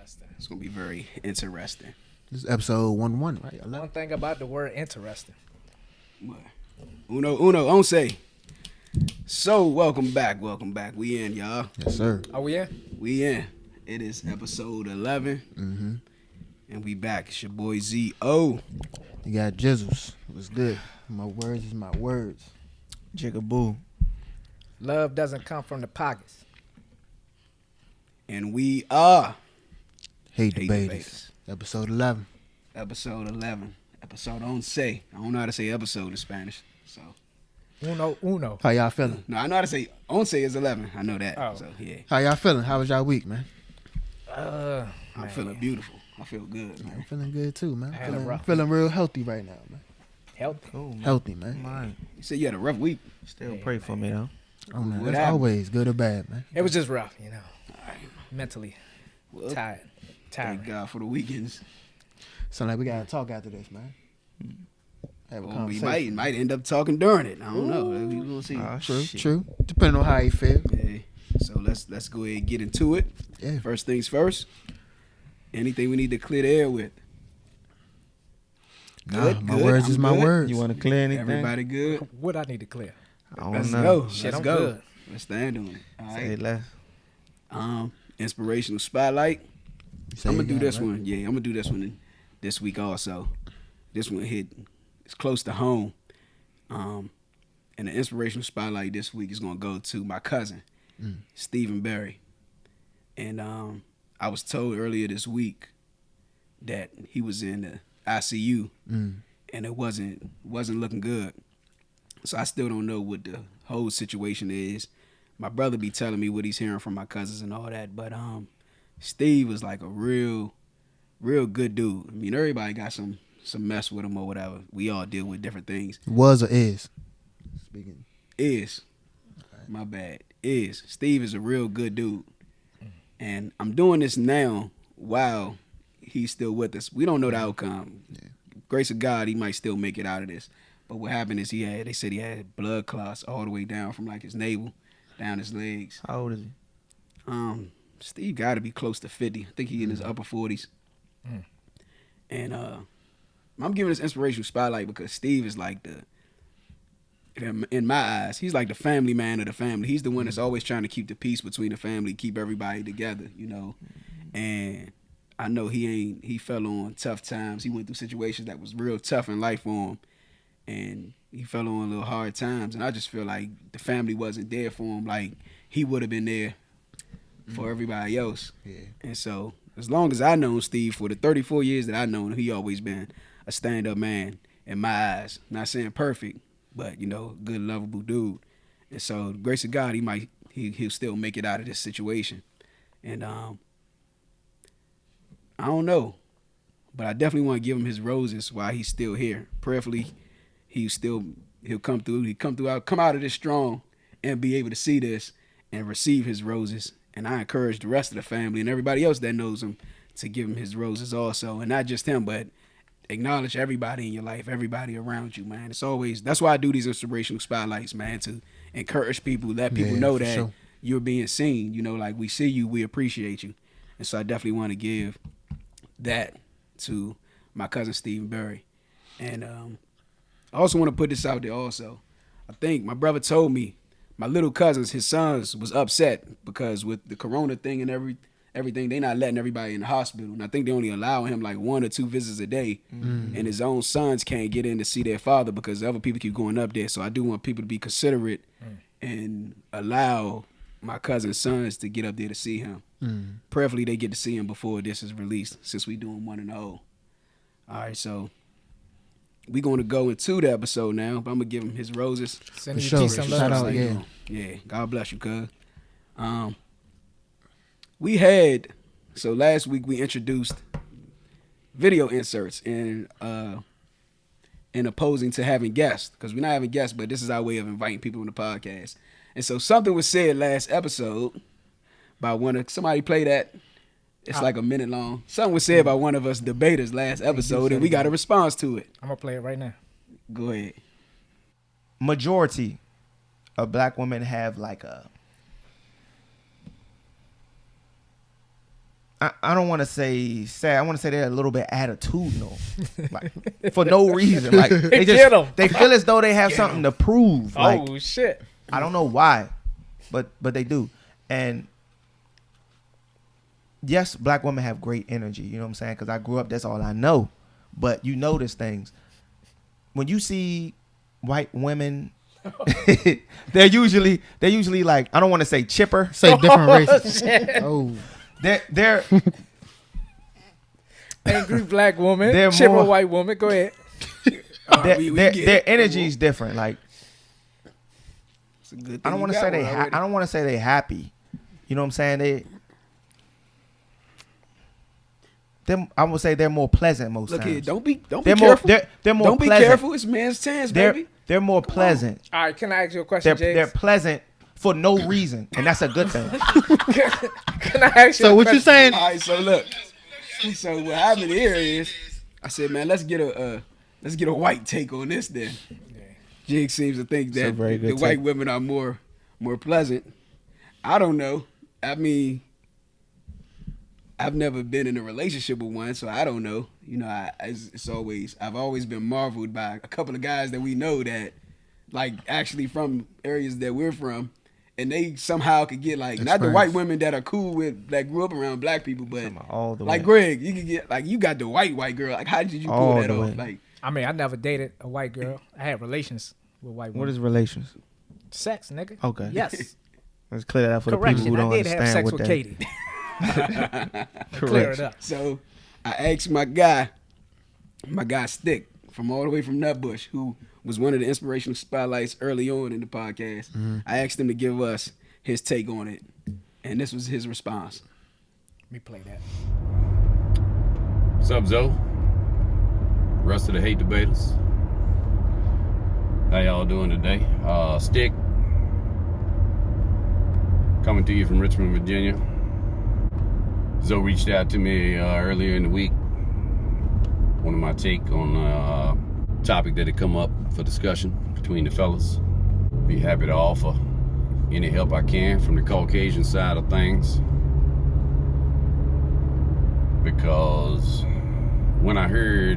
interesting. It's gonna be very interesting. This is episode 1-1, right? 11? One thing about the word interesting. What? Uno, once. So welcome back. We in, y'all. Yes, sir. Are we in? We in. It is episode 11, Mm-hmm. and we back. It's your boy Z.O. You got Jizzles. What's good? My words is my words. Jigaboo. Love doesn't come from the pockets. And we are Hate Hate Debaters. Debaters. Episode 11. Episode 11. Episode once. I don't know how to say episode in Spanish, so. Uno. How y'all feeling? No, I know how to say once is 11. I know that. Oh. So, yeah. How y'all feeling? How was y'all week, man? I'm Man. feeling beautiful. I feel good, I'm man. feeling good too, man. I had a rough Feeling real healthy right now, man. Healthy. Cool, man. Healthy, man. Mine. You said you had a rough week. Still Yeah, pray for me, though. Oh, man. What That's happened? always good or bad, man. It was just rough, you know. All right. Mentally Well, tired. thank God for the weekends. Sound like we gotta talk after this, man. Have a Well, we conversation. might end up talking during it. I don't know. We will see. Oh, True, shit. true. Depending on how you feel. Yeah. So let's go ahead and get into it. Yeah. First things first. Anything we need to clear the air with? Nah, my words I'm is my good. words. You want to clear anything? Everybody good? What I need to clear? I don't Let's know. go. Shit, Let's I'm go. good. Let's stand on it. All Say right. less. Inspirational spotlight. You say I'm you gonna do got it, this right? one. Yeah, I'm gonna do this one this week also. This one hit. It's close to home. And the inspirational spotlight this week is gonna go to my cousin, Stephen Berry. And I was told earlier this week that he was in the ICU and it wasn't looking good. So I still don't know what the whole situation is. My brother be telling me what he's hearing from my cousins and all that, but Steve was like a real good dude. I mean, everybody got some mess with him or whatever. We all deal with different things. Was or is? Speaking. Is my bad. Is Steve is a real good dude, and I'm doing this now while he's still with us. We don't know the outcome. Grace of God, he might still make it out of this. But what happened is they said he had blood clots all the way down from like his navel down his legs. How old is he? Steve got to be close to 50. I think he in his upper 40s. And I'm giving this inspirational spotlight because Steve is like in my eyes, he's like the family man of the family. He's the one that's always trying to keep the peace between the family, keep everybody together, you know. And I know he fell on tough times. He went through situations that was real tough in life for him. And he fell on little hard times. And I just feel like the family wasn't there for him like he would have been there for everybody else. Yeah. And so as long as I known Steve, for the 34 years that I known him, he always been a stand-up man in my eyes. Not saying perfect, but, you know, good, lovable dude. And so, grace of God, he'll still make it out of this situation. And I don't know, but I definitely want to give him his roses while he's still here. Prayerfully, he'll come through. Come out of this strong and be able to see this and receive his roses. And I encourage the rest of the family and everybody else that knows him to give him his roses also. And not just him, but acknowledge everybody in your life, everybody around you, man. It's always, that's why I do these inspirational spotlights, man, to encourage people, let people Yeah, know for that sure. you're being seen. You know, like, we see you, we appreciate you. And so I definitely want to give that to my cousin Stephen Berry. And I also want to put this out there also. I think my brother told me my little cousins, his sons, was upset because with the corona thing and everything, they not letting everybody in the hospital. And I think they only allow him like 1 or 2 visits a day. And his own sons can't get in to see their father because other people keep going up there. So I do want people to be considerate and allow my cousin's sons to get up there to see him. Prayerfully, they get to see him before this is released, since we doing 1 and 0. All right, so we going to go into the episode now, but I'm going to give him his roses. Send For you sure. peace and Shout love. out, yeah. Yeah, God bless you, cuz. We had, so last week we introduced video inserts in opposing to having guests, because we're not having guests, but this is our way of inviting people on the podcast. And so something was said last episode by somebody play that. It's like a minute long. Something was said by one of us debaters last episode, and we got a response to it. I'm going to play it right now. Go ahead. Majority of black women have like I don't want to say sad. I want to say they're a little bit attitudinal, like for no reason. Like they Get 'em. just they feel as though they have something to prove. Like Oh shit. I don't know why, but they do. And yes, black women have great energy. You know what I'm saying? Because I grew up, that's all I know. But you notice things when you see white women. they're usually like, I don't want to say chipper. Say different races. Oh, They're Angry black woman, They're chipper more- white woman. Go ahead. their energy is different. Like It's a good thing I don't you want to got say they one already. I don't want to say they happy. You know what I'm saying? I would say they're more pleasant most Look times. here, don't be they're more careful. they're more Don't be pleasant. careful. It's man's chance, baby. They're more pleasant. All right, can I ask you a question, They're James? pleasant for no reason, and that's a good thing. Can I ask you? so a what you question? saying? All right, so look. So what happened here is, I said, man, let's get a white take on this. Then Jig seems to think a that very the good white take. women are more pleasant. I don't know. I mean, I've never been in a relationship with one, so I don't know. You know, I've always been marveled by a couple of guys that we know that, like, actually from areas that we're from, and they somehow could get like not the Experience. white women that are cool with that grew up around black people, but All the like way. Greg, you could get like you got the white girl. Like, how did you pull All that the off? way. Like, I mean, I never dated a white girl. I had relations with white women. What is relations? Sex, nigga? Okay. Yes. Let's clear that up for the Correction. people who don't I did have understand sex what with that. Katie. Clear it up. so I asked my guy Stick from all the way from Nutbush, who was one of the inspirational spotlights early on in the podcast. I asked him to give us his take on it, and this was his response. Let me play that. What's up, Zoe? Rest of the hate debaters. How y'all doing today? Stick. Coming to you from Richmond, Virginia. Zoe reached out to me earlier in the week. Wanted my take on a topic that had come up for discussion between the fellas. Be happy to offer any help I can from the Caucasian side of things. Because when I heard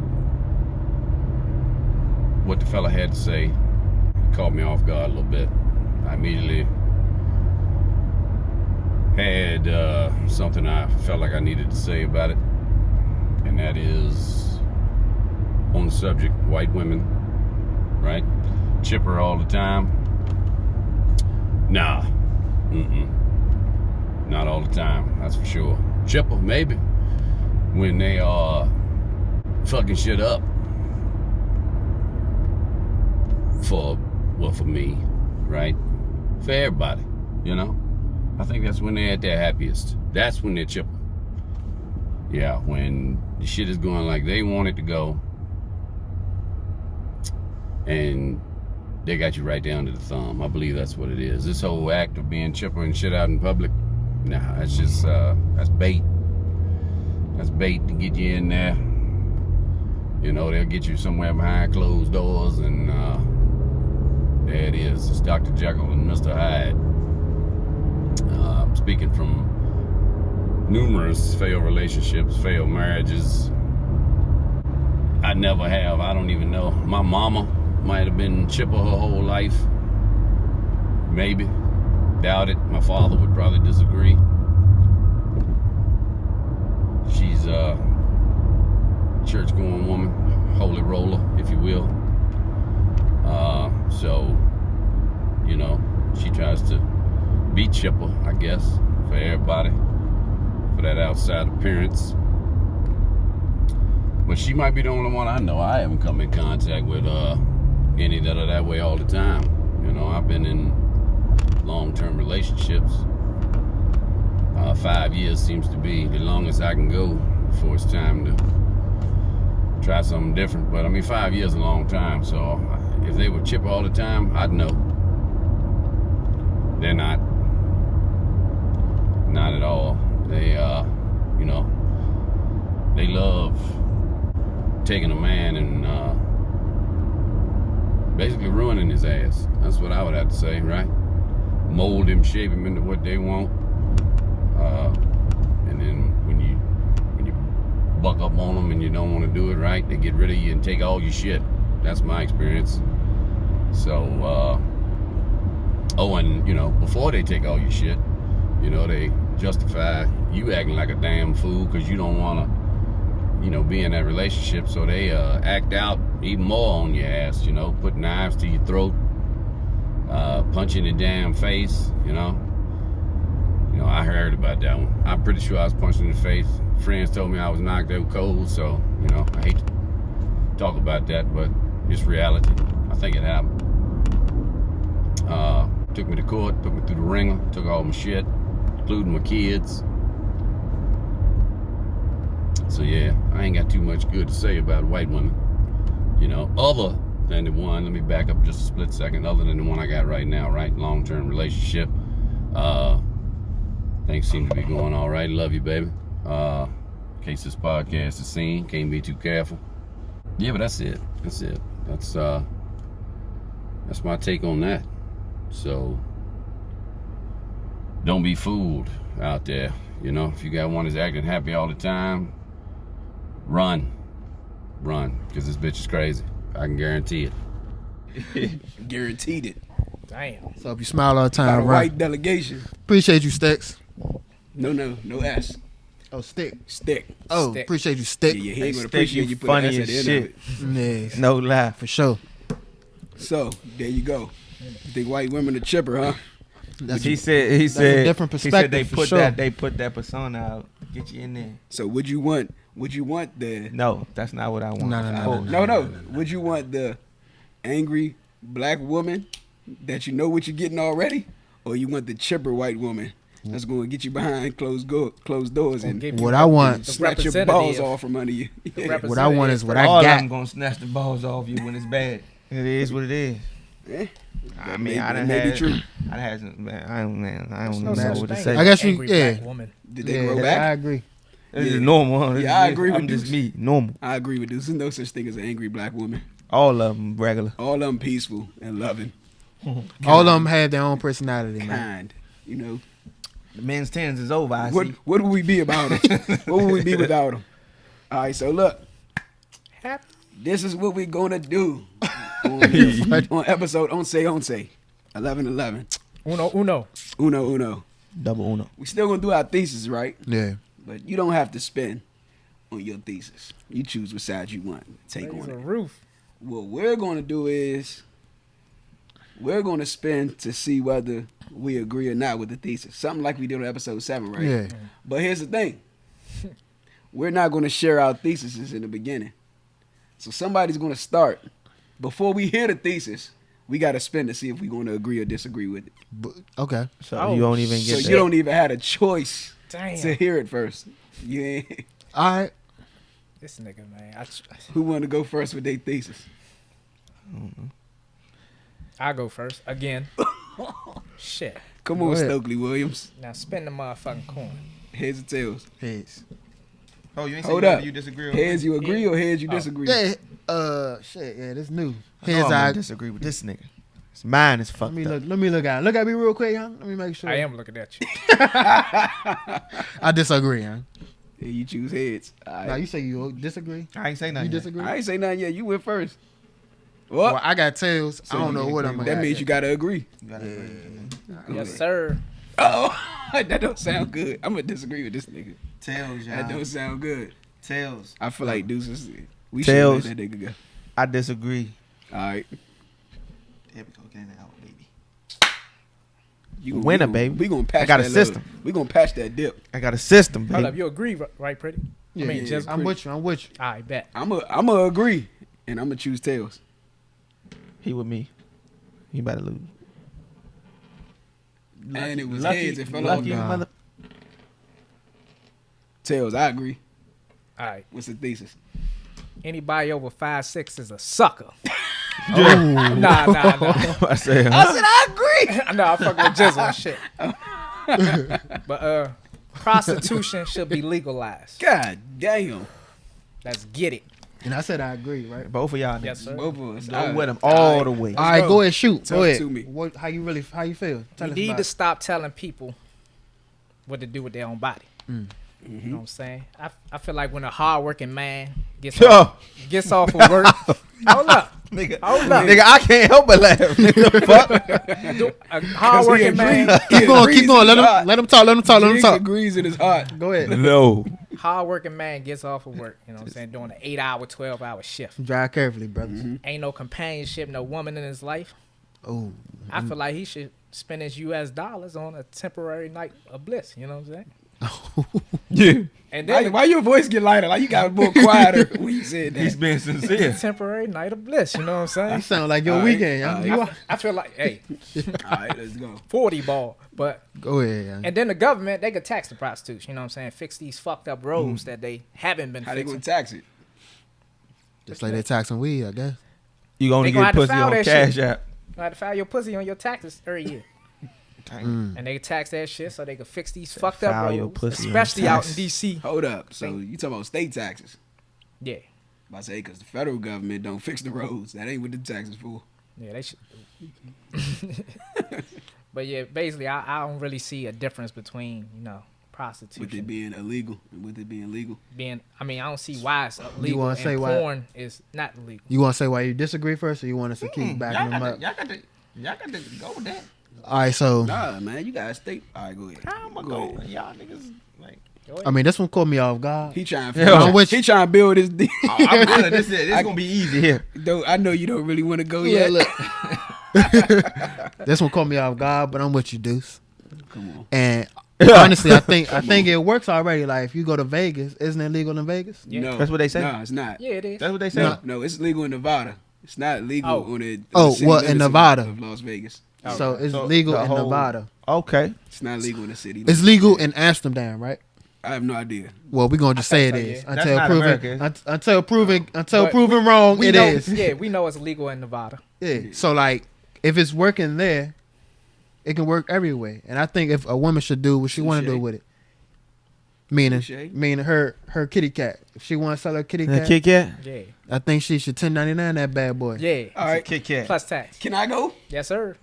what the fella had to say, it caught me off guard a little bit. I immediately had something I felt like I needed to say about it, and that is on the subject white women, right? Chipper all the time. Nah, not all the time, that's for sure. Chipper, maybe, when they are fucking shit up for me, right? For everybody, you know? I think that's when they're at their happiest. That's when they're chipper. Yeah, when the shit is going like they want it to go, and they got you right down to the thumb. I believe that's what it is. This whole act of being chipper and shit out in public, nah, that's just, that's bait. That's bait to get you in there. You know, they'll get you somewhere behind closed doors, and there it is. It's Dr. Jekyll and Mr. Hyde. I'm speaking from numerous failed relationships, failed marriages. I never have. I don't even know. My mama might have been chipper her whole life. Maybe. Doubt it. My father would probably disagree. She's a church-going woman, holy roller, if you will. So, you know, she tries to be chipper, I guess, for everybody, for that outside appearance. But she might be the only one I know. I haven't come in contact with any that are that way all the time. You know, I've been in long-term relationships. 5 years seems to be the longest I can go before it's time to try something different. But I mean, 5 years is a long time, so if they were chipper all the time, I'd know. They're not. Not at all. They, you know, they love taking a man and basically ruining his ass. That's what I would have to say, right? Mold him, shape him into what they want. And then when you up on them and you don't want to do it right, they get rid of you and take all your shit. That's my experience. So, and you know, before they take all your shit, you know, they justify you acting like a damn fool because you don't want to, you know, be in that relationship. So they act out even more on your ass, you know, put knives to your throat, punch you in the damn face, you know. You know, I heard about that one. I'm pretty sure I was punched in the face. Friends told me I was knocked out cold, so, you know, I hate to talk about that, but it's reality. I think it happened. Took me to court, put me through the ringer, took all my shit, including my kids. So yeah, I ain't got too much good to say about white women. You know, other than the one, let me back up just a split second, other than the one I got right now, right? Long-term relationship. Things seem to be going all right. Love you, baby. In case this podcast is seen, can't be too careful. Yeah, but that's it. That's it. That's my take on that. So don't be fooled out there. You know, if you got one that's acting happy all the time, run, because this bitch is crazy. I can guarantee it. Guaranteed it. Damn. So if you smile all the By time, the right? white delegation. Appreciate you, Sticks. No S. Oh, Stick. Stick. Oh, Stick. appreciate you, Yeah, Stick. yeah, he Hey, ain't gonna Stick, appreciate you you put funny an S at as the end shit. of it. Yes, No lie. for sure. So there you go. You think white women are chipper, huh? That's He a said different he said perspective they for put sure. they put that persona out, get you in there. So would you want the No, that's not what I want. No. Would you want the angry black woman that you know what you're getting already, or you want the chipper white woman that's going to get you behind closed doors and Give you What I want, the snatch your balls representative. off from under you? Yeah. what I want is what All I of them got. gonna snatch the balls off you when it's bad. It is what it is. Eh? I That mean, I that done may be had, true. I had, man, I don't There's know no such what to thing say. as I guess angry yeah. black woman. Did they Yeah, grow I back? agree. This Yeah. is normal. This Yeah, I is- agree with I'm just Deuce. me, normal. I agree with this. There's no such thing as an angry black woman. All of them regular. All of them peaceful and loving, All of them have their own personality, man. kind. You know, The men's tens is over. I what see. would we be about them? What would we be without them? All right, so look, Happy. this is what we're gonna do on episode Once 1111. Uno. Double uno. We still gonna do our thesis, right? Yeah. But you don't have to spin on your thesis. You choose what side you want to take Raise on a it. roof. What we're gonna do is we're gonna spin to see whether we agree or not with the thesis. Something like we did on episode 7, right? Yeah. But here's the thing. We're not gonna share our theses in the beginning. So somebody's gonna start. Before we hear the thesis, we gotta spin to see if we're gonna agree or disagree with it. Okay. So Oh, you don't even So get you don't even have a choice Damn. to hear it first. You ain't, All right. This nigga, man. who wanna go first with their thesis? I'll go first. Again. Shit. Come Go on, ahead. Stokely Williams. Now spin the motherfucking coin. Heads or tails? Heads. Oh, you ain't Hold saying up. you disagree on Heads that? you agree or heads you disagree? Yeah. Shit. Yeah, this new. I know Heads. I'm gonna I. disagree with this nigga. It's mine is Let fucked me up. look. Let me look at. Look at me real quick, young. Let me make sure. I am looking at you. I disagree, young. Yeah, you choose heads. All right. Now you say you disagree. I ain't say You nothing. yet. disagree. I ain't say nothing yet. You went first. Well, What? I got tails. So I don't you know what I'm agree gonna. That means you gotta agree. You gotta agree. Yes, sir. Oh, that don't sound good. I'm gonna disagree with this nigga. Tails, That don't y'all. sound good. Tails. I feel like deuces. We should Tails. let that nigga go. I disagree. All right. There we go. Get it out, baby. You Winner, we baby. We gonna patch I got a that little- system. We gonna patch that dip. I got a system, Hold up. baby. You agree, right, pretty? Yeah, I mean, yeah, just I'm with you. I'm with you. I bet. I'ma agree, and I'ma choose tails. He with me. He about to lose. And it was heads. It fell off. lucky Nah. mother. Tails. I agree. All right. What's the thesis? Anybody over 5'6" is a sucker. Oh. Nah. I said, I said I agree. Nah, I fuck with Jizzle and shit. But prostitution should be legalized. God damn. Let's get it. And I said I agree, right? both of y'all niggas. Yes, sir. Both of us. Go All with him right. all the way. All right, go. go ahead, shoot. Talk Go ahead. to me. What? How you feel? Tell We us need about to it. stop telling people what to do with their own body. You know what I'm saying? I feel like when a hardworking man gets Yo. off of work, hold up, Nigga, hold up, nigga, I can't help but laugh. Nigga, fuck. a hardworking man, Keep going. Let him talk. Jigs agrees in his heart. Go ahead. No. hardworking man gets off of work. You know what I'm saying? Doing an 8-hour, 12-hour shift. Drive carefully, brothers. Ain't no companionship, no woman in his life. Oh, I feel like he should spend his US dollars on a temporary night of bliss. You know what I'm saying? Yeah. And Why, then why your voice get lighter? Like you got more quieter when you said He's that. being a sincere. temporary night of bliss. You know what I'm saying? you sound like your All right, weekend. all Y'all. right. I feel like, hey, All right, let's go. 40 ball. But Go ahead. Young. and then the government, they could tax the prostitutes. You know what I'm saying? Fix these fucked up roads that they haven't been How they fixing. gonna tax it? Just like they taxing weed, I guess. You only They gonna get have to pussy file on that Cash shit. App. You have to file your pussy on your taxes every year. And they tax that shit so they can fix these fucked up file your roads, pussy on especially out in tax. D.C. Hold up. So you talking about state taxes? Yeah, I say because the federal government don't fix the roads. That ain't what the taxes for. yeah, they should. But yeah, basically, I don't really see a difference between prostitution With it being illegal and with it being legal. being. I mean, I don't see why it's illegal wanna and say why? porn is not illegal. You want to say why you disagree first, or you want us to keep backing them up? Y'all got to go with that. All right, so Nah, man, you gotta stay. All right, go ahead. I'ma Go go. ahead. Y'all niggas like. I mean, this one caught me off guard. He trying. Yeah, I'm with you. He trying to build his. I'm good. This is gonna be easy here. Though I know you don't really want to go yet. Look. This one caught me off guard, but I'm with you, Deuce. Come on. And honestly, I think it works already. Like if you go to Vegas, isn't it legal in Vegas? Yeah. No, That's what they say? No, it's not. Yeah, it is. That's what they say. No, it's legal in Nevada. It's not legal Oh. on the Oh, city well, in limits of- Nevada. of Las Vegas. So it's So legal the in whole- Nevada. Okay. It's not legal in the city. It's legal in Amsterdam, right? I have no idea. Well, we're gonna just say it think so, is yeah. That's not America. until But proven wrong. We It know, is. Yeah, we know it's legal in Nevada. Yeah. So like, if it's working there, it can work everywhere. And I think if a woman should do what she want to Touche. do with it, meaning Touche. her kitty cat. If she want to sell her kitty That cat, Kit Kat. Yeah, I think she should 1099 that bad boy. yeah. All right, Kit Kat. Plus tax. can I go? Yes, sir.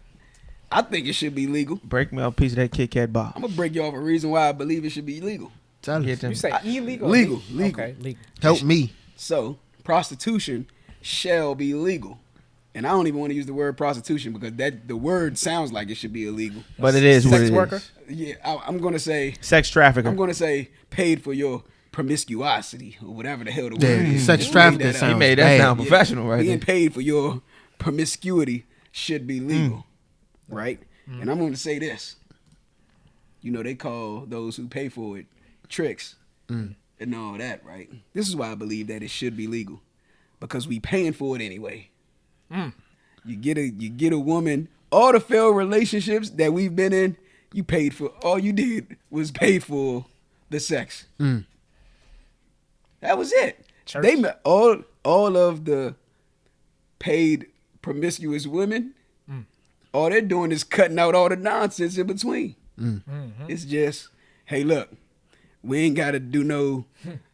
I think it should be legal. Break me a piece of that Kit Kat bar. I'm gonna break you off a reason why I believe it should be legal. Tell Get us. them. You say illegal? or legal. Okay, legal. Help me. So prostitution shall be legal. And I don't even want to use the word prostitution because the word sounds like it should be illegal. But it is what Sex it is. worker? Yeah, I'm gonna say Sex trafficker. I'm gonna say paid for your promiscuosity or whatever the hell the Yeah, word is. sex He trafficking made that up. sounds He made that bad. sound professional right Being there. paid for your promiscuity should be legal, right? And I'm going to say this. You know, they call those who pay for it tricks and all that, right? This is why I believe that it should be legal because we paying for it anyway. You get a woman. All the failed relationships that we've been in, you paid for. All you did was pay for the sex. That was it. Church. They met all of the paid promiscuous women. All they're doing is cutting out all the nonsense in between. It's just, hey, look, we ain't got to do no,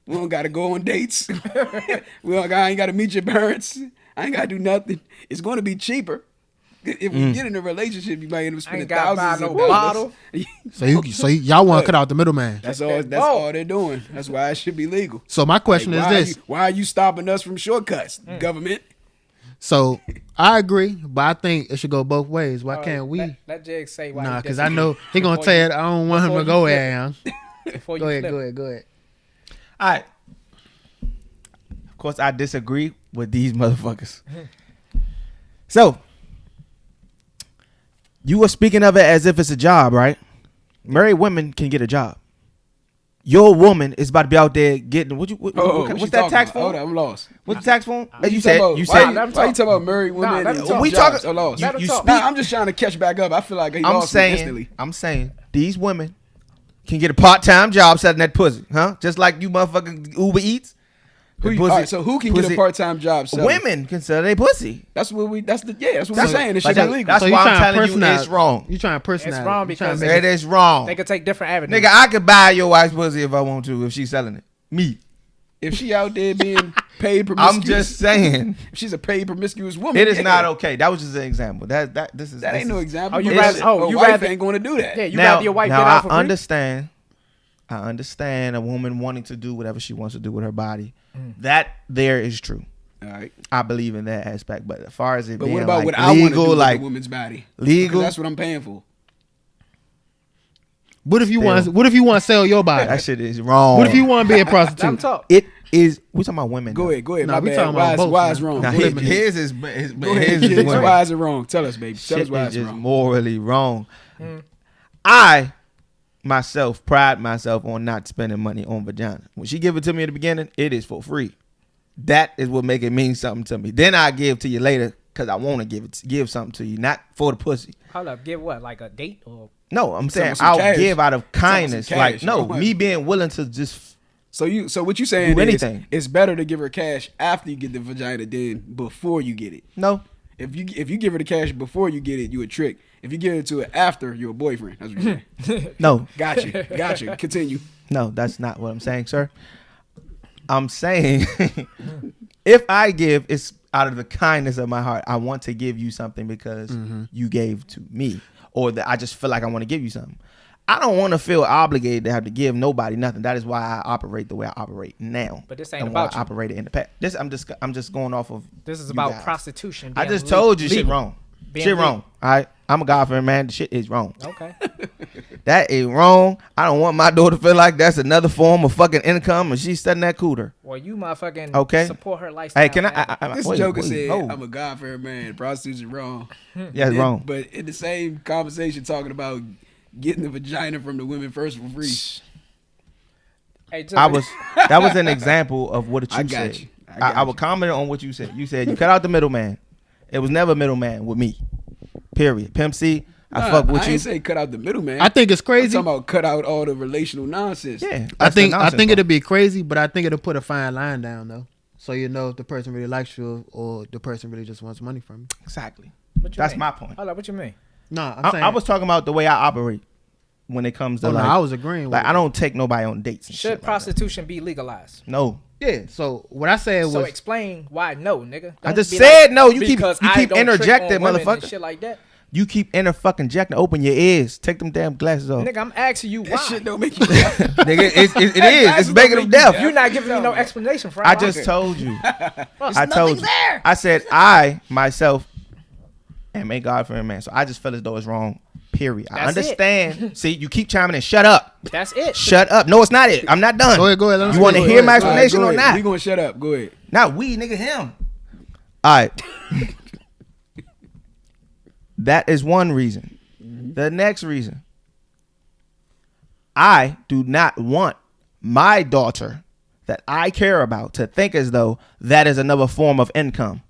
we don't got to go on dates. I ain't got to meet your parents. I ain't got to do nothing. It's going to be cheaper. If we get in a relationship, you might end up spending ain't gotta buy thousands of no dollars. bottle. So y'all want to cut out the middleman. That's all they're doing. That's why it should be legal. So my question Like, is this. why are you stopping us from shortcuts, government? So I agree, but I think it should go both ways. Why can't we? Let Jig say why. Nah, he because disagree. I know he gonna Before tell you- it. I don't want him before to you go flip. there. Before you Go ahead, flip. go ahead. All right. Of course, I disagree with these motherfuckers. So, you were speaking of it as if it's a job, right? Married women can get a job. Your woman is about to be out there getting What what's you that talking tax about? Hold form? on, I'm lost. What's the tax form? What You said talking you about? said Why let him Why you talk. talking about married women? let him and talk. We jobs? talking- I'm lost. Let him you talk. speak. Nah, I'm just trying to catch back up. I feel like he lost me instantly. I'm saying these women can get a part-time job selling that pussy, huh? Just like you motherfucking Uber Eats. The All pussy- right, so who can get pussy- a part-time job? selling? Women can sell their pussy. That's what we're That's- saying. It but should be that- legal. that's So you why I'm trying to telling you it's wrong. You trying to personalize? It's wrong You trying to because make It is wrong. They could take different avenues. Nigga, I could buy your wife's pussy if I want to if she's selling it. Me. If she out there being paid promiscuous, I'm just saying. if she's a paid promiscuous woman, It is yeah. not okay. That was just an example. This That ain't no example. Oh, you because rather- oh, a you wife rather- ain't going to do that. Yeah, you now, rather your wife now get out I for free? understand I understand a woman wanting to do whatever she wants to do with her body. That there is true. All right. I believe in that aspect. But as far as it But being what about like what I want to do legal, with like a woman's body? legal, Because that's what I'm paying for. What if you Still. want? What if you want to sell your body? that shit is wrong. What if you want to be a Let him prostitute? talk. It is. We talking about women. Go though. ahead. Go ahead. Nah, My we bad. talking about both, Why is man. wrong? Now, Go ahead, his kids. is Go his ahead, is kids. women. Why is it wrong? Tell us, baby. Tell Shit us why is it's just wrong. morally wrong. I myself pride myself on not spending money on vagina. When she give it to me in the beginning, it is for free. That is what make it mean something to me. Then I give to you later because I want to give something to you, not for the pussy. Hold up, give what? Like a date or No, I'm saying some I'll cash. give out of Some kindness. cash. Like no, Right. me being willing to just So what you saying Do is anything. it's better to give her cash after you get the vagina than before you get it. no. If you give her the cash before you get it, you a trick. If you give it to her after, you're a boyfriend. That's what you're saying. No, Gotcha. Continue. no, that's not what I'm saying, sir. I'm saying if I give, it's out of the kindness of my heart. I want to give you something because you gave to me, or that I just feel like I want to give you something. I don't want to feel obligated to have to give nobody nothing. That is why I operate the way I operate now. But this ain't and about why you. I operated in the past. This I'm just going off of. this is you about guys. prostitution. I being just told you shit legal. wrong. Being Shit legal. wrong. All right, I'm a God-fearing man. The shit is wrong. Okay. That is wrong. I don't want my daughter to feel like that's another form of fucking income and she's studying that cooter. Well, you motherfucking Okay. support her lifestyle. Hey, can forever. I This wait, joker wait, said, no. I'm a God-fearing man. Prostitution wrong. Yeah, it's wrong. But in the same conversation talking about getting the vagina from the women first for free. Hey, just, That was an example of what you I got said. you. I got I you. would comment on what you said. You said you cut out the middleman. It was never middleman with me. Period. Pimp C, I fuck with I you. ain't say cut out the middleman. I think it's I'm crazy. talking about cut out all the relational nonsense. Yeah, I that's the think nonsense it'll part. be crazy, but I think it'll put a fine line down though, so you know if the person really likes you or the person really just wants money from you. Exactly. what you That's mean? my point. Hold up, what you mean? No, I'm saying I was talking about the way I operate when it comes to Oh no, like, I was agreeing with like you. I don't take nobody on dates. And Should shit like that. prostitution be legalized? No. Yeah. So what I said So was explain why no, nigga. I Don't just be said like, no. You keep because I don't trick interjecting, on women and motherfucker. Shit like that. You keep fucking Open your ears. Take them damn glasses off. Nigga, I'm asking you That why. shit don't make you deaf. Nigga, it is. It's Glasses making don't them make deaf. you You're not giving me no explanation for I just told you. I told you. there. I said I myself am a God-fearing man. So I just feel as though it's wrong. Period. I That's it. understand. See, you keep chiming in. Shut up. That's it. Shut up. No, it's not it. I'm not done. Go ahead. Let him You want to speak. hear my All right, explanation go or ahead. not? We gonna shut up. Go ahead. Not we, nigga, him. All right. That is one reason. The next reason. I do not want my daughter that I care about to think as though that is another form of income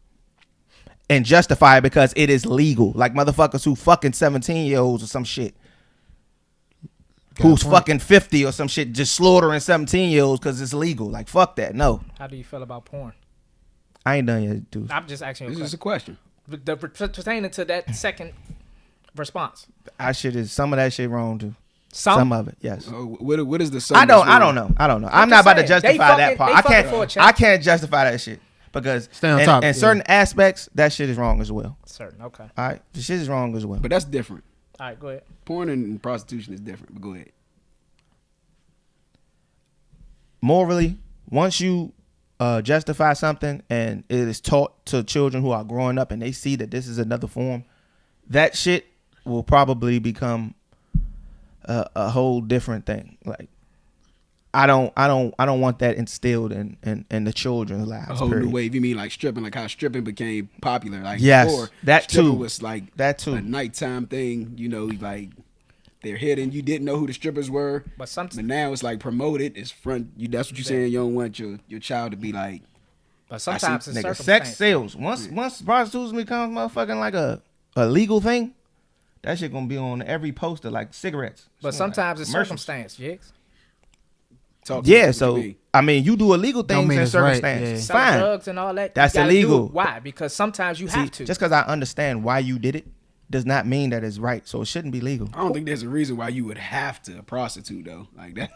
and justify it because it is legal. Like motherfuckers who fucking 17-year-olds or some shit. Who's fucking 50 or some shit just slaughtering 17-year-olds because it's legal. Like, fuck that. No. How do you feel about porn? I ain't done yet, dude. I'm just asking you This a is question. a question. Pertaining to that second response. Some of that shit wrong too. Some Some of it, yes. What is the? I don't know. I'm not about to just saying, justify they that part. fucking- they I fucking for a can't. check. I can't justify that shit because Stay on in, top, in yeah. certain aspects that shit is wrong as well. Certain. Okay. All right, the shit is wrong as well. But that's different. All right, go ahead. Porn and prostitution is different. But go ahead. Morally, once you justify something and it is taught to children who are growing up and they see that this is another form, that shit will probably become a whole different thing. Like, I don't want that instilled in the children's lives. A whole period. new wave. You mean like stripping? Like how stripping became popular? Like Yes, before, that stripping too. was like That too. a nighttime thing. You know, like they're hidden. You didn't know who the strippers were. But some, But now it's like promoted. It's front. You. That's what you're saying. You don't want your child to be like. but sometimes it's Nigga, circumstance. sex sales. Once prostitution becomes motherfucking like a legal thing, that shit gonna be on every poster like cigarettes. But sometimes it's commercials. circumstance, Jigs. Talk to me. Yeah, What so you mean? I mean, you do illegal Don't things mean in it's right, circumstances. Selling Fine. drugs and all that. That's you gotta do illegal. it. Why? Because sometimes you See, have to. just because I understand why you did it does not mean that it's right. So it shouldn't be legal. I don't think there's a reason why you would have to prostitute though. Like that.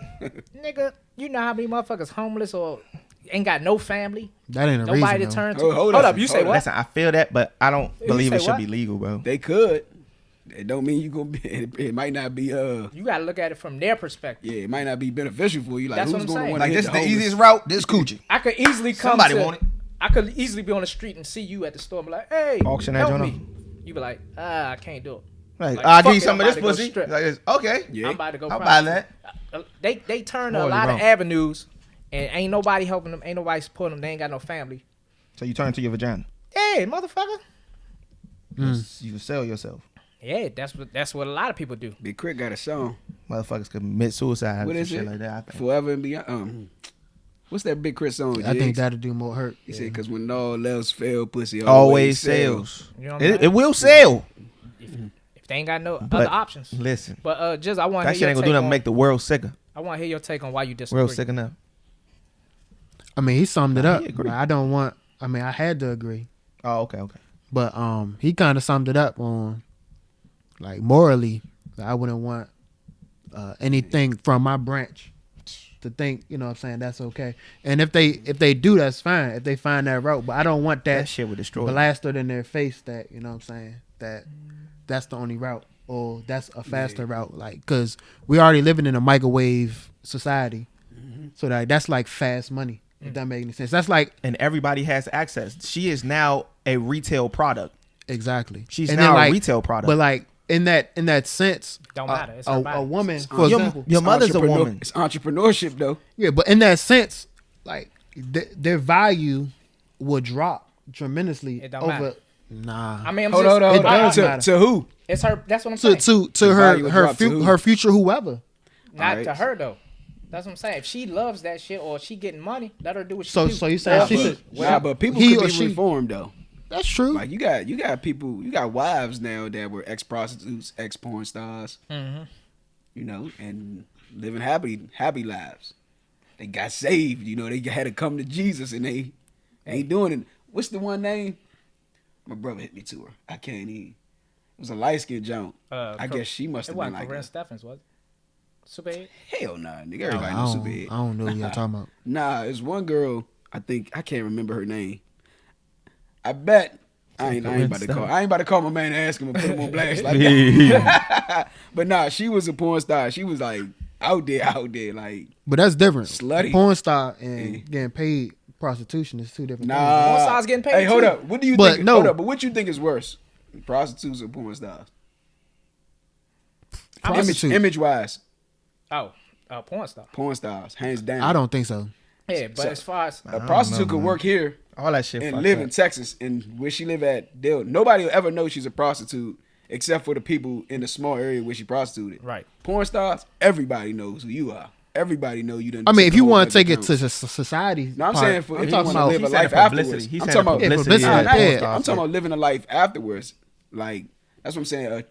Nigga, you know how many motherfuckers homeless or ain't got no family? That ain't a Nobody reason. to turn to. Hold Hold up, up, you hold say up. what? Listen, I feel that, but I don't You believe say it should what? be legal, bro. They could. It don't mean you gonna be. It might not be. You gotta look at it from their perspective. Yeah, it might not be beneficial for you. Like That's who's what I'm gonna saying. want Like to this hit is the homeless? easiest route. This coochie. I could easily come Somebody to. want it. I could easily be on the street and see you at the store and be like, "Hey, Auction that help joint me." off. You be like, "I can't do it." Like, Like, I'll fuck give you it, some I'm of this about to go pussy. strip. Like this. Okay. Yeah. I'm about to go. I'll buy prostitute. that. They turn a Morally lot wrong. of avenues, and ain't nobody helping them. Ain't nobody supporting them. They ain't got no family. So you turn to your vagina. Hey, motherfucker. You can sell yourself. Yeah, that's what a lot of people do. Big Crit got a song. Motherfuckers commit suicide. What and is shit it? like that. I think. Forever and Beyond. What's that Big Crit song? I think Jigs? that'll do more hurt. He said, "Because when all else fail, pussy Always sells. You know what I'm It saying? will sell. If they ain't got no But other options. listen, But just I want to that hear shit your ain't gonna take do nothing on. to make the world sicker. I want to hear your take on why you disagree. World sick enough. I mean, he summed it Nah, up. he agree. I don't want. I mean, I had to agree, Oh, okay. but he kind of summed it up on, like morally, I wouldn't want anything from my branch to think, you know what I'm saying, that's okay. And if they do, that's fine. If they find that route, but I don't want That that shit would destroy. you. blasted in their face that, you know what I'm saying, that's the only route or that's a faster route, like, because we already living in a microwave society, so that's like fast money. If that makes any sense, that's like And everybody has access. She is now a retail product. exactly. She's And now then, a like, retail product. but like in that sense, Don't matter. It's her body. a woman, It's for your, example, your mother's a woman. It's entrepreneurship though. yeah, but in that sense, like their value will drop tremendously It don't over. matter. Nah, I mean, I'm Hold just, on, hold it on. does To, matter. to who? it's her. That's what I'm to saying. to The value her will her drop to who? her future whoever. Not Alright. to her though. That's what I'm saying. If she loves that shit or she getting money, let her do what she So do. you saying Nah, she but, should? nah, but people he could or be she- reformed though. That's true. Like you got people, you got wives now that were ex prostitutes, ex porn stars, you know, and living happy lives. They got saved, you know. They had to come to Jesus, and they ain't doing it. What's the one name? My brother hit me to her. I can't even. It was a light skinned joint. I guess she must It have been wasn't like Corinne that. Stephens, was it? Superhead? Hell nah, nigga. I Everybody knows don't, Superhead. I don't know what y'all talking about. Nah, it's one girl. I think I can't remember her name. I bet I ain't about to call. I ain't about to call my man and ask him and put him on blast like that. But nah, she was a porn star. She was like out there, like But that's different. Slutty. Porn star and getting paid prostitution is two different things. nah. Porn stars getting paid Hey, hold too. up. What do you But think? no. Hold up. But what you think is worse, prostitutes or porn stars? Prostitutes. Image wise, Oh, porn star. porn stars, hands down. I don't think so. Yeah, but as far as A prostitute could work here All that shit. and fucked live up. in Texas, and where she live at, nobody will ever know she's a prostitute except for the people in the small area where she prostituted. Right. Porn stars, everybody knows who you are. Everybody know you done. I mean, took if a you whole want to bunch take of it to accounts. the society, No, I'm part, saying for I'm if you talking want to about live a He said life for publicity. afterwards. He I'm said talking for about Yeah, publicity. publicity, Nah, yeah. I'm talking about living a life afterwards. Like that's what I'm saying. A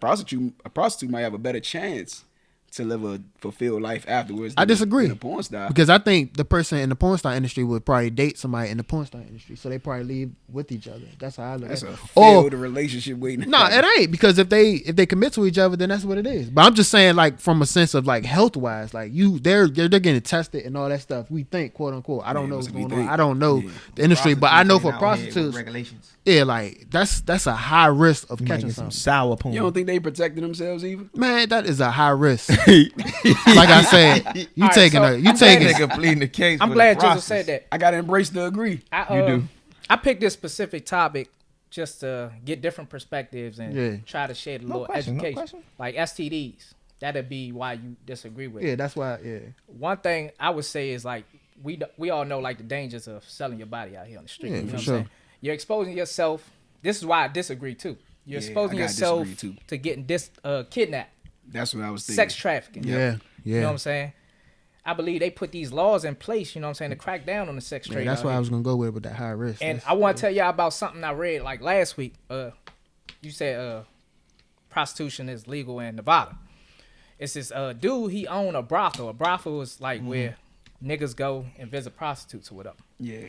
prostitute might have a better chance to live a fulfilled life afterwards. I disagree. than a porn star. because I think the person in the porn star industry would probably date somebody in the porn star industry, so they probably leave with each other. That's how I look That's at a it. failed relationship waiting. No, it ain't, because if they commit to each other, then that's what it is. But I'm just saying, like, from a sense of like health wise, like they're getting tested and all that stuff. We think, quote unquote. I don't Yeah, know that's what's what we going on. think. I don't know Yeah. the industry, but I know for Prostitutes ain't out here with prostitutes, regulations. yeah, like that's a high risk of You might catching get some something. sour porn. You don't think they protecting themselves either? Man, that is a high risk. Like I said, you All right, taking so a you I'm taking glad pleading the case. I'm for glad the Joseph process. said that. I gotta embrace the agree. You do. I picked this specific topic just to get different perspectives and Yeah. try to shed a No little question, no education. question. Like STDs. That'd be why you disagree with it. yeah. That's why One thing I would say is like we all know like the dangers of selling your body out here on the street. Yeah, you know for what sure. I'm saying? You're exposing yourself. This is why I disagree too. You're Yeah, exposing I gotta yourself disagree, too. to getting kidnapped, That's what I was thinking. sex trafficking. yeah You know what yeah. I'm saying? I believe they put these laws in place, you know what I'm saying, to crack down on the sex Yeah, trade. that's out why I here. was gonna go with that high risk. And That's- I want to tell y'all about something I read like last week. You said prostitution is legal in Nevada. It's this dude, he owned a brothel. A brothel is like where niggas go and visit prostitutes or whatever. Yeah.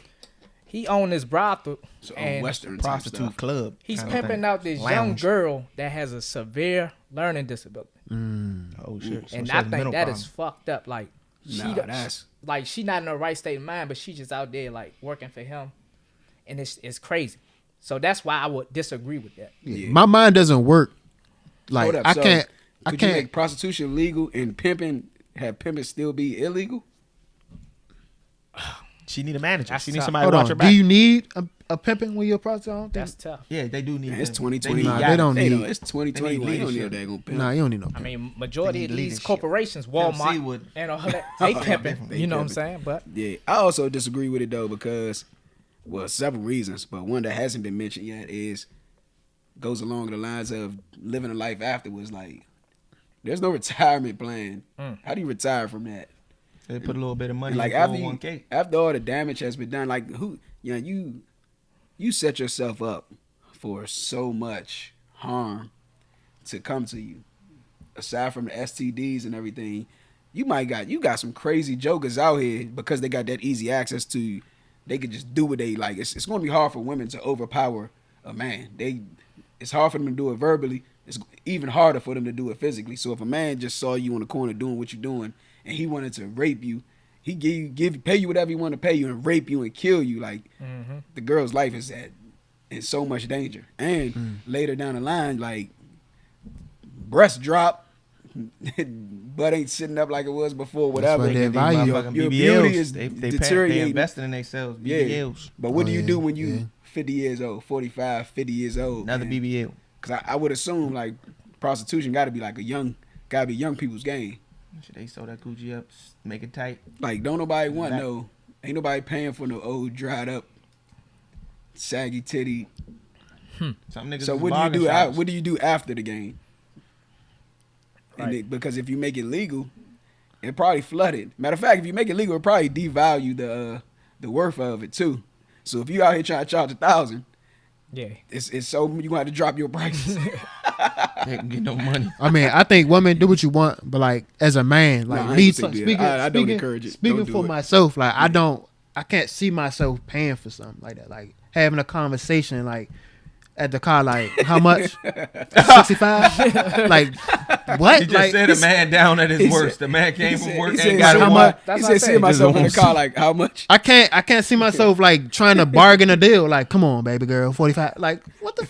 He owned this brothel So and Western type Prostitute stuff. club. he's kinda pimping thing. out this young Lounge. girl that has a severe learning disability. Oh shit! So And she I has think mental that is problems. fucked up. Like Nah, don't- that's like she not in the right state of mind, but she just out there like working for him, and it's crazy. So that's why I would disagree with that. my mind doesn't work Like Hold up, I so can't. Could you make prostitution legal and have pimping still be illegal? She need a manager. That's She need tough. somebody Hold to watch on. her Do back. you need a pimping when you're a prostitute? I don't think. That's tough. Yeah, they do need. Man, it's them. 2020. Nah, need they don't Hey, need. no, it's 2020. They need You don't need a leadership. daggone pimp. Nah, you don't need no. I Pimp. mean, majority of They need these leadership. corporations, Pimp C Walmart, would- and all that, they pimping. They You know what I'm pimping. saying? But Yeah, I also disagree with it though because, well, several reasons, but one that hasn't been mentioned yet is goes along the lines of living a life afterwards. Like, there's no retirement plan. How do you retire from that? They put a little bit of money Like in after 401k. after all the damage has been done, like you set yourself up for so much harm to come to you. Aside from the STDs and everything, you got some crazy jokers out here because they got that easy access to you. They could just do what they like. It's going to be hard for women to overpower a man. It's hard for them to do it verbally. It's even harder for them to do it physically. So if a man just saw you on the corner doing what you're doing and he wanted to rape you, he pay you whatever he want to pay you and rape you and kill you. Like the girl's life is in so much danger. And later down the line, like breast drop, butt ain't sitting up like it was before. Whatever. why they These value your motherfucking beauty BBLs, is they deteriorating. investing in themselves. Yeah. BBLs. But what Oh, do you yeah, do when you yeah. 50 years old, 45, 50 years old? Another man? BBL. Because I would assume like prostitution got to be like gotta be young people's game. Shit, they sew that Gucci up, make it tight. Like don't nobody want Back. ain't nobody paying for no old dried up, saggy titty. Some niggas. So is what do you bargain do? shops. What do you do after the game? And Right. because if you make it legal, it probably flooded. Matter of fact, if you make it legal, it probably devalue the worth of it too. So if you out here trying to charge 1,000, yeah, it's so you gonna have to drop your prices. They can get no money. I mean, I think women do what you want, but like as a man, like Nah, I me, ain't gonna say speaking, that. I don't speaking- encourage it. Speaking Don't do for it. myself, like I can't see myself paying for something like that. Like having a conversation, like at the car, like how much? 65? Like what? He just Like said a man down at he his said- worst. The man came He from said- work he and said, got so it. how much- much- That's He what said, I see said. myself in the Just car like how much? I can't see myself like trying to bargain a deal. Like, come on, baby girl, 45. Like, what the?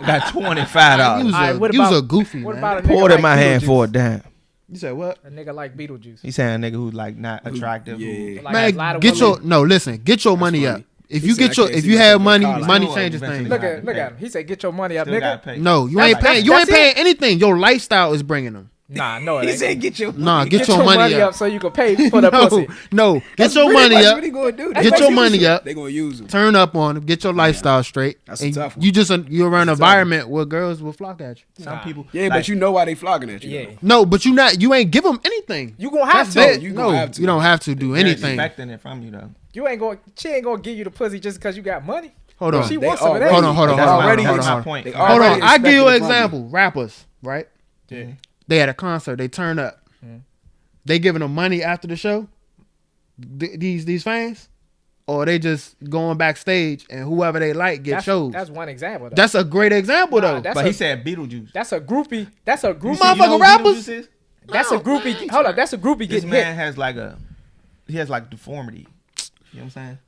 I got $25. You was, Alright, a, what you was about- a goofy what man. about a nigga Poured like in my hand Beetlejuice? for a dime. You said what? A nigga like Beetlejuice. He saying a nigga who's like not attractive. Yeah. Like, a lot Man, of get women- your listen. Get your money funny. up. If He you said, get I your can't if see you myself have in money, a car like money that. changes Eventually things. Look Nah, at him. He said, "Get your money up, Still nigga." gotta pay. No, you That's- ain't paying. You that's ain't it. paying anything. Your lifestyle is bringing them. Nah, no, it He ain't. said get your Nah, money. get your money up. so you can pay for the No, pussy. no, get That's your pretty money much up. What he gonna do? Get They your gonna money use him. up. They gonna use him. Turn up on them. Get your lifestyle straight. That's a And tough one. you just you're around an That's a tough one. environment where girls will flock at you. Some people. Yeah, like, but you know why they flocking at you. Yeah, though. No, but you ain't give them anything. you gonna have That's to. it. You No, gonna have to. you don't have to do they're anything. expecting it from you though. You ain't going. She ain't gonna give you the pussy just because you got money. Hold on. She They wants some of that. already- Hold on, That's hold on, already hold on, my hold on. point. They Hold already on. I give you an expecting it from example. Rappers, right? Yeah. They at a concert. They turn up. They giving them money after the show. These fans, or they just going backstage and whoever they like get shows. That's one example. Though. That's a great example Nah, though. that's But a- he said Beetlejuice. That's a groupie. That's a groupie. Motherfucker You know who rappers? Beetlejuice is? That's a groupie. Hold up. That's a groupie This getting man hit. has like he has like deformity. You know what I'm saying?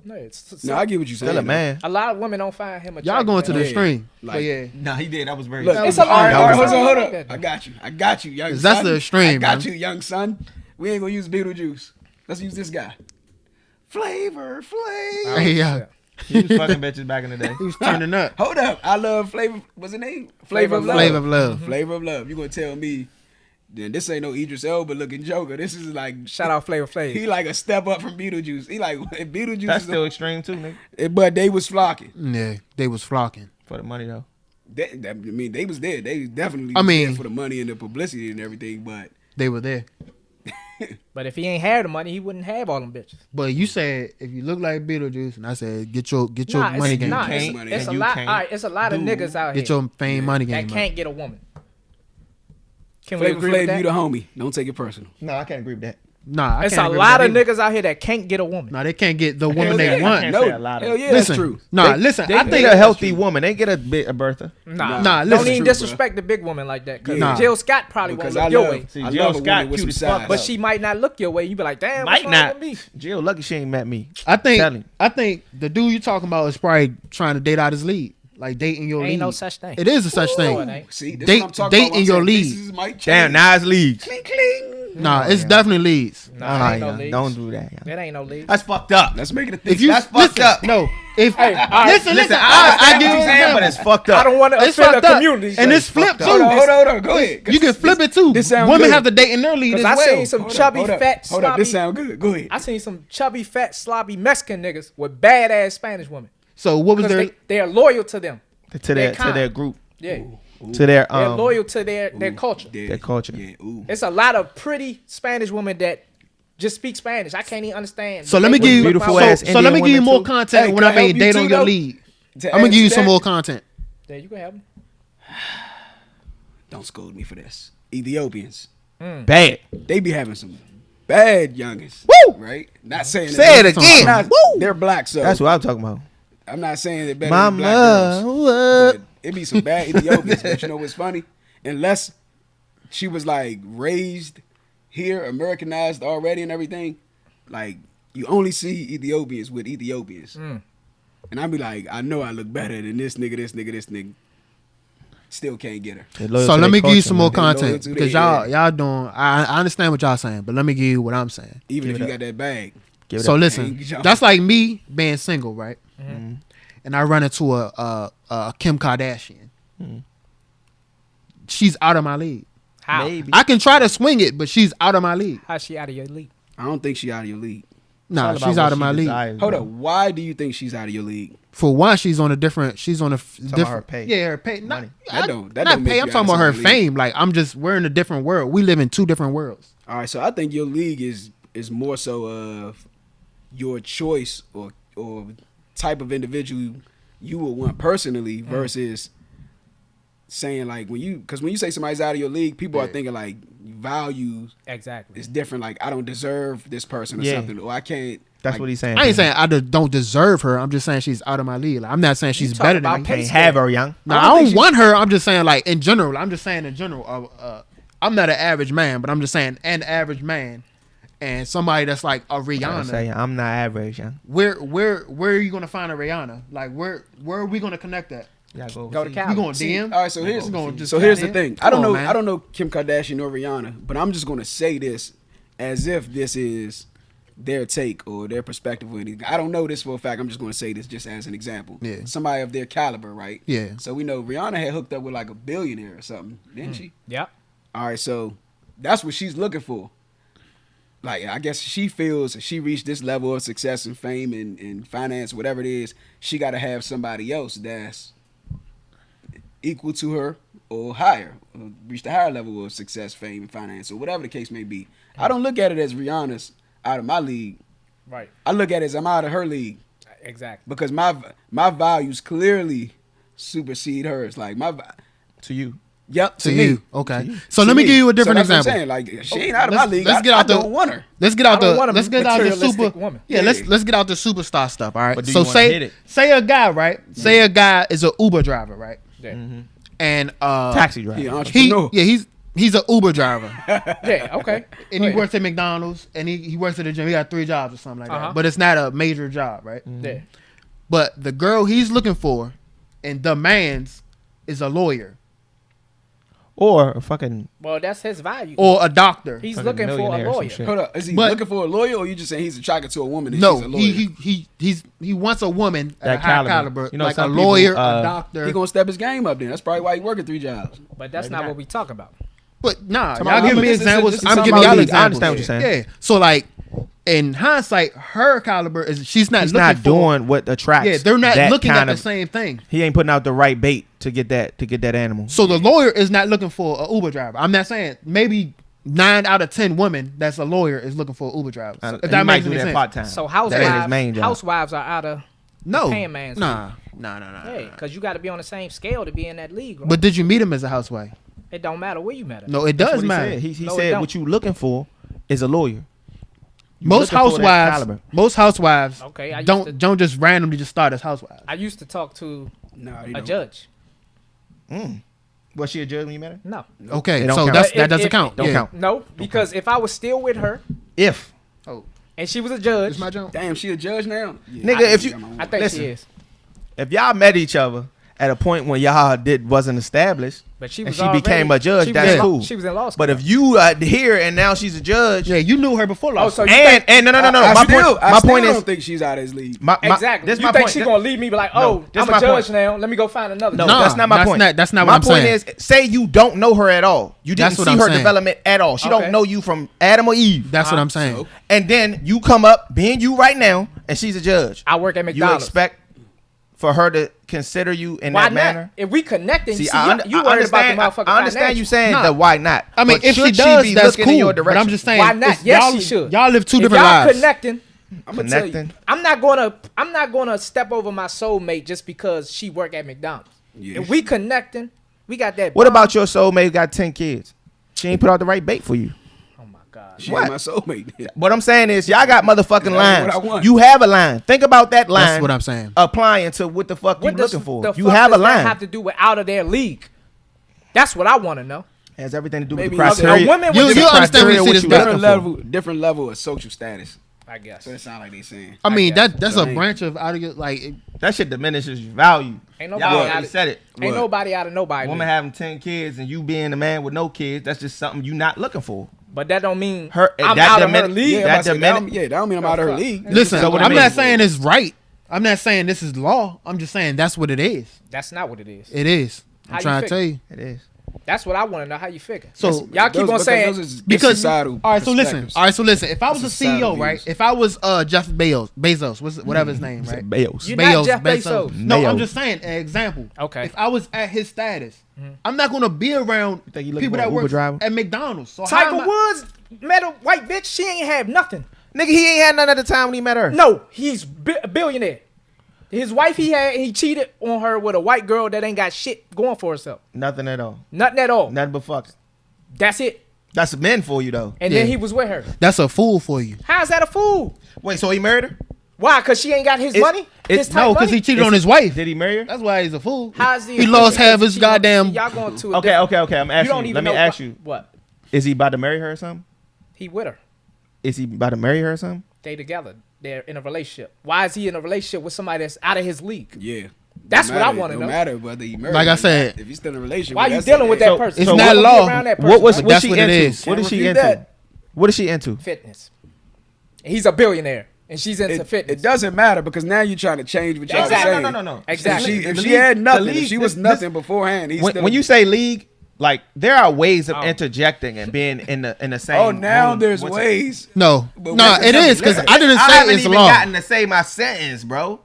No, it's No, I get what you saying. Still a though. man. a lot of women don't find him attractive. Y'all going to the Yeah. extreme. Like- But yeah. Nah, he did. That was very. Look, It's all a- right, all right, hold hold on. on. I got you, young son. That's the extreme, I got man. you, young son. We ain't gonna use Beetlejuice. Let's use this guy. Flavor. Hey, yeah. He was fucking bitches back in the day. He was turning up. Hold up. I love Flavor. What's his name? Flavor of Love. Flavor of love. Flavor of Love. You gonna tell me? Then this ain't no Idris Elba looking Joker. This is like Shout out Flavor Flav. he like a step up from Beetlejuice. He like Beetlejuice. That's is still extreme too, nigga. but they was flocking. Yeah, they was flocking. For the money though. I mean, they was there. They definitely. I was mean- there for the money and the publicity and everything. But They were there. But if he ain't had the money, he wouldn't have all them bitches. But you said if you look like Beetlejuice, and I said get your Nah, money it's, game. nah, Can't- it's, money it's a and you lot. can't All right, it's a lot of do- niggas out Get here your fame money game. that up. can't get a woman. Can we Flavor agree with Flav, that? you the homie. Don't take it personal. No, I can't agree with that. Nah, I It's can't a agree with lot that of either. niggas out here that can't get a woman. Nah, they can't get the woman Hell they yeah. want. can't No, say a lot of hell yeah, Listen, that's true. nah, listen. They I get think a healthy woman. They get a Bertha. Nah, Nah, don't listen. even True, disrespect the big woman like that. Cause Nah. Jill Scott probably won't Because look I your love, way, See, I Jill love a Scott woman with cute some as fuck, size. but she might not look your way. You be like, damn, Might what's wrong not. with me? Jill lucky she ain't met me. I Tell him. think the dude you talking about is probably trying to date out his lead. like dating your league. Ain't no such thing. It is a such No, thing. it ain't. See, this Date- is what I'm talking date about. in I'm your saying league. pieces might change. Damn, now it's leagues. Cling, cling. Nah, it's definitely leads. Nah, All right, ain't no young. leagues. Don't do that. Young. That ain't no league. That's fucked up. Let's make it a thing. If you That's fucked listen, up. no, if Hey, all right, listen, I give get you what an you're saying, but example. it's fucked I up. don't want to It's offend fucked the up, community. and it's flipped Hold too. on, hold on. Go ahead. You can flip it too. this sound Women good. have to date in their league as Because I well. seen some Hold up, chubby, hold up. fat, Hold up, this sloppy. sound good. Go ahead. I seen some chubby, fat, sloppy Mexican niggas with badass Spanish women. So what was Because their? they're loyal to them. To their kind. group. Yeah. To their They're loyal to their culture. Yeah, Their culture. Yeah, ooh. It's a lot of pretty Spanish women that just speak Spanish. I can't even understand. So let me give you beautiful so, ass so let me Indian give you women more too. content Hey, when can I I mean help you date too, on your though? league. To I'm gonna add give you to some that, more content. Yeah, you can have them. Don't scold me for this. Ethiopians, Bad. they be having some bad youngins. Woo! Right? Not saying Say that- it again. I'm not- Woo! They're black, so That's what I'm talking about. I'm not saying they're better than black Mama, girls. what? But it be some bad Ethiopians. But you know what's funny? Unless she was like raised here, Americanized already and everything, like you only see Ethiopians with Ethiopians. And I be like, I know I look better than this nigga, this nigga, this nigga. Still can't get her. So let me give you some more man. They loyal content to because their- y'all doing. I understand what y'all saying, but let me give you what I'm saying. Even Give if it you up. got that bag. Give it So up. listen, Hey, John. that's like me being single, right? Mm-hmm. And I run into a Kim Kardashian. She's out of my league. How? Maybe. I can try to swing it, but she's out of my league. How's she out of your league? I don't think she out of your league. Nah, It's all she's about out of what my she league. desires, Hold bro. up. Why do you think she's out of your league? For one, she's on a different. She's on a about different. her pay. Yeah, her pay. Not, Money. That don't not make pay. you I'm out talking of about her somebody's league. fame. Like we're in a different world. We live in two different worlds. All right, so I think your league is more so of your choice or type of individual you would want personally versus saying like when you say somebody's out of your league, people are thinking like values Exactly. is different. Like I don't deserve this person or Yeah. something, or I can't. That's like, what he's saying. I ain't saying I don't deserve her. I'm just saying she's out of my league. Like, I'm not saying she's talking better than about me. pay Can't have her, young. No, I I don't don't, think want her. I'm just saying like in general. I'm just saying in general. I'm not an average man, but I'm just saying an average man and somebody that's like a I'm Rihanna. saying I'm not average, young. Where are you gonna find a Rihanna? Like where are we gonna connect that? You gotta Go to overseas. Cali. We gonna See, DM? all right, so here's We gonna just here's the goddamn- thing. Come I don't on, know. man. I don't know Kim Kardashian or Rihanna, but I'm just gonna say this as if this is their take or their perspective or anything. I don't know this for a fact. I'm just gonna say this just as an example. Yeah. Somebody of their caliber, right? Yeah. So we know Rihanna had hooked up with like a billionaire or something, didn't she? Yep. All right, so that's what she's looking for. Like, I guess she feels if she reached this level of success and fame and finance, whatever it is, she got to have somebody else that's equal to her or higher, or reach the higher level of success, fame, and finance, or whatever the case may be. I don't look at it as Rihanna's out of my league. Right. I look at it as I'm out of her league Exactly. because my values clearly supersede hers. Like To you. yep, To to you. me. Okay. So let me give you a different so that's example. What I'm saying. Like she ain't out of my Let's- league. let's get out I the- don't want her. Let's get out I don't want a let's get out the materialistic super woman. Yeah, Yeah. let's get out the superstar stuff. All right. But do So you wanna hit say it? a guy, right? Say a guy is an Uber driver, right? Yeah. And Taxi driver. He an he entrepreneur. he's an Uber driver. Yeah. Okay. And he works at McDonald's and he works at the gym. He got 3 jobs or something like Uh-huh. that. But it's not a major job, right? Yeah. But the girl he's looking for and demands is a lawyer Or a fucking Well, that's his value. or a doctor. He's fucking looking for a millionaire or some lawyer. shit. Hold up. Is he But- looking for a lawyer, or you just saying he's attracted to a woman and No, she's a lawyer? he wants a woman at That a high caliber. caliber, You know, like a some people, lawyer, a uh, doctor. He gonna step his game up then. That's probably why he working 3 jobs. But that's Maybe not not. what we talking about. But nah, Come y'all on, give but me this is- examples. this is I'm something giving about y'all league. examples. I understand what you're saying. Yeah. So like, in hindsight, her caliber is she's not he's looking not for, doing what attracts. Yeah, they're not that looking at kind the of- same thing. He ain't putting out the right bait to get that animal. So the lawyer is not looking for an Uber driver. I'm not saying maybe 9 out of 10 women that's a lawyer is looking for an Uber driver. And If he that might makes do any that sense. part time. So That ain't his housewives, main job. housewives are out of No, paying man's nah. Hey, because you got to be on the same scale to be in that league. Right? But did you meet him as a housewife? it don't matter where you met her. No, it That's does what he matter. said. He No, it said don't. what you looking for is a lawyer. You Most looking for that housewives, caliber. Okay, I used don't to- just randomly just start as housewives. I used to talk to Nah, he a don't. judge. Was she a judge when you met her? No, Okay, It don't so count. that If- doesn't if- count. Don't Yeah. count. no, because if I was still with her If and she was a judge, It's my job. Damn, she a judge now? Yeah. Nigga, if you- I think Listen. she is. y'all met each other at a point when y'all wasn't established, But she and was she already, became a judge, she was that's in law- cool. She was in law school. But if you are here and now she's a judge, Yeah, you knew her before law Oh, so school. you think- and no. I My still point is, don't think she's out of his league. exactly. This You my think point. she gonna leave me? Be like, No, oh, this I'm my a judge point. now. Let me go find another. No, judge. that's not my point. That's not my what I'm point saying. is, say you don't know her at all. You didn't That's what see I'm her saying. development at all. She Okay. don't know you from Adam or Eve. That's what I'm saying. So, And then you come up being you right now, and she's a judge. I work at You McDonald's. expect for her to consider you in Why that not? manner? If we connecting, See, you worried about the motherfucker. I understand you financial. saying Nah. that. Why not? I mean, But if she should does, be that's looking cool. in your But direction? I'm just saying, Why not? it's- Yes, y'all, she should. Y'all live two If different y'all lives. connecting, I'm gonna tell you. Connecting. I'm not gonna step over my soulmate just because she work at McDonald's. Yeah. If we connecting, we got that. What bond. about your soulmate who got 10 kids? She ain't put out the right bait for you. Oh my god. She What? ain't my soulmate. What I'm saying is, y'all got motherfucking That's what I lines. want. You have a line. Think about that line. That's what I'm saying. Applying to what the fuck What you does looking for. the You fuck have a does that line. have to do with out of their league? That's what I want to know. Has everything to do Maybe with the other- criteria. A woman You- with you different understand when you criteria, see what this you stuff. looking Different level of social status. I guess. So it sounds like they saying. I mean, guess. that's So a ain't- branch of out of your like. for. That shit diminishes your value. Ain't Y'all nobody already out of, said it. ain't What? nobody out of nobody. Woman league. having 10 kids and you being a man with no kids, that's just something you not looking for. But that don't mean Her- I'm that out of her dimin- league. Yeah, That that diminish- don't mean I'm out of her fuck? league. Listen, So what I I'm mean- not saying it's right. I'm not saying this is law. I'm just saying that's what it is. That's not what it is. It is. How I'm you trying to figure? tell you. It is. That's what I want to know. How you figure? So y'all keep on saying because societal all right, so listen. perspectives. All right, so listen. If I was a That's societal CEO, right? views. If I was Jeff Bezos, whatever his name, right? Bales. You're not Jeff Bezos. No, Mayo. I'm just saying an example. Okay. If I was at his status, I'm not gonna be around think you looking people for an that Uber work driver? at McDonald's. So how Tiger am I- Woods met a white bitch. She ain't have nothing. Nigga, he ain't had none at the time when he met her. No, he's a billionaire. His wife he cheated on her with a white girl that ain't got shit going for herself. Nothing at all. Nothing at all. Nothing but fucking. That's it. That's men for you, though. And Yeah. then he was with her. That's a fool for you. How's that a fool? Wait, so he married her? Why? Cause she ain't got his money. His type No, because money? he cheated on his wife. Did he marry her? That's why he's a fool. How's He lost half his goddamn. Y'all going to a Okay, different- okay. I'm You asking don't you. even Let me know ask you. what Is he about to marry her or something? he with her. Is he about to marry her or something? They together. They're in a relationship. Why is he in a relationship with somebody that's out of his league? Yeah. That's Don't what I matter. wanna know. Don't matter whether you married. Like or I not. said- if you're still in a relationship, Why with you that dealing with that So- person? it's So not why you law. be around that person, What right? That's what it is. What is she refute into? that. What is she into? Fitness. He's a billionaire, and she's into It fitness. doesn't matter because now you're trying to change what y'all Exactly. saying. No. Exactly. If The she league- had the nothing, league- if she was this- nothing beforehand, he's still. When you say league, like there are ways of Oh. interjecting and being in the same. oh, now room. there's What's it? ways. No, But no, what's the it is because difference? I didn't I say haven't it's even law. gotten to say my sentence, bro.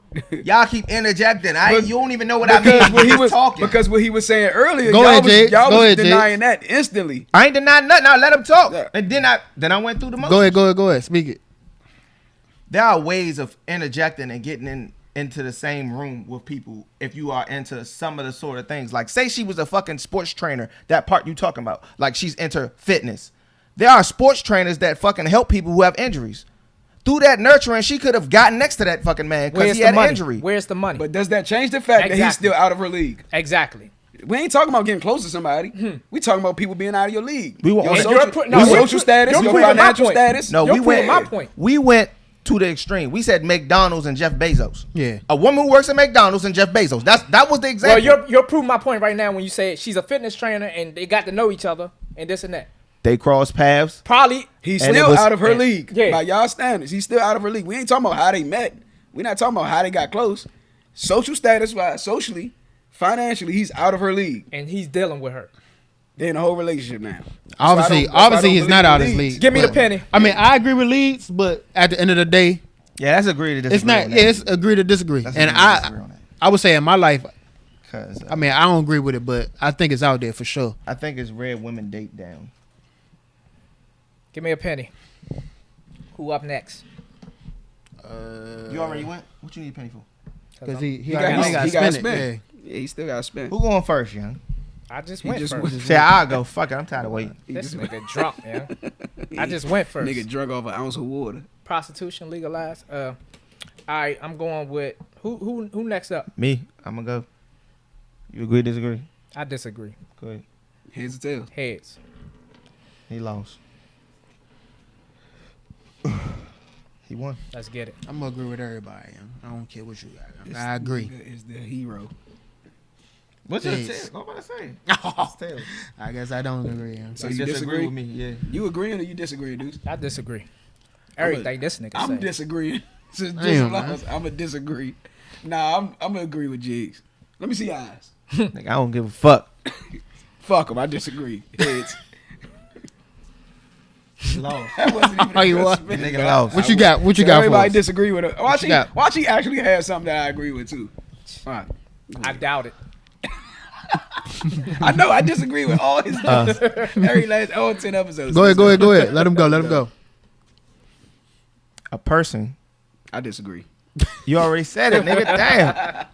Y'all keep interjecting. But- You don't even know what I Because mean. what he Just was talking. because what he was saying earlier, Go y'all ahead, was, Jakes. y'all Go was ahead, denying that instantly. I ain't denying nothing. Now let him talk. Yeah. And then I went through the motions. Go ahead. Speak it. There are ways of interjecting and getting into the same room with people if you are into some of the sort of things. Like say she was a fucking sports trainer, that part you talking about. Like she's into fitness. There are sports trainers that fucking help people who have injuries. Through that nurturing, she could have gotten next to that fucking man because Where's he the had money? an injury. Where's the money? But does that change the fact that he's Exactly. still out of her league? Exactly. We ain't talking about getting close to somebody. We talking about people being out of your league. We were your on- social, You're putting- no, your you're social put- status, you're your proving my financial point. status. No, You're we went. proving my point. We went to the extreme. We said McDonald's and Jeff Bezos. Yeah. A woman who works at McDonald's and Jeff Bezos. That was the Well, example. you're proving my point right now when you say she's a fitness trainer and they got to know each other and this and that. They crossed paths. Probably. He's And still it was- out of her and- league. yeah. By y'all standards, he's still out of her league. We ain't talking about how they met. We're not talking about how they got close. Social status wise, socially, financially, he's out of her league. And he's dealing with her. They're in a whole relationship now. Obviously, he's not out of his league. Give me the but- penny. I mean, I agree with Leeds, but at the end of the day, Yeah, that's agree to disagree. it's not. on Yeah, that. it's agree to disagree. That's And agree to disagree on that. I would say in my life, 'Cause, I mean, I don't agree with it, but I think it's out there for sure. I think it's red women date down. Give me a penny. Who up next? You already went? What you need a penny for? Because he He already got got to spent spend. it. Yeah, he still got to spend. Who going first, young? I just He went just first. went- Say I'll go. Fuck it. I'm tired of waiting. He This just- nigga drunk, man. I just went first. Nigga drunk off an ounce of water. Prostitution legalized. All right, I'm going with who next up? Me. I'm gonna go. You agree? Disagree? I disagree. Go ahead. Heads or tails? Heads. He lost. He won. Let's get it. I'm gonna agree with everybody. I don't care what you got. I agree. Nigga is the hero. What's your Jeez. tail? What am I saying? Tail. I guess I don't agree. So You you disagree? with me? Yeah. You agreeing or you disagree, dude? I disagree. Everything this nigga I'm say. disagreeing. Since Damn, I'm a disagree. Nah, I'm gonna agree with Jigs. Let me see your eyes. Nigga, I don't give a fuck. Fuck him. I disagree. Heads. Lost. That wasn't even Oh, you a what? spin. Nigga lost. What you got? What you So got for everybody us? disagree with her. Watch you he, got? watch he actually has something that I agree with too. All right. I doubt it. I know I disagree with all his every last all 10 episodes. Go ahead. Let him go. A person. I disagree. You already said it, nigga. Damn.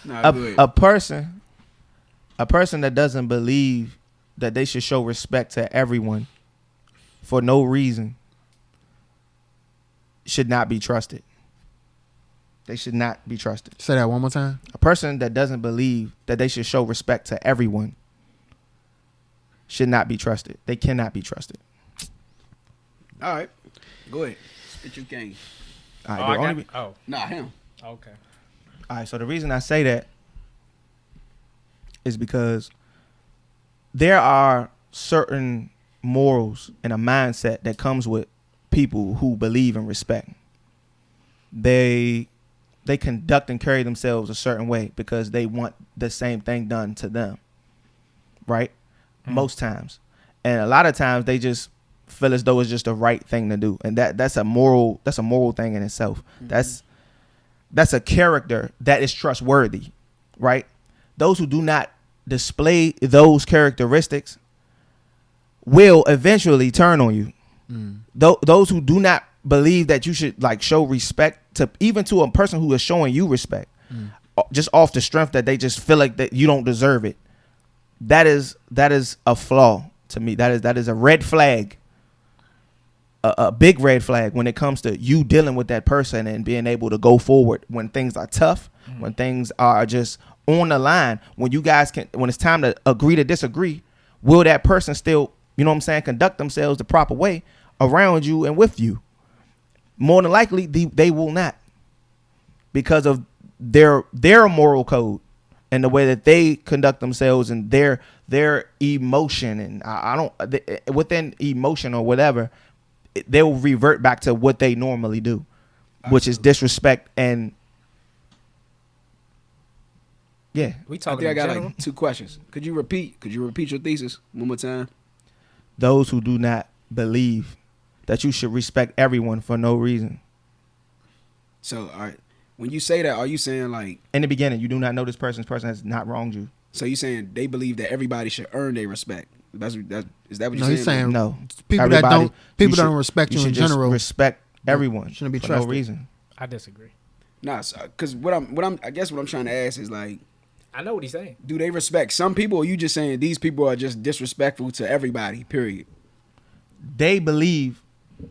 Nah, go ahead. A person that doesn't believe that they should show respect to everyone for no reason should not be trusted. They should not be trusted. Say that one more time. A person that doesn't believe that they should show respect to everyone should not be trusted. They cannot be trusted. All right. Go ahead. Spit your game. All right, Oh, I the only- got, Nah, him. okay. All right, so the reason I say that is because there are certain morals and a mindset that comes with people who believe in respect. They conduct and carry themselves a certain way because they want the same thing done to them, right? Most times. And a lot of times they just feel as though it's just the right thing to do. And that's a moral thing in itself. That's a character that is trustworthy, right? Those who do not display those characteristics will eventually turn on you. Those who do not believe that you should like show respect to even to a person who is showing you respect, just off the strength that they just feel like that you don't deserve it. That is a flaw to me. That is a red flag. A big red flag when it comes to you dealing with that person and being able to go forward when things are tough, when things are just on the line, when it's time to agree to disagree, will that person still, you know what I'm saying, conduct themselves the proper way around you and with you? More than likely, they will not, because of their moral code and the way that they conduct themselves and their emotion. And within emotion or whatever, they will revert back to what they normally do, which is disrespect. And yeah, We I talking think I in got general? like 2 questions. Could you repeat your thesis one more time? those who do not believe that you should respect everyone for no reason. So, all right. When you say that, are you saying like, In the beginning, you do not know this person has not wronged you. so you saying they believe that everybody should earn their respect? Is that what you're No, he's saying No, people Everybody- that you don't should- respect you in should just general. respect everyone shouldn't be for trusted. no reason. I disagree. Nah, because I guess what I'm trying to ask is like, I know what he's saying. do they respect some people, or you just saying these people are just disrespectful to everybody? Period. They believe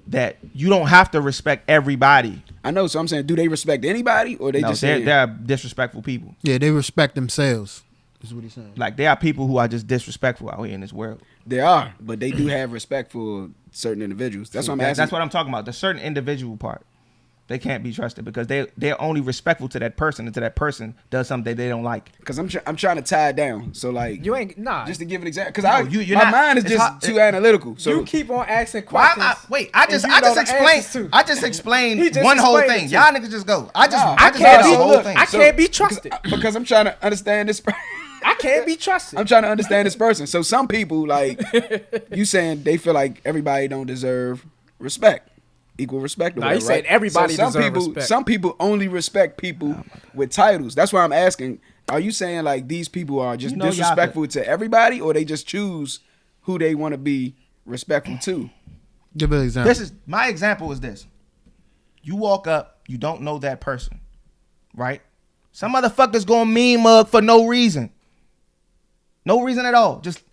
that you don't have to respect everybody. I know. So I'm saying, do they respect anybody, or they No, just they're, saying? they're disrespectful people. Yeah, they respect themselves. Is what he's saying. Like, there are people who are just disrespectful out here in this world. They are, but they do have respect for certain individuals. That's what I'm asking. That's what I'm talking about. The certain individual part, they can't be trusted because they're only respectful to that person until that person does something they don't like. Because I'm trying to tie it down. So like, You ain't just to give an example, because you're my not- mind is it's just hard- too analytical. So you keep on asking Why questions. am I, wait, I and just you know the explained. answers to. I just explained He just one whole explained thing. it to Y'all niggas just go. I just I heard can't the be. whole thing. I can't be trusted. because I'm trying to understand this. I can't be trusted. I'm trying to understand this person. So some people, like you saying, they feel like everybody don't deserve respect, equal respect. Or Nah, he whatever, said right? everybody so some deserve people, respect. Some people only respect people with titles. That's why I'm asking. Are you saying like these people are just You know, y'all disrespectful to everybody, or they just choose who they want to be respectful to? Give an example. This is my example. Is this? You walk up, you don't know that person, right? Some motherfuckers gonna mean mug for no reason. No reason at all. Just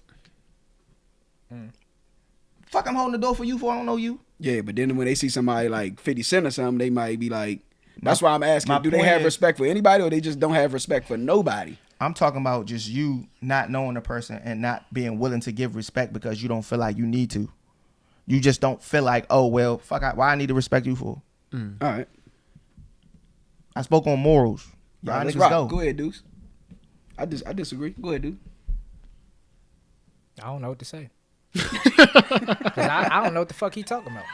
fuck, I'm holding the door for you for I don't know you. Yeah, but then when they see somebody like 50 Cent or something, they might be like, that's why I'm my asking, do they point have is- respect for anybody, or they just don't have respect for nobody? I'm talking about just you not knowing the person and not being willing to give respect because you don't feel like you need to. You just don't feel like, oh, well, fuck, why I need to respect you for? All right. I spoke on morals. Y'all Let's niggas rock. go. Go ahead, Deuce. I disagree. Go ahead, dude. I don't know what to say. 'Cause I don't know what the fuck he talking about.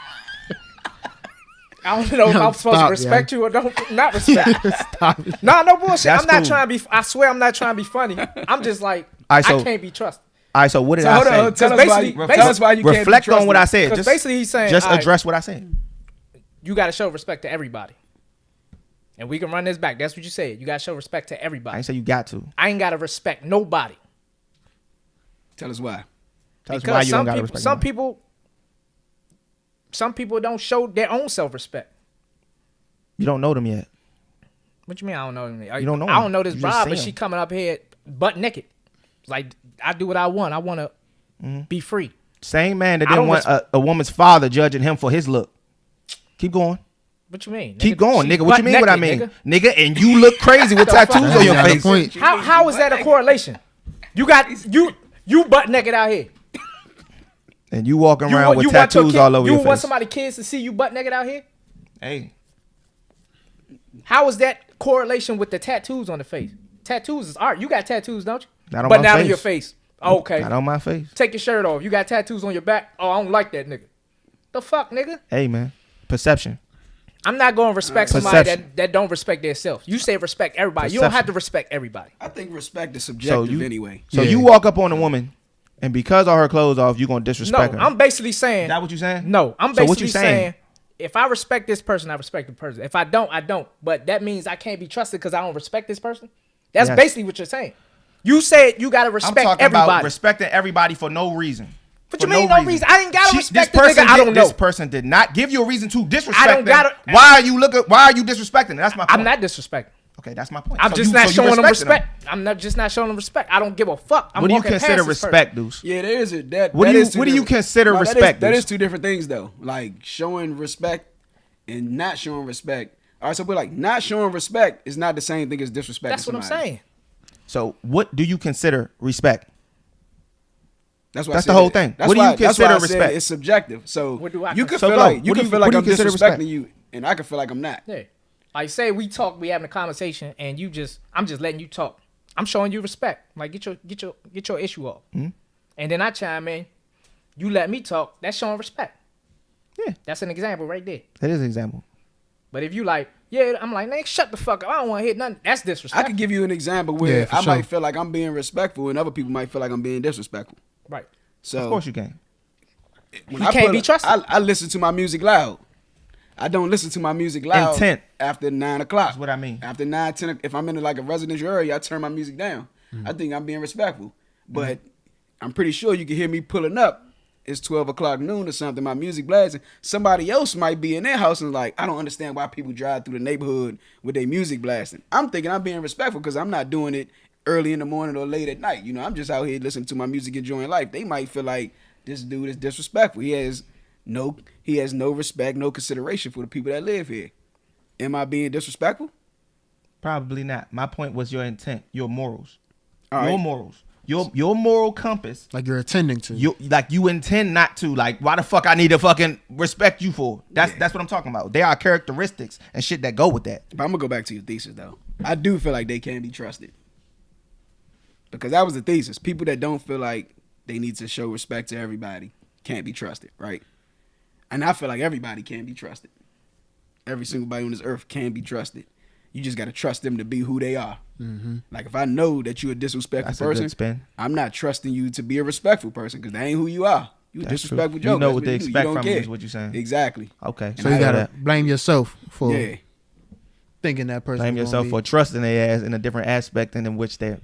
I don't know if I'm supposed to respect you or not respect. Stop it. No bullshit. That's I'm not cool. trying to be. I swear I'm not trying to be funny. I'm just like Alright, so- I can't be trusted. All right, so what did So I hold say? on. Tell us basically- why. Tell us why you can't be Reflect on what I trusted. said. Because Just, basically he's saying just all right, address what I said. you got to show respect to everybody, and we can run this back. That's what you said. You got to show respect to I everybody. ain't say you got to. I ain't got to respect nobody. Tell us why. Tell us Because why you don't got to respect. some people don't show their own self-respect. You don't know them yet. What you mean I don't know them? You don't know I them. don't know this You just broad, see but them. she coming up here butt naked. Like I do what I want. I want to Mm-hmm. be free. Same man that I didn't don't want a woman's father judging him for his look. Keep going. What you mean? Keep Nigga, going, she nigga. What you mean? What I butt-naked, mean, nigga. nigga? And you look crazy with tattoos on your You got a face. point. How is that a correlation? You got you butt naked out here. And you walking You around want- with you want your tattoos kid- all over You your want face. somebody kids to see you butt naked out here? Hey, How is that correlation with the tattoos on the face? Tattoos is art. You got tattoos, don't you? Not on but my not on face. your face. Okay. not on my face. Take your shirt off. You got tattoos on your back. Oh, I don't like that nigga. The fuck, nigga? Hey, man. Perception. I'm not going to respect somebody Perception. that don't respect themselves. You say respect everybody. You don't have to respect everybody. I think respect is subjective anyway. So Yeah. you walk up on a woman, and because of her clothes off, you gonna No, disrespect her. I'm basically saying. Is that what you saying? No, I'm So what basically you saying? saying if I respect this person, I respect the person. If I don't, I don't. But that means I can't be trusted because I don't respect this person. That's Yes. basically what you're saying. You said you gotta I'm respect talking everybody. about respecting everybody for no reason. What For you mean no reason? I ain't gotta respect the this person nigga I don't This know. person did not give you a reason to disrespect I don't them. gotta- Why are you disrespecting them? That's my point. I'm not disrespecting. Okay, that's my point. I'm So just you- not so you showing them respecting respect. I'm not just not showing them respect. I don't give a fuck. I'm What do you walking past consider this person. respect, Deuce? Yeah, there is a that. What that do you- is two what do you different- consider No, respect, That Deuce? is two different things though. Like showing respect and not showing respect. All right, so we're like not showing respect is not the same thing as disrespecting. That's what I'm somebody. saying. So what do you consider respect? That's why I That's said the whole it. thing. That's What do you why, that's why consider I said respect? It's subjective. So What do I you can consider? feel So, like go. you What do can you- feel what like do I'm you consider disrespecting respect? you, and I can feel like I'm not. Yeah. Like say we talk, we having a conversation, and I'm just letting you talk. I'm showing you respect. Like get your issue off. Hmm? And then I chime in. You let me talk. That's showing respect. Yeah. That's an example right there. That is an example. But if you like, yeah, I'm like, nigga, shut the fuck up. I don't want to hear nothing. That's I disrespect. could give you an example where Yeah, for I sure. might feel like I'm being respectful, and other people might feel like I'm being disrespectful. Right. So Of course you can. when You I can't put be a- trusted. I listen to my music loud. I don't listen to my music loud Intent. after 9 o'clock. That's what I mean. After 9, 10, if I'm in like a residential area, I turn my music down. I think I'm being respectful. But I'm pretty sure you can hear me pulling up. It's 12 o'clock noon or something. My music blasting. Somebody else might be in their house and like, I don't understand why people drive through the neighborhood with their music blasting. I'm thinking I'm being respectful because I'm not doing it early in the morning or late at night. You know, I'm just out here listening to my music, enjoying life. They might feel like this dude is disrespectful. He has no respect, no consideration for the people that live here. Am I being disrespectful? Probably not. My point was your intent, your morals. All Your right. morals. Your moral compass. Like you're attending to. You intend not to. Like, why the fuck I need to fucking respect you for? That's what I'm talking about. There are characteristics and shit that go with that. But I'm gonna go back to your thesis though. I do feel like they can be trusted. Because that was the thesis. People that don't feel like they need to show respect to everybody can't be trusted, right? And I feel like everybody can be trusted. Every single body on this earth can be trusted. You just gotta trust them to be who they are. Like if I know that you're a disrespectful That's a person, good spin. I'm not trusting you to be a respectful person because that ain't who you are. You a That's true. disrespectful You joke. know That's what they do. expect don't from you care. is what you're saying. Exactly. Okay. So you I gotta know that. blame yourself for Yeah. thinking that person. Blame gonna yourself be- for trusting their ass in a different aspect than in which they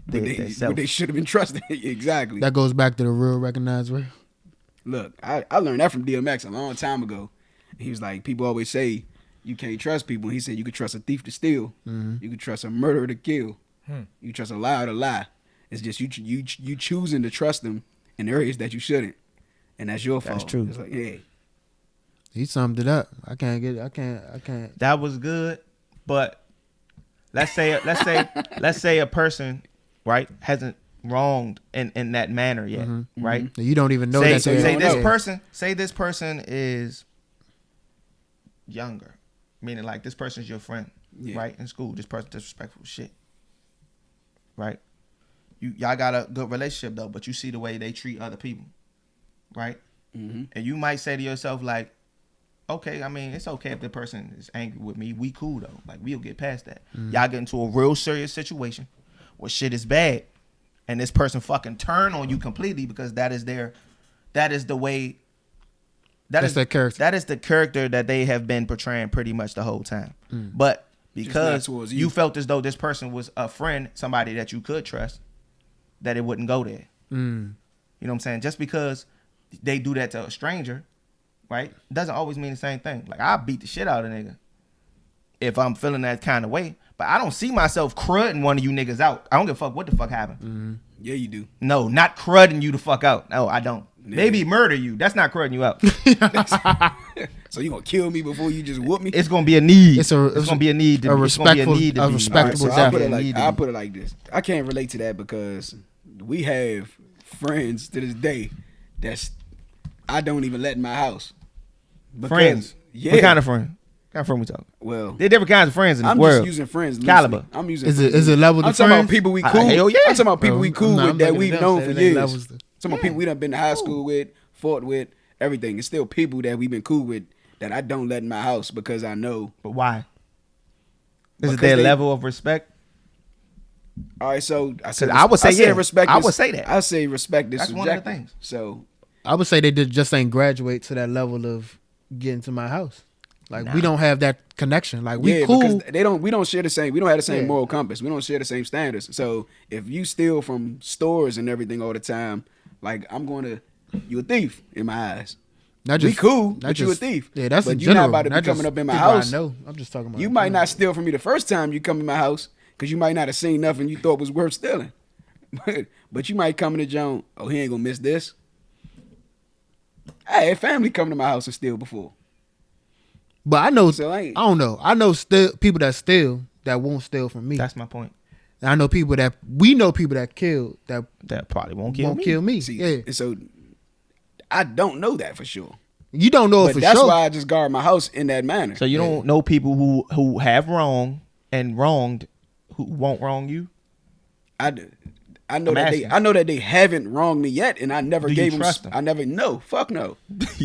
self. They should have been trusted. Exactly. That goes back to the real recognize real. Look, I learned that from DMX a long time ago. He was like, people always say you can't trust people. He said you can trust a thief to steal. You can trust a murderer to kill. You trust a liar to lie. It's just you choosing to trust them in areas that you shouldn't, and that's your fault. That's true. It's like, yeah, He summed it up. I can't. That was good, but let's say a person, right, hasn't wronged in that manner yet, right? You don't even know say that. they're- you don't know. say this person is younger, meaning like this person's your friend, Yeah. right, in school. This person disrespectful as shit, right? y'all got a good relationship though, but you see the way they treat other people, right? Mm-hmm. And you might say to yourself like, okay, I mean, it's okay if the person is angry with me. We cool though. Like we'll get past that. Y'all get into a real serious situation where shit is bad, and this person fucking turn on you completely because that is the way. That's their character. That is the character that they have been portraying pretty much the whole time. But because towards you you. felt as though this person was a friend, somebody that you could trust, that it wouldn't go there. You know what I'm saying? Just because they do that to a stranger, right, doesn't always mean the same thing. Like, I beat the shit out of a nigga if I'm feeling that kind of way. But I don't see myself crudding one of you niggas out. I don't give a fuck what the fuck happened. Yeah, you do. No, not crudding you the fuck out. No, I don't. Maybe murder you. That's not crudding you out. So you gonna kill me before you just whoop me? It's gonna be a need. It's gonna be a need. a respectful So death. I'll put it like this. I can't relate to that because we have friends to this day that's I don't even let in my house. Because- Friends. Yeah. What kind of friend? What kind of friend we talking? Well, There are different kinds of friends in this I'm world. just using friends loosely. Caliber. I'm using. Is it friends. level to I'm talking about friends? people we cool. Hell yeah. I'm talking about people we cool Nah, with I'm that looking we've at them, known saying for it ain't years. levels to- Some people we done been to high school with, fought with, everything. It's still people that we've been cool with that I don't let in my house because I know. But why? Is it Because their they- level of respect? All right, so I said I would say yeah. respect. I is- would say that. I say respect is That's one of the subjective. things. So I would say they just ain't graduate to that level of getting to my house. Like we Nah. don't have that connection. Like we yeah, cool. because we don't share the same. We don't have the same Yeah. moral compass. We don't share the same standards. So if you steal from stores and everything all the time, like you a thief in my eyes. Not We cool, not but you a thief. Yeah, that's But in you're not general. about to be Not coming just up in my people I house. know. I'm just talking about. You might not steal from me the first time you come in my house because you might not have seen nothing you thought was worth stealing. But you might come in the joint. Oh, he ain't gonna miss this. I had family come to my house and steal before. But I know. So I don't know. I know still people that steal that won't steal from me. That's my point. And I know people that we know people that kill that That probably won't kill won't me. kill me. See, Yeah, and so I don't know that for sure. you don't know it But for that's sure. why I just guard my house in that manner. So you don't know people who have wrong and wronged who won't wrong you? I know I'm that asking. I know that they haven't wronged me yet, and I never Do you gave them. trust them? I never fuck no,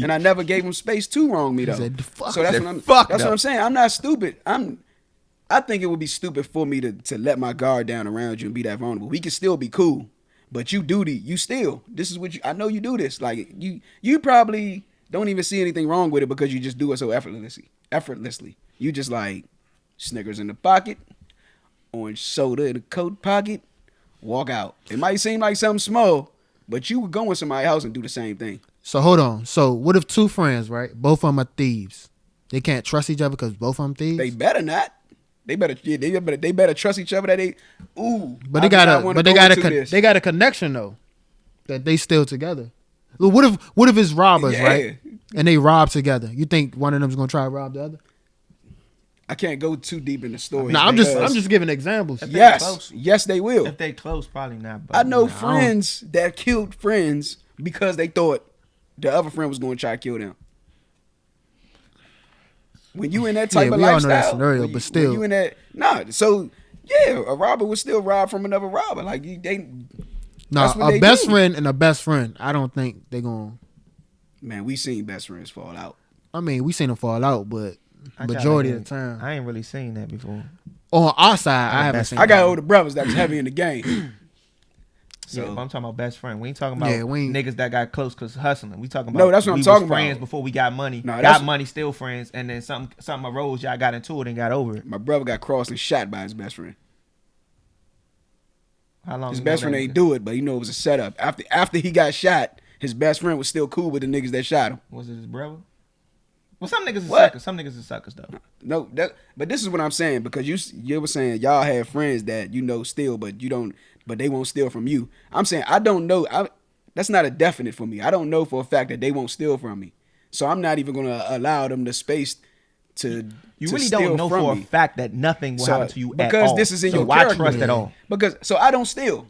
and I never gave them space to wrong me though. said, "Fuck." So that's Said, what I'm. "Fuck That's no." what I'm saying. I'm not stupid. I think it would be stupid for me to let my guard down around you and be that vulnerable. We can still be cool, but you still. This is what I know you do this. Like you probably don't even see anything wrong with it because you just do it so effortlessly. You just like Snickers in the pocket, orange soda in the coat pocket, walk out. It might seem like something small, but you would go in somebody's house and do the same thing. So hold on. So what if two friends, right? Both of them are thieves. They can't trust each other because both of them thieves. They better not. They better trust each other. That they But I they do got not wanna they go got into this. they got a connection though, that they still together. Look, what if it's robbers, Yeah. right? And they rob together. You think one of them's gonna try to rob the other? I can't go too deep in the story. No, I'm because- just giving examples. If Yes, close. yes, they will. If they close, probably not. But I know I don't- friends that killed friends because they thought the other friend was going to try to kill them. When you in that type Yeah, of we all know lifestyle, that scenario, when but still. when you in that, so yeah, a robber would still rob from another robber. Like they, No, that's what a they best do. friend and a best friend. I don't think they're gonna. Man, we seen best friends fall out. I mean, we seen them fall out, but I kinda majority of ain't- the time, I ain't really seen that before. on our side, I haven't best seen. I got that. older brothers that was heavy in the game. Yeah, So but I'm talking about best friend. We ain't talking about Yeah, we ain't- niggas that got close because hustling. We talking about No, that's what I'm we was talking about. friends before we got money. No, got that's- money, still friends, and then something arose. Y'all got into it and got over it. my brother got crossed and shot by his best friend. How long? His you know best friend that ain't nigga? do it, but you know it was a setup. After he got shot, his best friend was still cool with the niggas that shot him. Was it his brother? Well, some niggas is What? suckers. Some niggas is suckers though. No, but this is what I'm saying because you were saying y'all have friends that you know steal, but you don't, but they won't steal from you. I'm saying I don't know. That's not a definite for me. I don't know for a fact that they won't steal from me, so I'm not even gonna allow them the space to. You to really steal don't know from for a me. fact that nothing will So, happen to you at because all. this is in so your why character. trust at all? Because so I don't steal.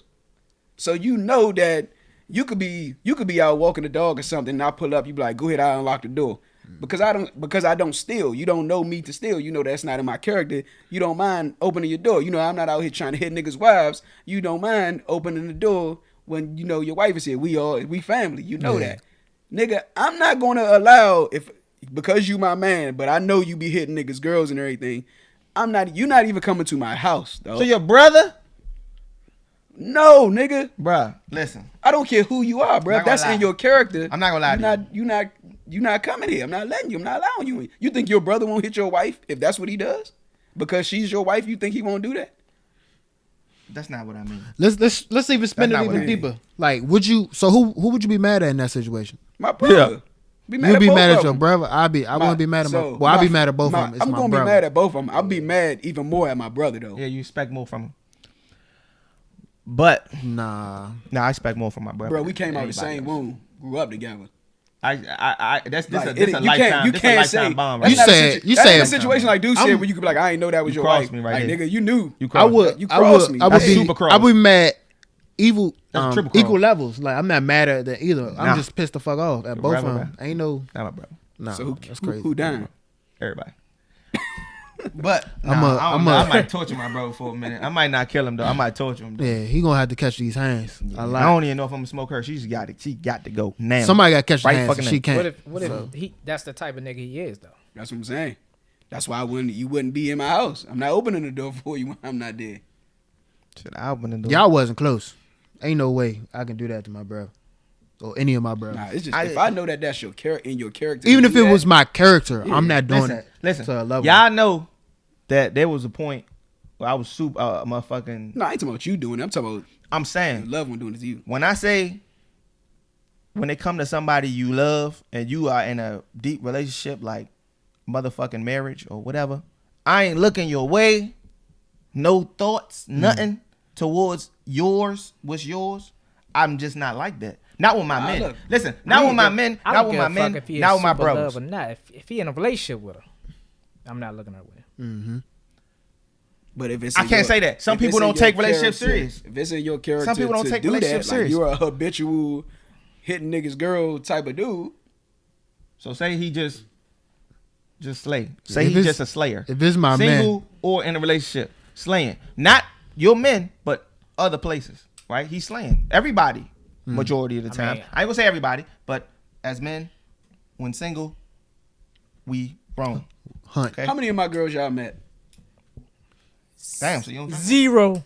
So you know that you could be out walking the dog or something, and I pull up, you be like, go ahead, I unlock the door. because I don't steal. You don't know me to steal. You know that's not in my character. You don't mind opening your door. You know I'm not out here trying to hit niggas' wives. You don't mind opening the door when you know your wife is here. We family. You know that, nigga. I'm not gonna allow because you my man, but I know you be hitting niggas' girls and everything. You not even coming to my house, though. So your brother? No, nigga. Bruh, listen. I don't care who you are, bro. If that's in your character, I'm not gonna lie to you. You not coming here. I'm not letting you. I'm not allowing you in. You think your brother won't hit your wife if that's what he does? Because she's your wife, you think he won't do that? That's not what I mean. Let's even spin That's it not what even I mean. deeper. Like, would you? So who would you be mad at in that situation? My brother. Yeah. Be mad You'd at be both mad of at your them. brother. I wouldn't be mad at my. Well, I'd be mad at both of them. It's I'm my gonna brother. be mad at both of them. I'll be mad even more at my brother though. Yeah, you expect more from him. But Nah. I expect more from my brother. Bro, we came out the Anybody same else. womb, grew up together. That's Like, a you lifetime. you This a can't lifetime say bond, that's right? You not a said- situ- you that's said- not a situation like dude said I'm- where you could be like, I ain't know that was You your crossed wife. me right like there. nigga, you knew. You I crossed me. would. You I crossed would. me. I would That's be. super cross. I would be mad. Evil. That's triple cross. Equal levels. Like I'm not mad at that either. I'm Nah. just pissed the fuck off at both of Right, them. Ain't no. Not my brother. Nah. So That's crazy. who dying? Everybody. But I'm a- I might torture my brother for a minute. I might not kill him though. I might torture him though. Yeah, he gonna have to catch these hands. A I lot. don't even know if I'm gonna smoke her. She got to go now. Somebody got to catch the Right hands. fucking And she now. can't. What if he? That's the type of nigga he is though. That's what I'm saying. That's why you wouldn't be in my house. I'm not opening the door for you when I'm not there. Shit, I open the door. Y'all wasn't close. Ain't no way I can do that to my brother or any of my brothers. Nah, it's just I- if I know that that's your character in your character. Even to if do it that, was my character, I'm not doing Listen, it. listen. to a level. Y'all know that there was a point where I was super motherfucking. No, I ain't talking about you doing it. I'm talking about I'm your saying loved one doing it to you. when I say when it come to somebody you love and you are in a deep relationship like motherfucking marriage or whatever, I ain't looking your way. No thoughts, nothing towards yours. What's yours? I'm just not like that. Not with my Nah, men. look, Listen, not with my men. I Not don't with give my a fuck men. if he Not is with my super brothers. love or not. If he in a relationship with her, I'm not looking her with. But if it's I in can't your- say that. Some if it's people in don't your take relationships character- serious. If it's in your character, Some people don't to take do relationships that, serious. Like you're a habitual hitting niggas girl type of dude. So say he just slay. Say If he it's- just a slayer. if it's my single man. or in a relationship, slaying. Not your men, but other places. Right? He's slaying everybody. Majority of the time. mean- I ain't gonna say everybody, but as men, when single, we wrong. Hunt. Okay. How many of my girls y'all met? Damn. So you don't Zero.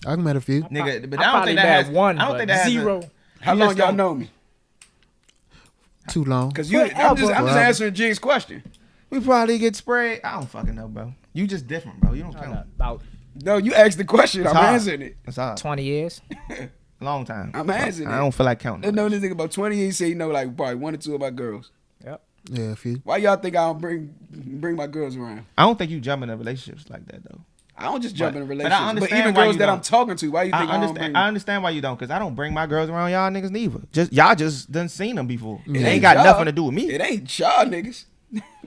I met a few. nigga, but I I don't probably think that met has one. I don't but think that has zero. How You long just y'all don't- know me? Too long. Because I'm just answering Jig's question. We probably get sprayed. I don't fucking know, bro. You just different, bro. You don't count. About No, you asked the question. It's I'm hard. answering it. It's hard. 20 years. Long time. I'm answering I it. don't feel like counting. I know this nigga about 20 years. Say you know like probably one or two of my girls. Yep. Yeah, a few. Why y'all think I don't bring my girls around? I don't think you jump into relationships like that though. I don't just jump But- in but I relationships. But, understand even why girls you that I'm don't. talking to, why you think I don't bring? I understand why you don't, because I don't bring my girls around y'all niggas neither. Just y'all just done seen them before. It ain't got y'all. nothing to do with me. It ain't y'all niggas.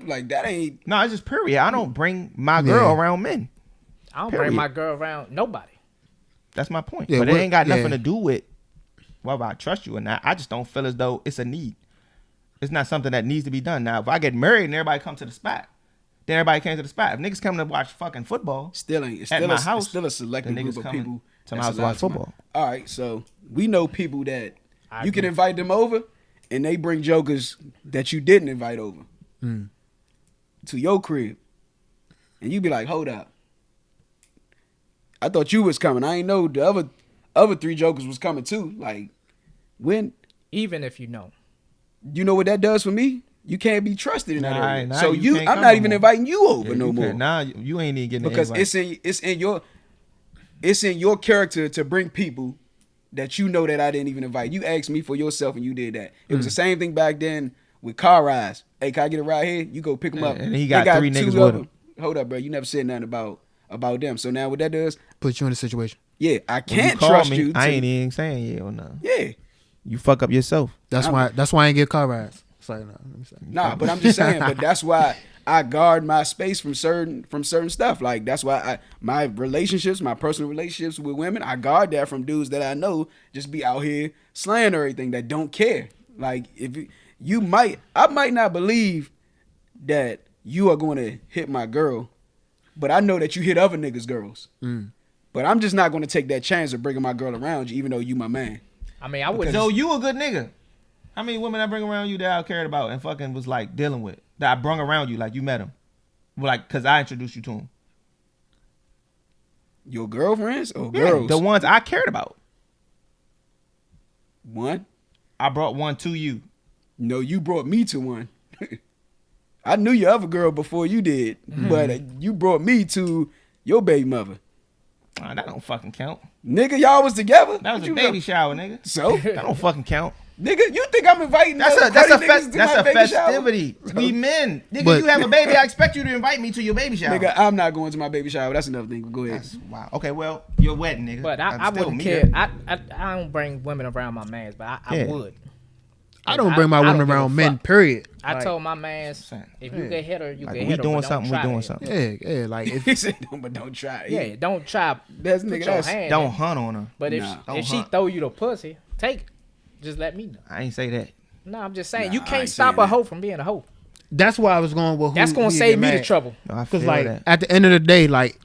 Like that ain't. No, it's just period. I don't bring my girl Yeah. around men. I don't Period. bring my girl around nobody. That's my point. Yeah, but it what- ain't got nothing yeah. to do with whether I trust you or not. I just don't feel as though it's a need. It's not something that needs to be done. Now, if I get married and everybody come to the spot, then everybody came to the spot. If niggas come to watch fucking football, Still ain't. It's At still my a, house, it's still a selective the niggas group of coming people to my that's house to watch allowed football. All right, so we know people that I you can agree. invite them over, and they bring jokers that you didn't invite over to your crib, and you be like, "Hold up, I thought you was coming. I ain't know the other three jokers was coming too." Like, when Even if you know. you know what that does for me? You can't be trusted in that Nah, area. nah, So you can't I'm come not no even more. inviting you over Yeah, no you more. can't- Nah, you ain't even getting Because the invite. it's in your character to bring people that you know that I didn't even invite. You asked me for yourself and you did that. It was the same thing back then with car rides. Hey, can I get a ride here? You go pick them up. And he They got three two niggas of with them. Hold up, bro. You never said nothing about them. So now what that does? Put you in a situation. Yeah, I When can't call trust me, you. I to- ain't even saying yeah or no. Yeah. You fuck up yourself. That's why I ain't get car rides. Sorry, no. Let me say. Nah, but I'm just saying. But that's why I guard my space from certain stuff. Like that's why my relationships, my personal relationships with women, I guard that from dudes that I know just be out here slaying everything that don't care. Like if I might not believe that you are going to hit my girl, but I know that you hit other niggas' girls. But I'm just not going to take that chance of bringing my girl around you, even though you my man. I mean, I wouldn't. So you a good nigga. How many women I bring around you that I cared about and fucking was like dealing with that I brung around you like you met them, like because I introduced you to them. Your girlfriends or Yeah, girls? the ones I cared about. One? I brought one to you. No, you brought me to one. I knew your other girl before you did, but you brought me to your baby mother. That don't fucking count. Nigga, y'all was together? That was What a you baby know? shower, nigga. So? That don't fucking count. Nigga, you think I'm inviting That's no a that's cruddy a niggas to that's my a baby shower? festivity. We men, nigga. But- you have a baby. I expect you to invite me to your baby shower. Nigga, I'm not going to my baby shower. That's another thing. Go ahead. That's wow. Okay, well, your wedding, nigga. But I'm I still wouldn't me. care. I don't bring women around my mans, but I Yeah. would. I don't bring my I don't women give a around men. fuck. Period. I Like, told my mans, Saying. if you get hit her, you Like, get we hit her. doing but don't something. We try doing it. something. Yeah. Like if He said, no, but don't try. Yeah, don't try. That's Put nigga. your That's hand Don't in. hunt on her. But Nah. if she hunt. throw you the pussy, take it. Just let me know. I ain't say that. No, I'm just saying Nah, you I can't ain't stop saying a hoe from being a hoe. that's why I was going with who. That's gonna who you save get me the mad. trouble. No, I Cause feel like that. at the end of the day, like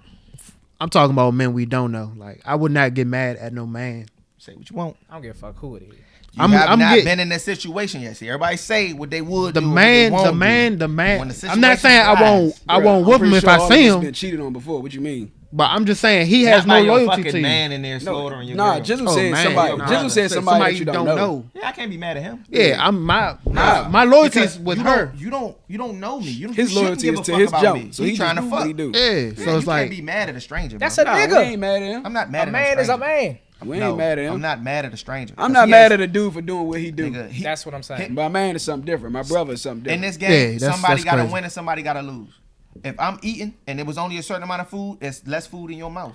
I'm talking about men we don't know. Like I would not get mad at no man. Say what you want. I don't give a fuck who it is. You I'm have not get- been in that situation yet. See, everybody say what they would The do. and what they man. won't do. When the I'm not situation saying I won't. arises. I Bruh, won't I'm whoop pretty him if sure I all see niggas him. been cheated on before. What you mean? But I'm just saying he has Not by no your loyalty fucking to you. man in there slaughtering your Nah, girl. Jizzle Oh, said man, somebody. nah. Jizzle said somebody that you don't know. Yeah, I can't be mad at him. Yeah, I'm my Nah. loyalty Because is with you her. You don't know me. You His shouldn't loyalty give is a to fuck his about jump. me. So He he trying just to do what fuck. he do. Yeah, Yeah, so you it's like can't be mad at a stranger. That's bro. a Nah, we nigga. ain't mad at him. I'm not A mad at man is a man. We ain't mad at him. I'm not mad at a stranger. I'm not mad at a dude for doing what he do. Nigga, That's what I'm saying. My man is something different. My brother is something in different. this game, Yeah, somebody that's gotta crazy. win and somebody gotta lose. If I'm eating and it was only a certain amount of food, there's less food in your mouth.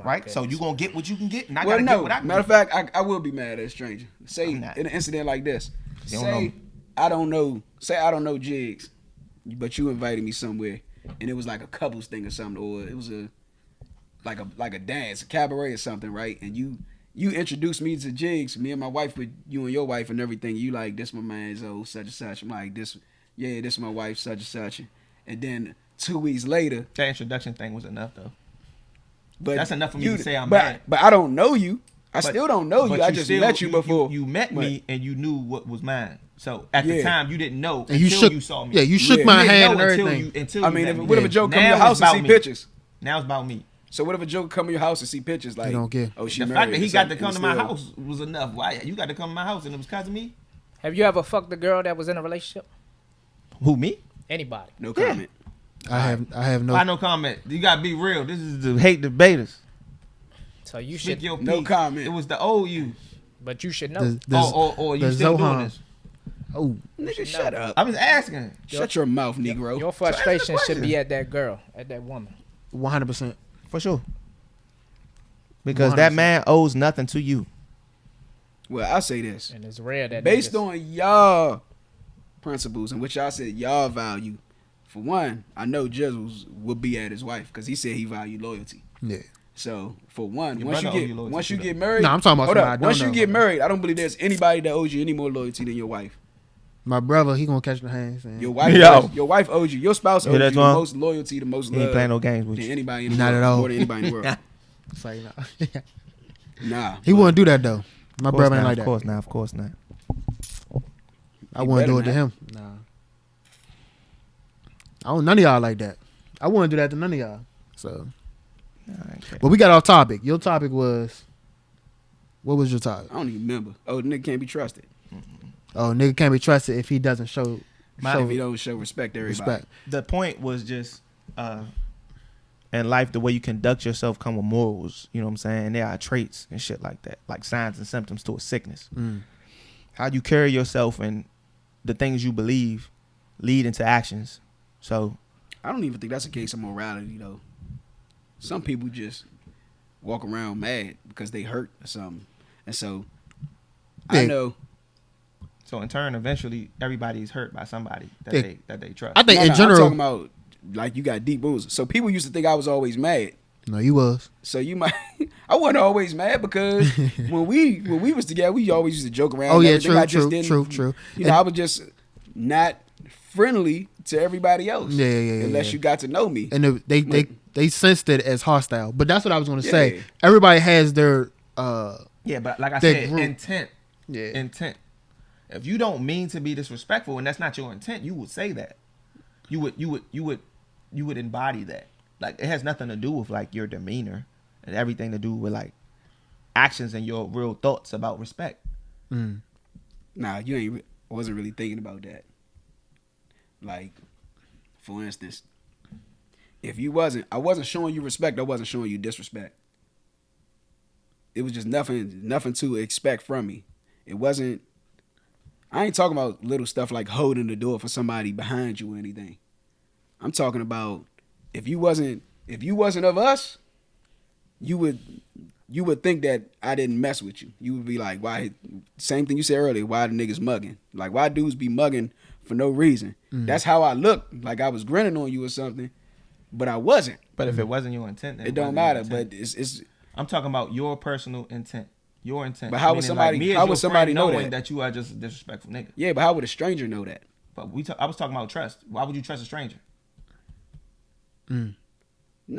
Right? So you gonna get what you can get, and I Well, gotta get no. what I can Matter of get. fact, I will be mad at a stranger. Say I'm in not. an incident like this. You don't know Say me. I don't know. Say I don't know Jigs, but you invited me somewhere, and it was like a couples thing or something, or it was like a dance, a cabaret or something, right? And you introduced me to Jigs, me and my wife, with you and your wife and everything. You like, this my man's such and such. I'm like, this my wife such and such. And then 2 weeks later, That introduction thing was enough though. but That's enough for me to say I'm but, mad. But I don't know you. I But- still don't know but you. I just still- met you before. You met me and you knew what was mine. So at the Yeah. time you didn't know and you until shook. you saw me. Yeah, you shook Yeah. my You didn't hand know and until everything. until I you mean, met if, me. what if a Joe come to Now your it's house and about see me. pictures? Now it's about me. So what if a Joe come to your house and see pictures like, don't care. oh, she The married fact that he or got to something, come to and my still- house was enough. Why you got to come to my house and it was because of me? Have you ever fucked a girl that was in a relationship? Who me? Anybody? No comment. I have no. I no comment. You gotta be real. This is the hate debaters. So you Speak should. your No piece. comment. It was the old you. But you should know. Or you the still Zohan. doing this? Oh, Nigga, shut up. I'm just asking. Shut your mouth, Negro. Your frustration question. should be at that girl, at that woman. 100%. For sure. Because that 100%. man owes nothing to you. Well, I say this. And it's rare that Based niggas- on y'all principles and which y'all said y'all value, for one, I know Jizzles would be at his wife because he said he valued loyalty. Yeah. So for one, Your once you brother owe get you loyalty once you too, get though. married, No, I'm talking about hold somebody I up. don't Once you know. get married, I don't believe there's anybody that owes you any more loyalty than your wife. My brother, he gonna catch the hands. And Your wife, Yo. your wife owes you. Your spouse owes Hear you that, the John? most loyalty, the most He ain't love playing no games with than you. anybody in the Not world. at all. More than anybody in the world. It's like, nah. Nah, He wouldn't do that though. My Of course brother ain't not, like Of that. course not. Of course not. I wouldn't better do it to not. him. Nah. I don't. None of y'all like that. I wouldn't do that to none of y'all. So, but we got off topic. Your topic was. What was your topic? I don't even remember. Oh, the nigga can't be trusted. Oh, nigga can't be trusted if he doesn't show If he don't show respect to everybody. respect. The point was just in life, the way you conduct yourself come with morals. You know what I'm saying? There are traits and shit like that, like signs and symptoms to a sickness. Mm. How you carry yourself and the things you believe lead into actions. So I don't even think that's a case of morality though. Some people just walk around mad because they hurt or something, and so I Yeah. know. so in turn, eventually everybody is hurt by somebody that Yeah. they trust. I think No, in no, general. I'm talking about like you got deep wounds. So people used to think I was always mad, No, you was. So you might. I wasn't always mad because when we was together, we always used to joke around. Oh and yeah, everything. true, I just true, didn't, true. You know, I was just not friendly to everybody else. Yeah. Unless you got to know me. And they sensed it as hostile. But that's what I was gonna say. Yeah. Everybody has their Yeah, but like I That said, group. intent. Yeah. Intent. If you don't mean to be disrespectful and that's not your intent, you would say that. You would embody that. Like it has nothing to do with like your demeanor and everything to do with like actions and your real thoughts about respect. Nah, you wasn't really thinking about that. Like, for instance, if I wasn't showing you respect, I wasn't showing you disrespect. It was just nothing to expect from me. It wasn't. I ain't talking about little stuff like holding the door for somebody behind you or anything. I'm talking about if you wasn't of us, you would think that I didn't mess with you. You would be like, why? Same thing you said earlier. Why the niggas mugging? Like, why dudes be mugging for no reason? That's how I looked. Like I was grinning on you or something, but I wasn't. But if it wasn't your intent, then It don't wasn't your matter. intent. But it's. I'm talking about your personal intent. Your intent. But how would Meaning, somebody- me as how your would somebody friend know knowing that? you are just a disrespectful nigga? Yeah, but how would a stranger know that? But I was talking about trust. Why would you trust a stranger? Nah,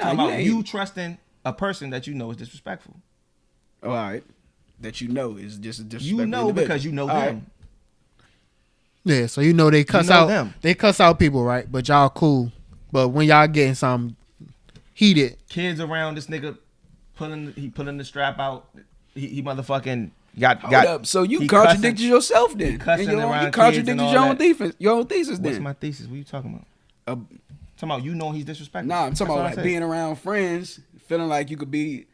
Talking you about ain't. you trusting a person that you know is disrespectful. Oh, all right. That you know is just a disrespectful You know individual. because you know All right. them. Yeah, so you know they cuss know out them. they cuss out people, right? But y'all cool. But when y'all getting some heated, Kids around this nigga pulling the strap out. He motherfucking got Hold up. So you he contradicted cussing- yourself then. he cussing And around you kids contradicted and all your own that. thesis. Your own thesis What's then. my thesis? What are you talking about? Uh, Talking about you know he's disrespectful. Nah, I'm That's talking all about I like said. being around friends, feeling like you could be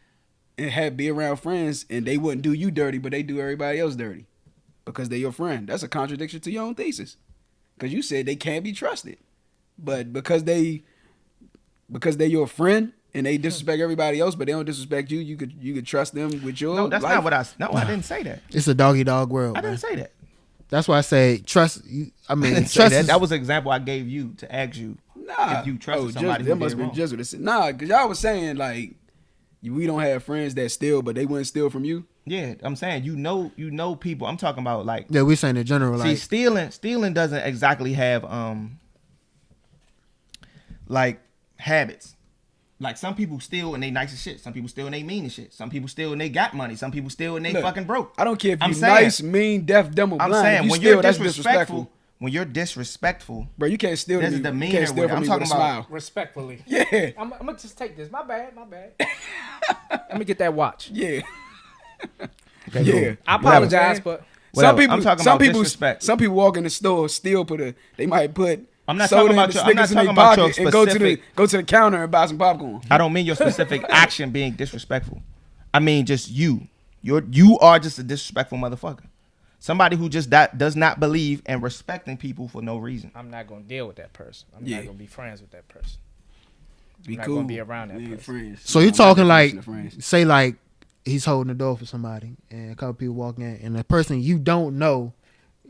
around friends and they wouldn't do you dirty, but they do everybody else dirty because they're your friend. That's a contradiction to your own thesis. Because you said they can't be trusted, but because they're your friend and they disrespect everybody else, but they don't disrespect you, you could trust them with your No, that's life. not what I. No, I didn't say that. it's a doggy dog world. I Man. didn't say that. That's why I say trust. I I mean, didn't say trust. that. Is, That was an example I gave you to ask you Nah. if you trusted Oh, somebody. that who must did have been wrong. just what it said. Nah, because y'all was saying like we don't have friends that steal, but they wouldn't steal from you. Yeah, I'm saying you know people. I'm talking about like yeah, we saying in general. see Like stealing doesn't exactly have like habits. Like some people steal and they nice as shit. Some people steal and they mean as shit. Some people steal and they got money. Some people steal and they Look, fucking broke. I don't care if I'm you saying- nice, mean, deaf, dumb, or I'm blind. saying if you when steal, you're that's disrespectful, bro, Bro, you can't steal There's me. a You demeanor can't steal with it. from I'm me talking with a about- smile. Respectfully. Yeah, I'm gonna just take this. My bad. Let me get that watch. yeah, Okay, yeah. cool. I apologize, Whatever. but Some people, I'm talking some about people, disrespect. some people walk in the store, steal, they might put. I'm not soda talking in about the your- I'm not Snickers in talking their about your pocket and go specific- to the counter and buy some popcorn. I don't mean your specific action being disrespectful. I mean just you. You are just a disrespectful motherfucker. Somebody who just does not believe in respecting people for no reason. I'm not gonna deal with that person. I'm Yeah. not gonna be friends with that person. Be I'm not cool. gonna be around that We ain't person. friends. so you I'm not talking a like definition of friends. say like he's holding the door for somebody and a couple people walk in and the person you don't know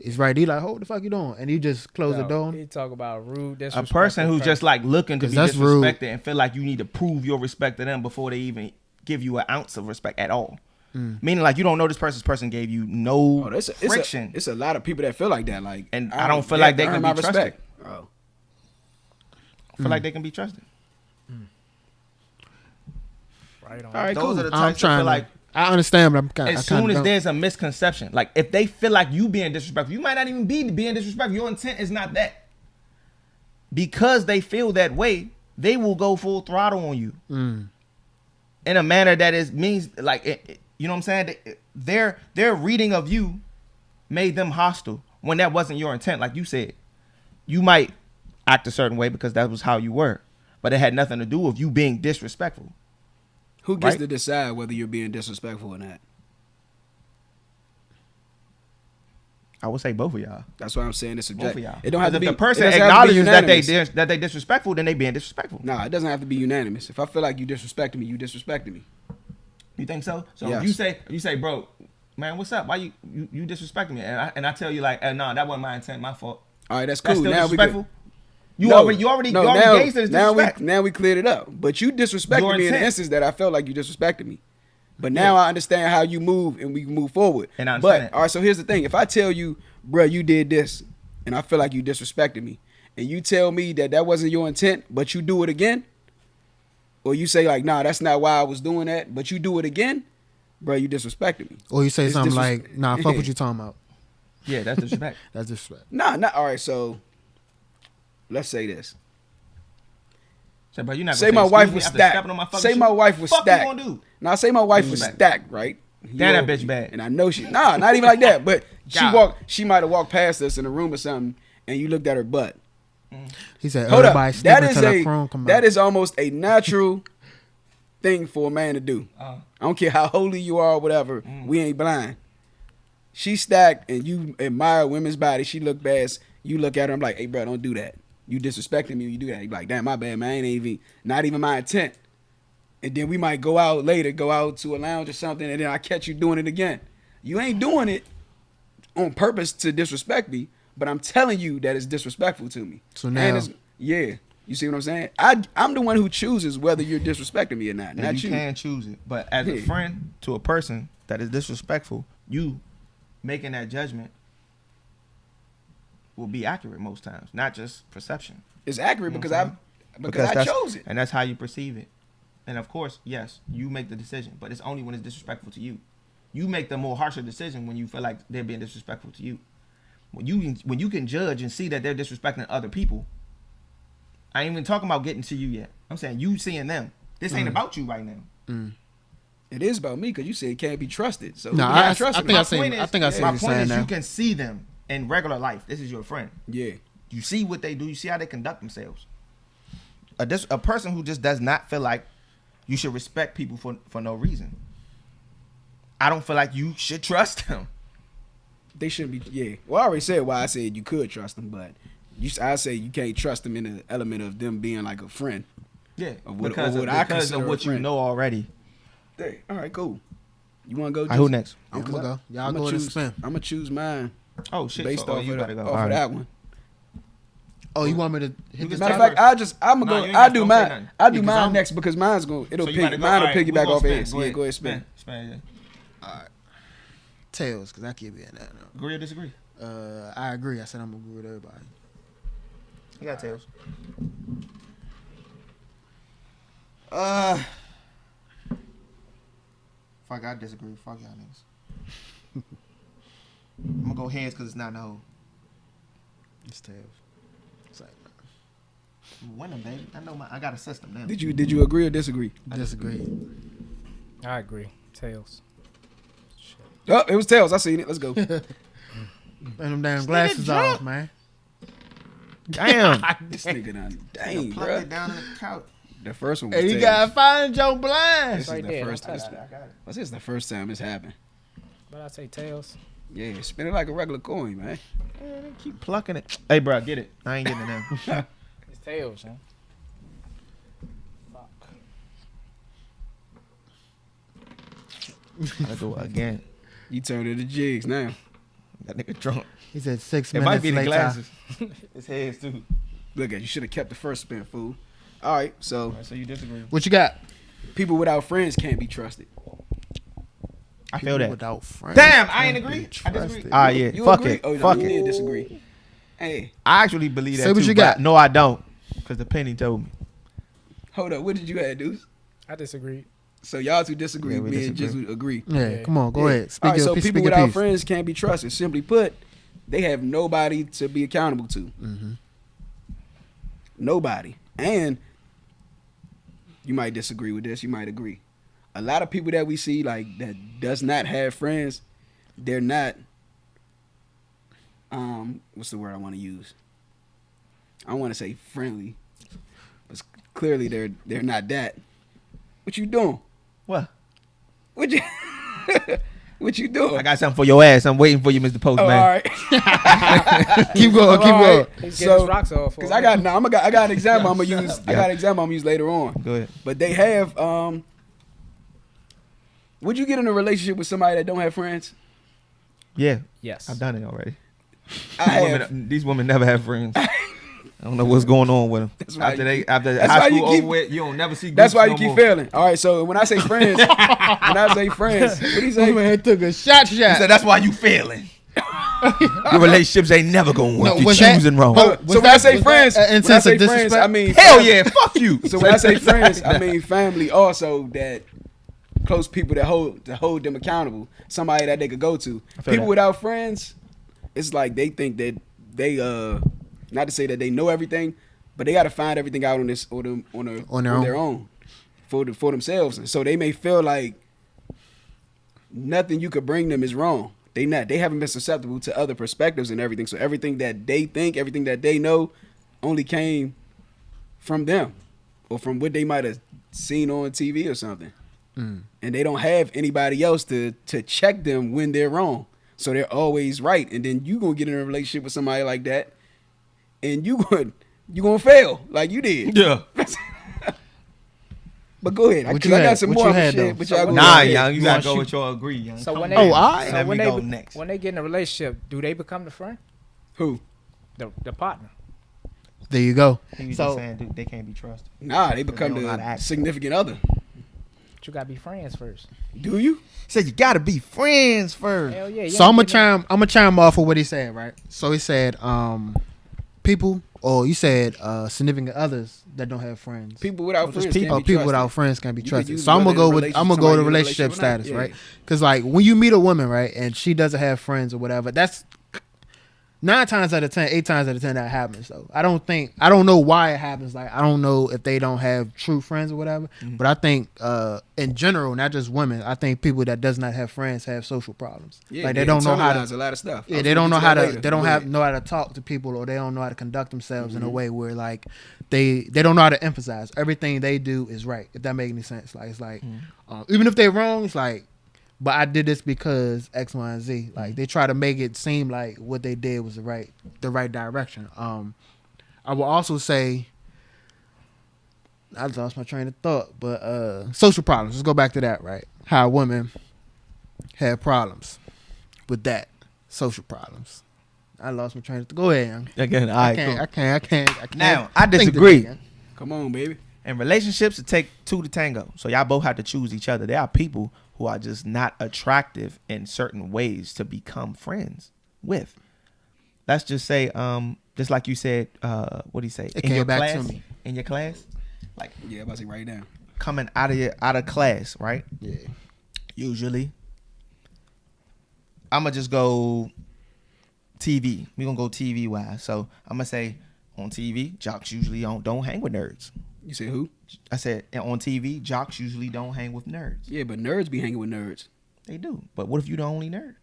is right. He like, "What the fuck you doing?" And you just close the No, door. He talk about rude, A disrespectful person who's just like looking to 'Cause be that's rude. disrespected and feel like you need to prove your respect to them before they even give you an ounce of respect at all. Meaning like you don't know this person gave you no Oh, friction. it's a lot of people that feel like that. Like, And I don't feel like they can earn be my trusted. respect. Oh, I feel like they can be trusted. right on. all right, Those cool. are the I'm types that trying feel to. like I understand, but I'm kind of. as soon as there's a misconception, like if they feel like you being disrespectful, you might not even be being disrespectful. Your intent is not that. Because they feel that way, they will go full throttle on you in a manner that is means like you know what I'm saying. Their reading of you made them hostile when that wasn't your intent. Like you said, you might act a certain way because that was how you were, but it had nothing to do with you being disrespectful. Who gets Right? to decide whether you're being disrespectful or not? I would say both of y'all. That's why I'm saying it's Both subjective. of y'all. It don't have to Because be. if the person it doesn't have to be acknowledges that unanimous. they disrespectful, then they being disrespectful. Nah, it doesn't have to be unanimous. If I feel like you disrespecting me, you disrespecting me. You think so? So Yes. if you say, bro, man, what's up? Why you disrespecting me? And I tell you like, nah, that wasn't my intent, my fault. All right, that's That's cool. still Now we disrespectful. You already gauged this disrespect. Now we cleared it up. But you disrespected Your me in the intent. instance that I felt like you disrespected me. But now I understand how you move and we can move forward. And I understand but that. all right, so here's the thing. If I tell you, bruh, you did this, and I feel like you disrespected me, and you tell me that wasn't your intent, but you do it again, or you say like, nah, that's not why I was doing that, but you do it again, bruh, you disrespected me. Or you say It's something disres- like, "Nah, fuck what you talking about." Yeah, that's disrespect. That's disrespect. Nah, not all right. So let's say this. So, bro, you're not Say gonna my say, wife "Excuse me," was after stacked. stepping on my fucking Say shit? my wife was Fuck stacked. you gonna do? Now say my wife was Disrespect. stacked, right? Damn, that bitch bad. And I know she. Nah, not even like that. But God. she might have walked past us in a room or something, and you looked at her butt. He said, Hold up. "Everybody That sniffing is till that chrome come that out." is almost a natural thing for a man to do. I don't care how holy you are or whatever. We ain't blind. She stacked, and you admire women's body. She look bad. You look at her. I'm like, hey, bro, don't do that. You disrespecting me when you do that. You be like, damn, my bad, man. Ain't even not even my intent. And then we might go out later, go out to a lounge or something, and then I catch you doing it again. You ain't doing it on purpose to disrespect me, but I'm telling you that it's disrespectful to me. So And now- it's- yeah, you see what I'm saying? I'm the one who chooses whether you're disrespecting me or not. And Not you you. can choose it. But as a Yeah. friend to a person that is disrespectful, you making that judgment will be accurate most times, not just perception. It's accurate You know because what I'm I saying? because I that's- chose it. And that's how you perceive it. And of course, yes, you make the decision, but it's only when it's disrespectful to you. You make the more harsher decision when you feel like they're being disrespectful to you. When you can judge and see that they're disrespecting other people, I ain't even talking about getting to you yet. I'm saying you seeing them. This ain't about you right now. It is about me because you said it can't be trusted. So No, who can I trust think me? I My see- point I think I see my what you're point saying is now. you can see them in regular life. This is your friend. Yeah. You see what they do. You see how they conduct themselves. A person who just does not feel like you should respect people for no reason. I don't feel like you should trust them. They shouldn't be. Yeah. Well, I already said why I said you could trust them, but I say you can't trust them in the element of them being like a friend. Yeah, Of what- because of of, what I because consider of a what you friend. know already. Hey, all right, cool. You want to go? All right, who next? I'm gonna go. Y'all I'ma go to choose. spin. I'm gonna choose mine Oh shit! based so, off, you of, gotta go. off All of right. that one. Oh, you want me to hit can this? Matter of start fact, first. I'm Nah, gonna you go. ain't gotta say nothing. I'll do Yeah, 'cause mine I'm- next because mine will So you gotta go. mine will All right, we piggyback gonna off spin. his. Yeah, go ahead, spin. Spin. Yeah. Tails, because I keep being that. Agree or disagree? I agree. I said I'm gonna agree with everybody. You got tails. Fuck, I disagree. Fuck y'all niggas. I'm gonna go heads because it's not in the hole. It's tails. It's like, I'm winning, baby. I got a system now. Did you agree or disagree? disagree. I agree. Tails. Oh, it was tails. I seen it. Let's go. And them damn glasses off, man. Damn. This nigga done. Dang, Plugged bro. it down in the couch. The first one was Hey, you tails. gotta find your blind. This is Right the there, first. don't This, touch this is the first time it's happened. But I say tails. Yeah, spin it like a regular coin, man. Keep plucking it. Hey, bro, get it. I ain't getting it now. It's tails, man. Fuck. Let's go again. You turned it to jigs now. That nigga drunk. He said 6 It minutes might be the later. glasses. His heads too. Look at you. Should have kept the first spin, fool. All right, so Alright, so you disagree? What you got? people without friends can't be trusted. I feel that. Without friends. Damn, I ain't agree. I disagree. Ah, yeah. You Fuck agree? it. Oh, no, Fuck you it. did disagree. Hey, I actually believe that Say what too, you but got. No, I don't. Because the penny told me. hold up. What did you have, Deuce? I disagree. So y'all two disagree. Yeah, we Me and disagree. just agree. Yeah, Yeah. come on, go Yeah. ahead. Speak All right, your so piece. people Speak your without piece. friends can't be trusted. Simply put, they have nobody to be accountable to. Mm-hmm. Nobody. And you might disagree with this. You might agree. A lot of people that we see like that does not have friends, they're not. What's the word I want to use? I don't want to say friendly, but clearly they're not that. What you doing? What? What you what you doing? I got something for your ass. I'm waiting for you, Mr. Oh, Postman. all right. Keep going, keep All going. right. He's getting So, his rocks off. Because I got an example I'm gonna use. I got an example I'm gonna use later on. Go ahead. But they have. Would you get in a relationship with somebody that don't have friends? Yeah, Yes. I've done it already. I have. These women never have friends. I don't know what's going on with them. That's why After you after that's high why you school keep- over with, you don't never see. That's groups why you no keep more. failing. All right, so when I say friends, what do you say? Man took a shot. He said that's why you failing. Your relationships ain't never gonna work. You're choosing wrong. So when I say friends, when I incense say of friends, disrespect? I mean Hell yeah, fuck you. So when I say friends, I mean family also, that close people that hold them accountable. Somebody that they could go to. People that. without friends, it's like they think that they not to say that they know everything, but they got to find everything out on their own for themselves. And so they may feel like nothing you could bring them is wrong. They haven't been susceptible to other perspectives and everything. So everything that they think, everything that they know, only came from them or from what they might have seen on TV or something. And they don't have anybody else to check them when they're wrong. So they're always right. And then you gonna get in a relationship with somebody like that, and you gonna fail like you did. Yeah. But go ahead. What Cause you I got had? some What more you of had, shit. though? But y'all go Nah, ahead. young, you You gotta wanna go shoot? with your agree, young. So Come when on. they, Oh, all right. so Let when me they go next. when they get in a relationship, do they become the friend, Who? the partner? There you go. He was So- just saying, dude, they can't be trusted. Nah, they become don't know how to the act. significant other. But you gotta be friends first. Do you? He said you gotta be friends first. Hell yeah. you So ain't I'm getting gonna chime off of what he said, right? So he said, people, or you said significant others that don't have friends. People without friends just can't Oh, be people trusted. without friends can be You could trusted. use So I'm whether gonna in go with relation- I'm gonna go somebody to in a relationship relationship or not. status, Yeah. right? Because like when you meet a woman, right, and she doesn't have friends or whatever, that's 9 times out of 10, 8 times out of 10 that happens. So I don't know why it happens. Like I don't know if they don't have true friends or whatever. But I think in general, not just women, I think people that does not have friends have social problems. Yeah, like they don't know how internalize to. a lot of stuff. Yeah, I'll they don't get know to how that to. later. They don't Go have ahead. know how to talk to people, or they don't know how to conduct themselves in a way where like they don't know how to emphasize everything they do is right. If that makes any sense, like it's like even if they're wrong, it's like, but I did this because X, Y, and Z. Like they try to make it seem like what they did was the right direction. I will also say. I lost my train of thought, but social problems. Let's go back to that, right? How women have problems with that, social problems. I lost my train of thought. Go ahead, young. Again, all I right, can't, cool. I can't. Now, I think disagree. today, young. Come on, baby. In relationships, it take 2 to tango. So y'all both have to choose each other. There are people who are just not attractive in certain ways to become friends with. Let's just say, just like you said, what do you say? It came back to me. In your class, like Yeah, I'm about to say right now. coming out of class, right? Yeah. Usually, I'm gonna just go TV. We gonna go TV wise. So I'm gonna say on TV, jocks usually don't hang with nerds. You say who? I said on TV, jocks usually don't hang with nerds. Yeah, but nerds be hanging with nerds. They do. But what if you the only nerd?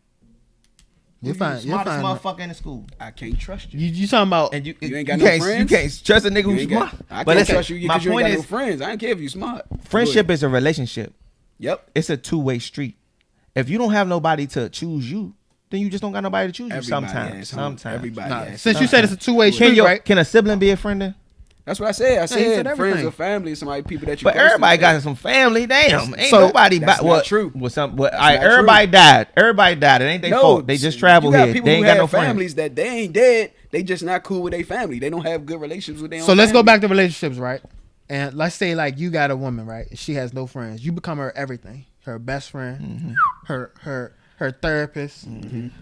You're fine. You're Smartest fine. motherfucker in the school. I can't trust you. You talking about? And you ain't got no can't, friends? You can't trust a nigga You who's ain't smart. got, I But can't listen, trust you my because you ain't point got no is, friends. I don't care if you smart. friendship Go ahead. is a relationship. Yep. It's a two-way street. If you don't have nobody to choose you, then you just don't got nobody to choose you. Everybody Sometimes. has hope. Sometimes. Everybody Nah, has since hope. you said it's a two-way Can, street, right? can a sibling be a friend then? That's what I said. I he said said friends everything. or family, somebody, people that you. But close to. everybody got some family. Damn, ain't So, nobody. that's not true. Well, some. not Everybody died. Everybody died. It ain't their fault. They just travel you got here. People They ain't who got have no friends. families that they ain't dead. They just not cool with their family. They don't have good relationships with their own So let's go family. back to relationships, right? And let's say like you got a woman, right? She has no friends. You become her everything. Her best friend, her therapist,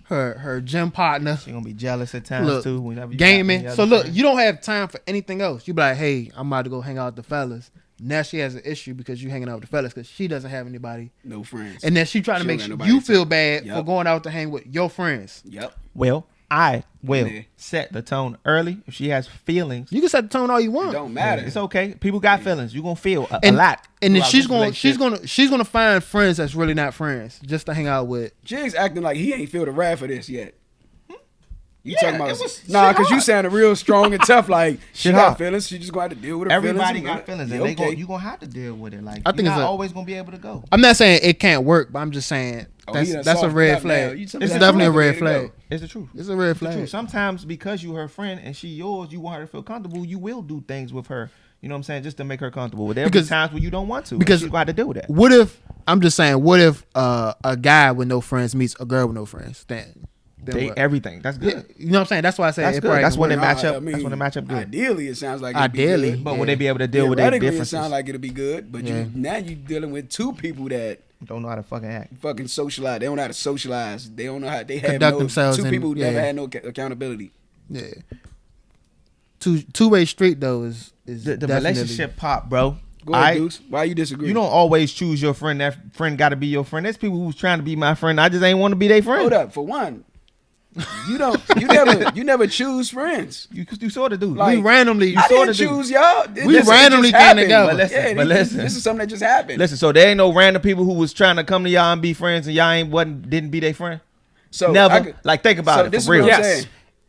her gym partner, She gonna be jealous at times look, too. Whenever you got gaming. any So other look, friends. you don't have time for anything else. You be like, hey, I'm about to go hang out with the fellas. Now she has an issue because you hanging out with the fellas because she doesn't have anybody. No friends. And then she trying to She make don't sure got nobody you to feel talk. bad for Yup. going out to hang with your friends. Yep. Well, I will Yeah. set the tone early. If she has feelings, You can set the tone all you It want. don't matter. it's okay. People got feelings. You gonna feel a And, lot. and then throughout she's this going relationship. she's gonna find friends that's really not friends just to hang out with. Jiggs acting like he ain't feel the wrath for this yet. You Yeah, talking about it was nah? shit Because you hard. sounded real strong and tough. Like she Shit got hard. feelings. She just gonna have to deal with her Everybody feelings. got feelings, and Yeah, they okay. you gonna have to deal with it. Like I think you're it's not a- always gonna be able to go. I'm not saying it can't work, but I'm just saying Oh, that's he done that's a softened red up now. flag. You It's tell me that's definitely a the way red to flag. go. It's the truth. It's a red It's the truth. flag. Sometimes because you her friend and she yours, you want her to feel comfortable. You will do things with her. You know what I'm saying, just to make her comfortable. But there be Because- times when you don't want to. because- Because you got to deal with that. What if I'm just saying? What if a guy with no friends meets a girl with no friends? Then then They what? everything. That's good. Yeah, you know what I'm saying? That's why I say That's it good. probably That's when gonna they work. match up. That's when they match up good. Ideally, it sounds like it'd be Ideally, good. But yeah. will they be able to deal with their Theoretically, it differences? sounds like it'll be good. But Yeah. now you dealing with two people that Don't know how to fucking act. fucking socialize. They don't know how to socialize. They don't know how they have Conduct no, themselves two in- people who yeah. never had no accountability. Yeah. Two-way street though is The definitely- relationship pop, bro. Go ahead, Deuce. Why you disagree? You don't always choose your friend. That friend got to be your friend. There's people who's trying to be my friend. I just ain't want to be their friend. Hold up. For one, you don't. You never choose friends. You sort of do. Like, we randomly. I sorta didn't do. choose y'all. We randomly came happened. together. But listen, Yeah, listen. This is something that just happened. Listen, so there ain't no random people who was trying to come to y'all and be friends, and y'all didn't be their friend. So Never. I could- Like think about so it this for is real. what I'm Yes.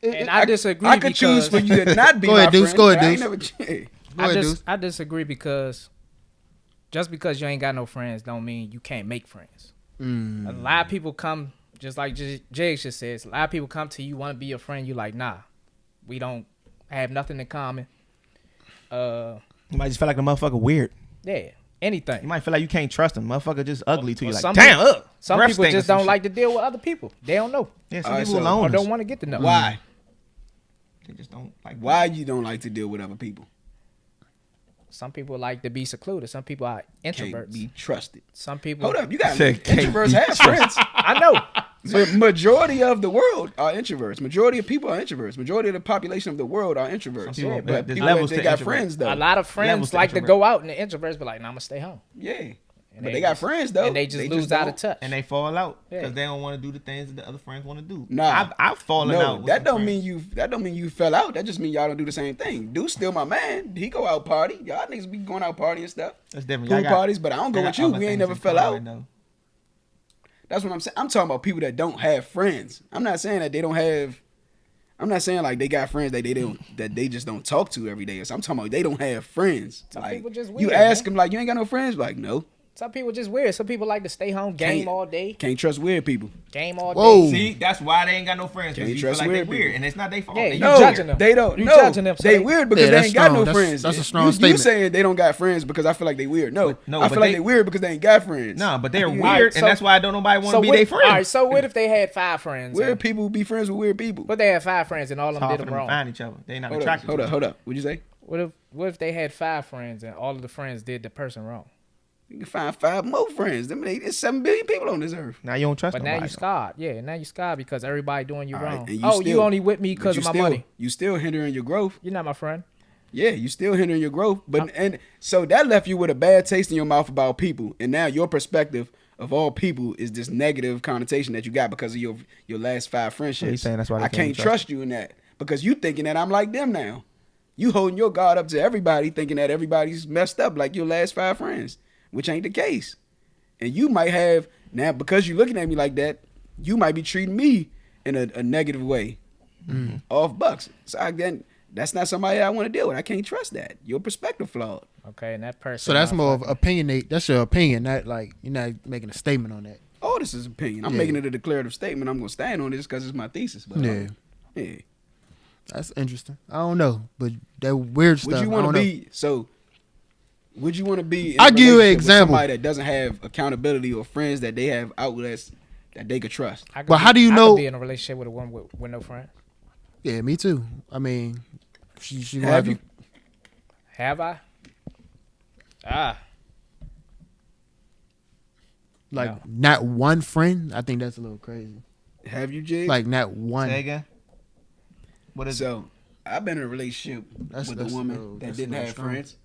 saying. And I disagree. I could choose for you to not be Go my ahead, Deuce. friend. Go ahead, but I ain't Deuce. never- Go ahead, Deuce. I disagree because just because you ain't got no friends don't mean you can't make friends. Mm. A lot of people come, just like Jay just says, a lot of people come to you, want to be your friend. You like, nah, we don't have nothing in common. You might just feel like the motherfucker weird. Yeah, You anything. might feel like you can't trust him. Motherfucker just ugly to you. Or Like some damn, people- ugh. Some breath people stink or just some don't shit. like to deal with other people. They don't know Yeah, some Alright, people so- alone. or don't want to get to know. Why? They just don't like. Why you don't like to deal with other people? Some people like to be secluded. Some people are Can't introverts. be trusted. Some people. Hold up, you got Said can't introverts be have friends. I know. But majority of the world are introverts. Majority of people are introverts. Majority of the population of the world are introverts. Some people- but there's people levels they to got introvert. friends though. A lot of friends Levels to like to introvert. go out, and the introverts be like, "Nah, I'm gonna stay home." Yeah, And but they got just- friends though. and they just lose out of don't. touch. And they fall out because Yeah. they don't want to do the things that the other friends want to do. Nah, I've fallen no, out. With that some don't friends. mean you. That don't mean you fell out. That just mean y'all don't do the same thing. Dude's still my man. He go out party. Y'all niggas be going out party and stuff. That's different. Pool Y'all got- parties, but I don't go y'all with got you. other We ain't things never in fell common, out. though. That's what I'm saying. I'm talking about people that don't have friends. I'm not saying that they don't have. I'm not saying like they got friends that they don't that they just don't talk to every day. So I'm talking about they don't have friends. Some like people just you weird, ask man. them like you ain't got no friends. Like no, Some people just weird. Some people like to stay home, game Can't- all day, can't trust weird people. game all Whoa. day. See, that's why they ain't got no friends. Can't Because you feel trust like they weird weird, people. and it's not their fault. Yeah, They you No, judging them. they don't. You no, judging them, so they they- weird because Yeah, they that's ain't got no strong. friends. That's a strong you statement. saying they don't got friends because I feel like they weird. No, No, I but feel like they- they weird because they ain't got friends. Nah, but they're weird, Alright, so- and that's why don't nobody want to be what, their friend. All right, so what if they had 5 friends? Weird and- people be friends with weird people. But they had 5 friends and all of It's them hard did for them them to wrong. find each other. They not Hold up, attracted. hold to up, each hold up. What'd you say? What if they had 5 friends and all of the friends did the person wrong? You can find 5 more friends. There's 7 billion people on this earth. Now you don't trust But now nobody. you scarred. Yeah, now you scarred because everybody doing you All right, wrong. and Oh, you still- only with me but because you of my still- money. You still hindering your growth. You're not my friend. Yeah, you still hindering your growth. But and so that left you with a bad taste in your mouth about people. And now your perspective of all people is this negative connotation that you got because of your last 5 friendships. So he's saying that's why they I can't can't trust trust you in that because you thinking that I'm like them now. You holding your guard up to everybody, thinking that everybody's messed up like your last 5 friends, which ain't the case. And you might have now because you're looking at me like that, you might be treating me in a negative way, off bucks. So that's not somebody I want to deal with. I can't trust that. Your perspective flawed. Okay, and that person. So that's more of opinionate. That's your opinion. Not like you're not making a statement on that. Oh, this is opinion. I'm Yeah. making it a declarative statement. I'm gonna stand on this because it's my thesis. But Yeah. yeah. That's interesting. I don't know, but that weird stuff. Would you I want don't to know. be so? Would you want to be? In I'll a give you an relationship with example. Somebody that doesn't have accountability or friends that they have outlets that they could trust. I could But be- how do you I know- could be in a relationship with a woman with no friend? Yeah, me too. I mean, she Have gonna you? Have I? like No. not one friend. I think that's a little crazy. Have you, Jay? Like not one. Say again. What is it? So, I've been in a relationship That's- with that's a a woman little- that that's a didn't little have strong. friends.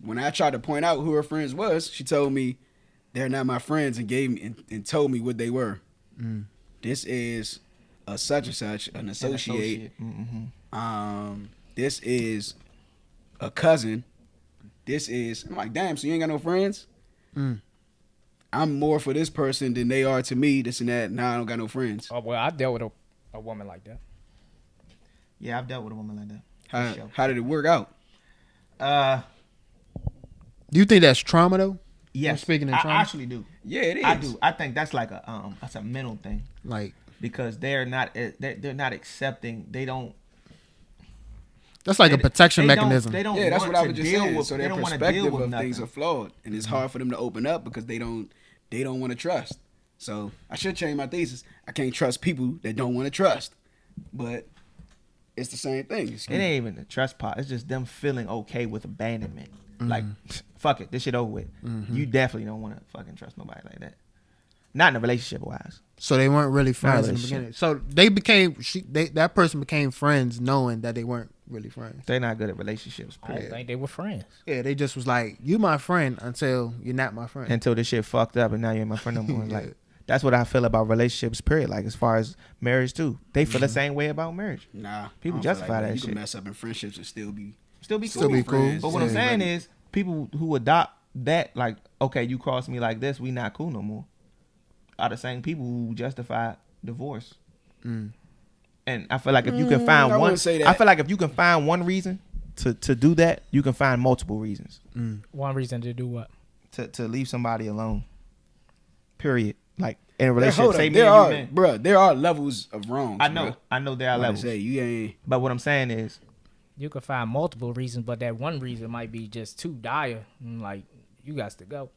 When I tried to point out who her friends was, she told me they're not my friends and gave me and told me what they were. Mm. This is a such and such, an associate. This is a cousin. This is. I'm like, damn. So you ain't got no friends? Mm. I'm more for this person than they are to me. This and that. Nah, I don't got no friends. Oh well, I dealt with a woman like that. Yeah, I've dealt with a woman like that. How, For sure. how did it work out? Do you think that's trauma though? Yes, speaking in I trauma? actually do. Yeah, it is. I do. I think that's like that's a mental thing Like because they're not accepting. They don't. that's like a protection they don't- mechanism. They don't. Yeah, that's want what I to was just deal saying. with- So they their don't wanna perspective deal with of things nothing. are flawed, and it's hard for them to open up because they don't want to trust. So I should change my thesis. I can't trust people that don't want to trust. But it's the same thing. It ain't even the trust part. It's just them feeling okay with abandonment. Like, fuck it, this shit over with. You definitely don't want to fucking trust nobody like that. Not in a relationship wise. So they weren't really friends in the Relationship. beginning. So they became that person became friends knowing that they weren't really friends. They're not good at relationships. I don't think they were friends. Yeah, they just was like, you my friend until you're not my friend. Until this shit fucked up and now you ain't my friend no more. Like, that's what I feel about relationships, period. Like, as far as marriage too. They feel the same way about marriage. Nah. People I don't feel justify that You shit. can mess up in friendships and still be Still be Still cool. be cool. friends. But what I'm Yeah. saying is, people who adopt that, like, okay, you cross me like this, we not cool no more, are the same people who justify divorce. And I feel like if you can find I one, wouldn't say that. I feel like if you can find one reason to do that, you can find multiple reasons One reason to do what? to leave somebody alone. Period. Like in a There, relationship, hold say up. me There and you, are, man. bruh, there are levels of wrongs. I know there are Like I levels, say, you ain't. but what I'm saying is, You could find multiple reasons, but that one reason might be just too dire. And like, you got to go.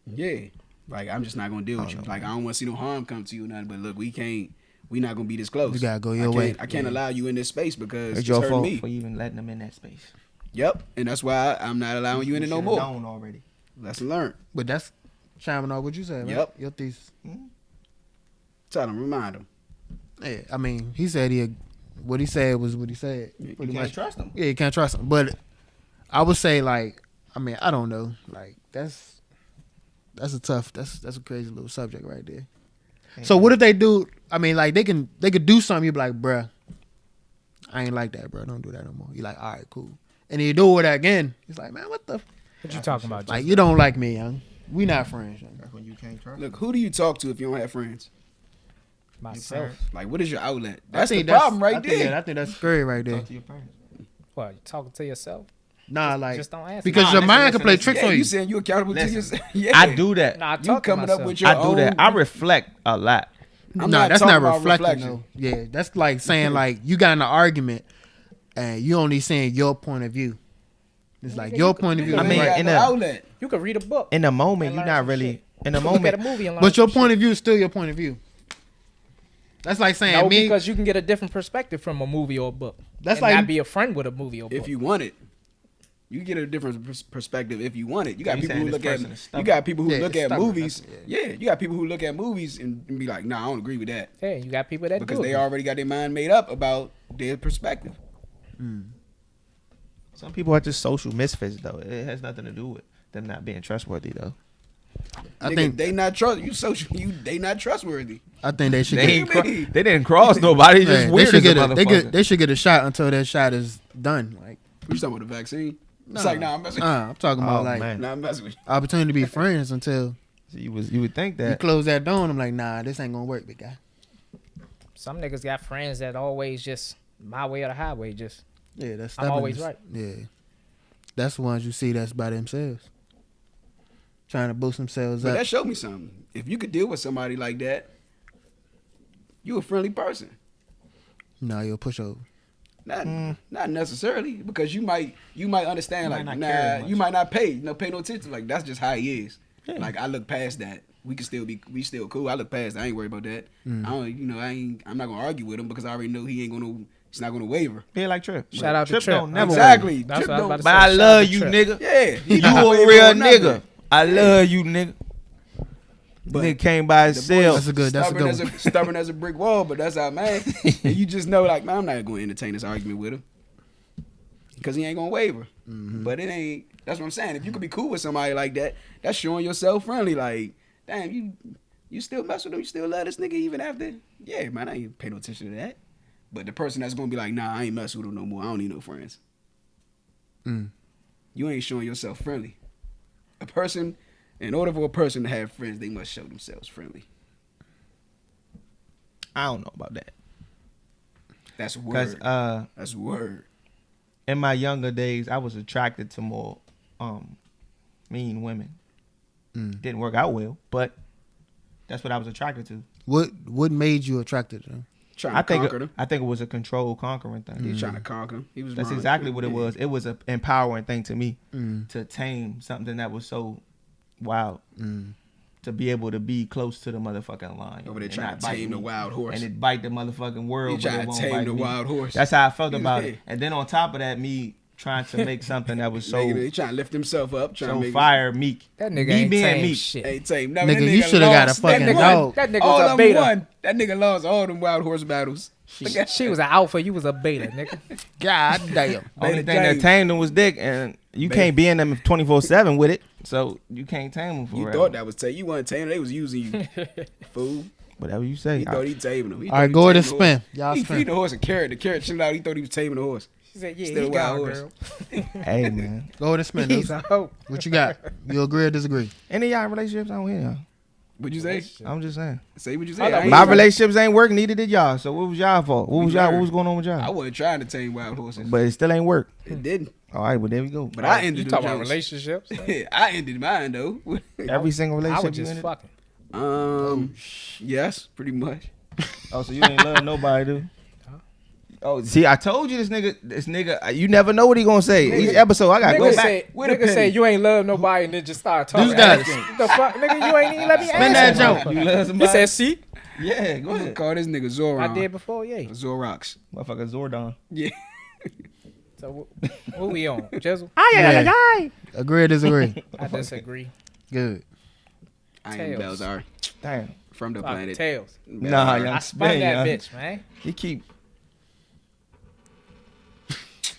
Yeah. Like, I'm just not going to deal with you. Like, I don't want to see no harm come to you or nothing. But look, we not going to be this close. You gotta go your way. I can't allow you in this space because it's it's your hurting fault me. for even letting them in that space. Yep. And that's why I'm not allowing you in it no should've more. known already. Lesson learned. But that's chiming on what you said, right? Yep. Your thesis. Tell them, remind them. Yeah, I mean, he said what he said was what he said. You Pretty can't much. trust them. Yeah, you can't trust him. But I would say, like, I mean, I don't know. Like, that's a crazy little subject right there. So what if they do? I mean, like, they could do something. You be like, bruh, I ain't like that, bro. Don't do that no more. You like, all right, cool. And then you do it again. It's like, man, what the? What you talking about? Like, you don't like me, young. We not friends, young. That's when you can't trust. Look, who do you talk to if you don't have friends? myself? Like, what is your outlet? I That's the think problem right I think, there. yeah, I think that's scary right there. Talk to your parents. What? You talking to yourself? Nah, like, Just don't answer. because Nah, your listen, mind listen, can play listen. tricks Yeah, on you you. saying you accountable to Listen, yourself? Yeah. I do that. Nah, I You talk to coming up myself. with your I do that. own- I reflect a lot. I'm Nah, not that's talking not about reflecting reflection. though. Yeah, that's like saying like you got in an argument and you only saying your point of view. It's like your point of view. I is mean, right. in no a- outlet. You could read a book. In the moment, And you're learn not some really shit. in the Look at a moment. movie and learn But your some point shit. of view is still your point of view. That's like saying No, me. because you can get a different perspective from a movie or a book. That's and like- not be a friend with a movie or book. If you want it, you get a different perspective if you want it. You got You people saying who this look at person is you stubborn. got people who Yeah, look at stubborn. movies. That's- Yeah, you got people who look at movies and be like, "Nah, I don't agree with that," yeah, you got people that because do they it. already got their mind made up about their perspective. Some people are just social misfits, though. It has nothing to do with them not being trustworthy, though. I Nigga, think they not trust you. Social, they not trustworthy. they should They, get. ain't What cro- you mean? they didn't cross nobody. Just Man, weird they should as a get a, motherfucker. they should get a shot until that shot is done. Like, You talking about the vaccine? It's like, nah, I'm messing. I'm talking about Oh, like man. Nah, I'm messing with you. opportunity to be friends until So you would think you that. close that door. And I'm like, nah, this ain't gonna work, big guy. Some niggas got friends that always just my way or the highway. Just Yeah, that's I'm always stubbornness. right. Yeah, that's the ones you see that's by themselves, trying to boost themselves But up. that showed me something. If you could deal with somebody like that, you a friendly person. No, you'll push over. Not necessarily, because you might understand, You like, might not care as nah, much. you might not pay no attention. Like, that's just how he is. Like, I look past that. We still cool. I look past that. I ain't worried about that. I'm not gonna argue with him because I already know he's not gonna waver. Yeah, like Trip. Shout out to Trip Trip. don't never Exactly. waver. That's Trip what I was don't- about to But say. I Shout out love to you, Trip. nigga. Yeah, he You don't a waver real on nothing. nigga. I love you, nigga. But Nigga came by the himself. That's a good. That's a stubborn good. as stubborn as a brick wall, but that's our man. And you just know, like, man, I'm not gonna entertain this argument with him because he ain't gonna waver. But it ain't. That's what I'm saying. If you could be cool with somebody like that, that's showing yourself friendly. Like, damn, you still mess with him. You still love this nigga even after. Yeah, man, I ain't pay no attention to that. But the person that's gonna be like, nah, I ain't messing with him no more. I don't need no friends. You ain't showing yourself friendly. In order for a person to have friends, they must show themselves friendly. I don't know about that. That's Because word. That's word. in my younger days, I was attracted to more mean women. Didn't work out well, but that's what I was attracted to. What made you attracted to them? Trying to conquer them. I think it was a control conquering thing. He was trying to conquer them. He was That's wrong. exactly what it Yeah. was. It was an empowering thing to me to tame something that was so wild. to be able to be close to the motherfucking lion. Over there and trying not to bite tame the me. wild horse. And it bite the motherfucking world. He but it trying to won't tame bite the me. wild horse. That's how I felt about Yeah. it. And then on top of that, me trying to make something that was He trying to lift himself up, trying to so make fire meek. That nigga me ain't being tame meek. shit. Ain't tame. No, Nigga, that you shoulda got a lost. fucking That nigga dog. That nigga all was a them beta. won. That nigga lost all them wild horse battles. She was an alpha. You was a beta, nigga. God damn. Only Beta thing that James. tamed him was dick, and you Beta. can't be in them 24/7 with it, so you can't tame them You forever. thought that was tame. You wasn't taming. They was using you, fool. Whatever you say. He thought he taming him. He All right, thought he go ahead and taming the horse. spin. Y'all He spin. feed the horse a carrot. The carrot chilled out. He thought he was taming the horse. She said, "Yeah, Still he a got wild her, horse. girl. Hey man, Go ahead and spin. He's Deuce. a hoe." What you got? You agree or disagree? any of y'all relationships I don't hear y'all. What'd you say? I'm just saying. Say what you Hold say. on, I, ain't- My relationships ain't working, neither did y'all. So what was y'all fault? What was y'all? What was going on with I y'all? wasn't trying to tame wild horses, But it still ain't work. it didn't. All right, well there we go. But I You ended talking them about jokes. relationships? I ended mine though. Every single I relationship. was you just ended? fucking. Yes, pretty much. Oh, so you ain't love nobody, dude? Oh, see, I told you this nigga. You never know what he gonna say. Each episode, I gotta Nigga go back. say, with a nigga say penny. you ain't love nobody and then just start talking. Dude's got it. The fuck, nigga, you ain't even let me Spin ask that him. joke. You love He somebody? said, "See, Yeah, go I'm gonna ahead. call this nigga Zoran. I did before, yeah." Zorox. Motherfucker Zordon. Yeah. So what we on, Jizzle? Yeah. Agree or disagree? I disagree. Good. I am Tails. Belzar Damn. from the Fucking planet. tails. Nah, Belzar. y'all I spun spin, that y'all. bitch, man. He keep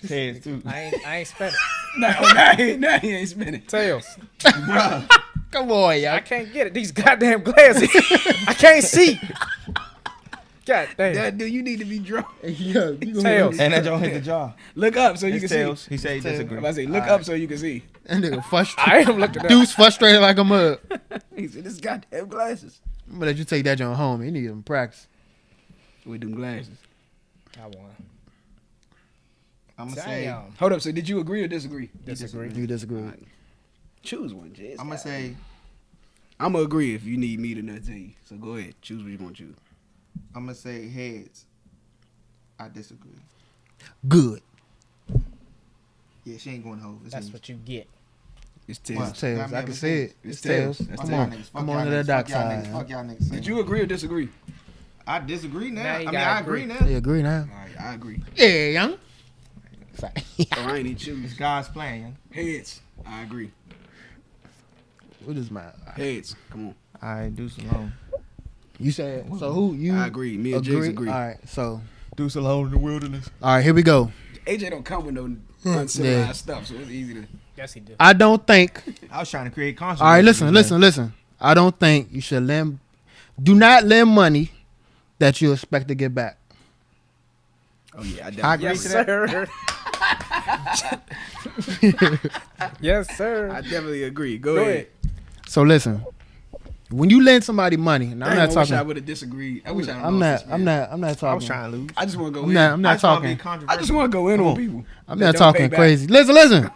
heads too. I ain't spinning. Nah, he ain't spinning. Tails. Come on, I y'all. can't get it. These goddamn glasses. I can't see. God damn. That dude, you need to be drunk. Tails. And that joint hit the jaw. Look up so you His can tails. see. He said he disagree. If I say look up so you can see. That nigga frustrated. I am looking at Dude's frustrated like a mug. He said, "This goddamn glasses." I'm gonna let you take that joint home. You need them practice. With them glasses. I won. I'm gonna Damn. Hold up. So did you agree or disagree? Disagree. You disagree. Alright. Choose one, Jez. I'm gonna say I'm gonna agree if you need me to not tell you. So go ahead. Choose what you want to choose. heads. I disagree. Good. Yeah, she ain't going home. That's what you get. It's It's tails. tails. I can see it. It's It's tails. tails. That's Come tails. on. Come on to that dark side. Fuck y'all niggas. Did you agree or disagree? I disagree now. Now you I mean, gotta I agree agree. now. You agree now? All right, I agree. Yeah, young. So I ain't even It's choose. God's plan, young. Heads. I agree. What is my? Heads. Come on. I do Salone. You said so. Who you? I agree. Me and James agree. All right. So Do Salone in the wilderness. all right. Here we go. AJ don't come with no uncivilized stuff, so it's easy to. Yes, he did. I don't think. I was trying to create controversy. All right. Listen. I don't think you should lend. Do not lend money that you expect to get back. Oh yeah, I I definitely. agree Yes, to that. sir. Yes, sir. I definitely agree. Go Go ahead. ahead. So listen. When you lend somebody money, and I'm Damn, not I wish I talking. would have disagreed. I wish I. I'm not talking. I was trying to lose. I just want to go I'm in. not. I'm I not just wanna talking. be I controversial. just want to go in on people. I'm That not don't pay talking back. crazy. Listen.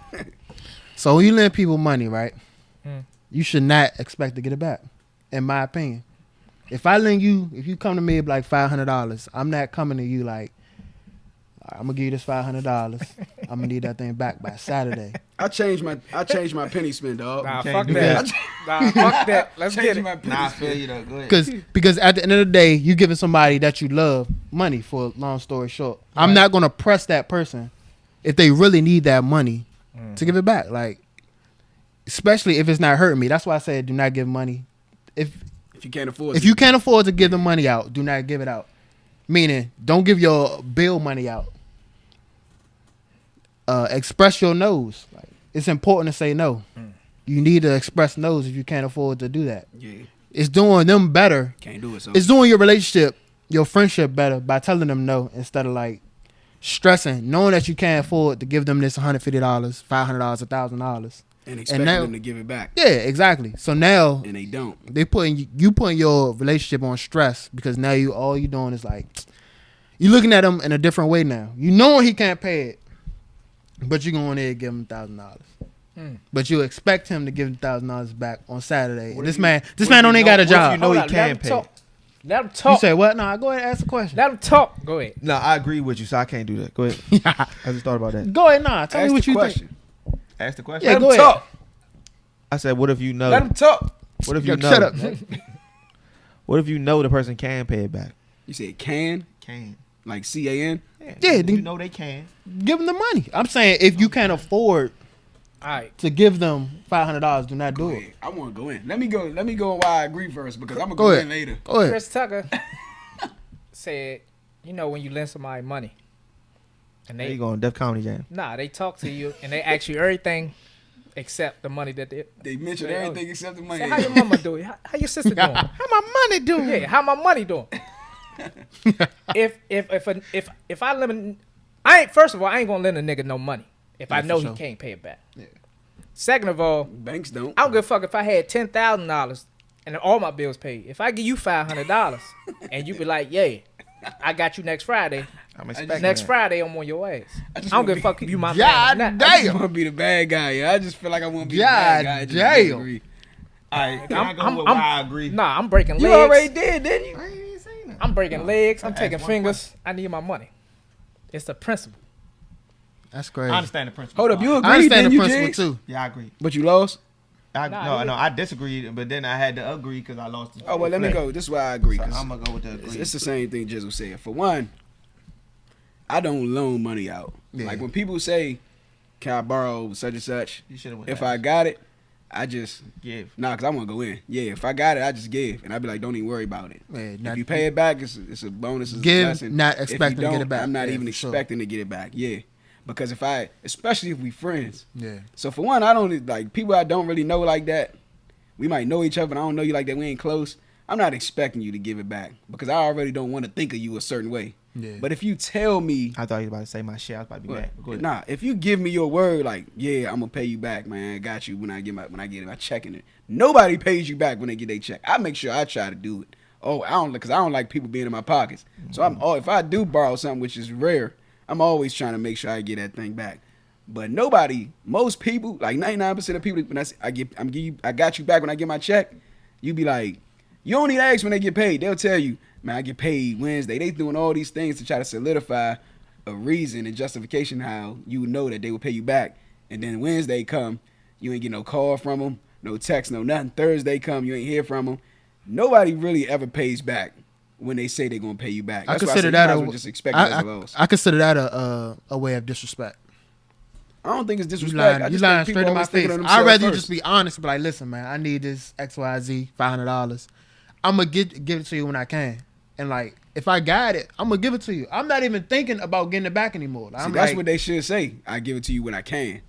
So when you lend people money, right? Hmm. You should not expect to get it back. In my opinion, if you come to me with like $500, I'm not coming to you like, I'm gonna give you this $500. I'm gonna need that thing back by Saturday. I changed my penny spin, dog. Nah, can't fuck do that. Nah, fuck that. Let's get Changing it. my penny Nah, I spin. feel you though. Go ahead. Because at the end of the day, you giving somebody that you love money. For a long story short, I'm not gonna press that person if they really need that money to give it back. Like, especially if it's not hurting me. That's why I said do not give money. If If you can't afford, If you can't afford to give the money out, do not give it out. Meaning, don't give your bill money out. Express your no's. Like, it's important to say no. You need to express no's if you can't afford to do that. yeah, It's doing them better. can't do it. So It's doing your relationship, your friendship better by telling them no instead of like stressing, knowing that you can't afford to give them this $150, $500, $1,000. and expecting now- them to give it back, Yeah, exactly. So now and they don't. they putting your relationship on stress because now all you doing is like you looking at him in a different way now. You know he can't pay it, but you going there and give him $1,000. But you expect him to give $1,000 back on Saturday. And this man don't even got a job. You know Hold he on, can let him pay. talk. Let him You talk. say what? Nah, go ahead and ask the question. Let him talk. Go ahead. No, I agree with you, so I can't do that. Go ahead. I just thought about that. Go ahead, nah. Tell me Ask what the you question. think. Ask the question. Yeah, Let go him ahead. talk. I said, what if you know? Let him talk. What if you know? Shut up, man. What if you know the person can pay it back? You said can, Can. like CAN. Yeah, you then- know they can. Give them the money. I'm saying if you can't afford All right. to give them $500, do not do Go it. ahead. I want to go in. Let me go on why I agree first because I'm gonna Go go ahead. in later. Go ahead. Chris Tucker said, you know, when you lend somebody money, and There you they go on Def Comedy Jam. they talk to you and they ask you everything except the money that They mentioned Say, everything except the money. say, how your mama doing? How your sister doing? How my money doing? Yeah, how my money doing? if I limit, I ain't first of all I ain't gonna lend a nigga no money if I for know sure. he can't pay it back. Yeah. Second of all, Banks don't. I don't give a fuck if I had $10,000 and all my bills paid. If I give you $500 and you be like, yeah, I got you next Friday. I'm expecting Next that. Friday I'm on your ass. I just don't wanna give a fuck if you my God man. or not. I just damn. want to be the bad guy. Yeah, I just feel like I want to be God the bad guy. I just damn. disagree. All right, can I go I'm- with I'm- why I agree? Nah, I'm breaking You legs. already did, didn't you? I ain't even saying that. I'm breaking legs. I'm I taking asked one fingers. I need my money. It's the principle. That's crazy. I understand the principle. Hold up, you agreed, I understand didn't the you, principle Jigs? too. Yeah, I agree. But you lost. Nah, I disagreed, but then I had to agree because I lost. Oh well, let me go. This is why I agree. So 'cause I'm gonna go with the it's, agree. it's the same thing Jizzle said. For one, I don't loan money out. Yeah. Like when people say, "Can I borrow such and such?" You should have. If I got it, I just give, cause I want to go in. Yeah, if I got it, I just give, and I'd be like, "Don't even worry about it." Yeah, If not- you pay it back, it's a bonus. It's Give, a blessing. not If you expecting to get don't, it back. I'm not Yeah, even for sure. expecting to get it back. Yeah, because especially if we friends. Yeah. So for one, I don't like people I don't really know like that. We might know each other, but I don't know you like that. We ain't close. I'm not expecting you to give it back because I already don't want to think of you a certain way. Yeah. But if you tell me, I thought you were about to say my shit. I was about to be mad. Go ahead. nah, if you give me your word, like, yeah, I'm gonna pay you back, man. I got you when I get my check in it. Nobody pays you back when they get their check. I make sure I try to do it. Oh, I don't like people being in my pockets. So if I do borrow something, which is rare, I'm always trying to make sure I get that thing back. But most people, like 99% of people, when I got you back when I get my check, you be like, you don't need to ask when they get paid. They'll tell you, man, I get paid Wednesday. They doing all these things to try to solidify a reason and justification how you know that they will pay you back. And then Wednesday come, you ain't get no call from them, no text, no nothing. Thursday come, you ain't hear from them. Nobody really ever pays back when they say they're gonna pay you back. I That's why I consider say you that might as well just expect it as a loss. I consider that a way of disrespect. I don't think it's You disrespect. lying I just think straight people in my always thinking face. of I'd rather you themselves just be honest and be like, listen, man, I need this XYZ, $500. I'm gonna give it to you when I can. And like, if I got it, I'm gonna give it to you. I'm not even thinking about getting it back anymore. See, I'm that's like, what they should say. I give it to you when I can.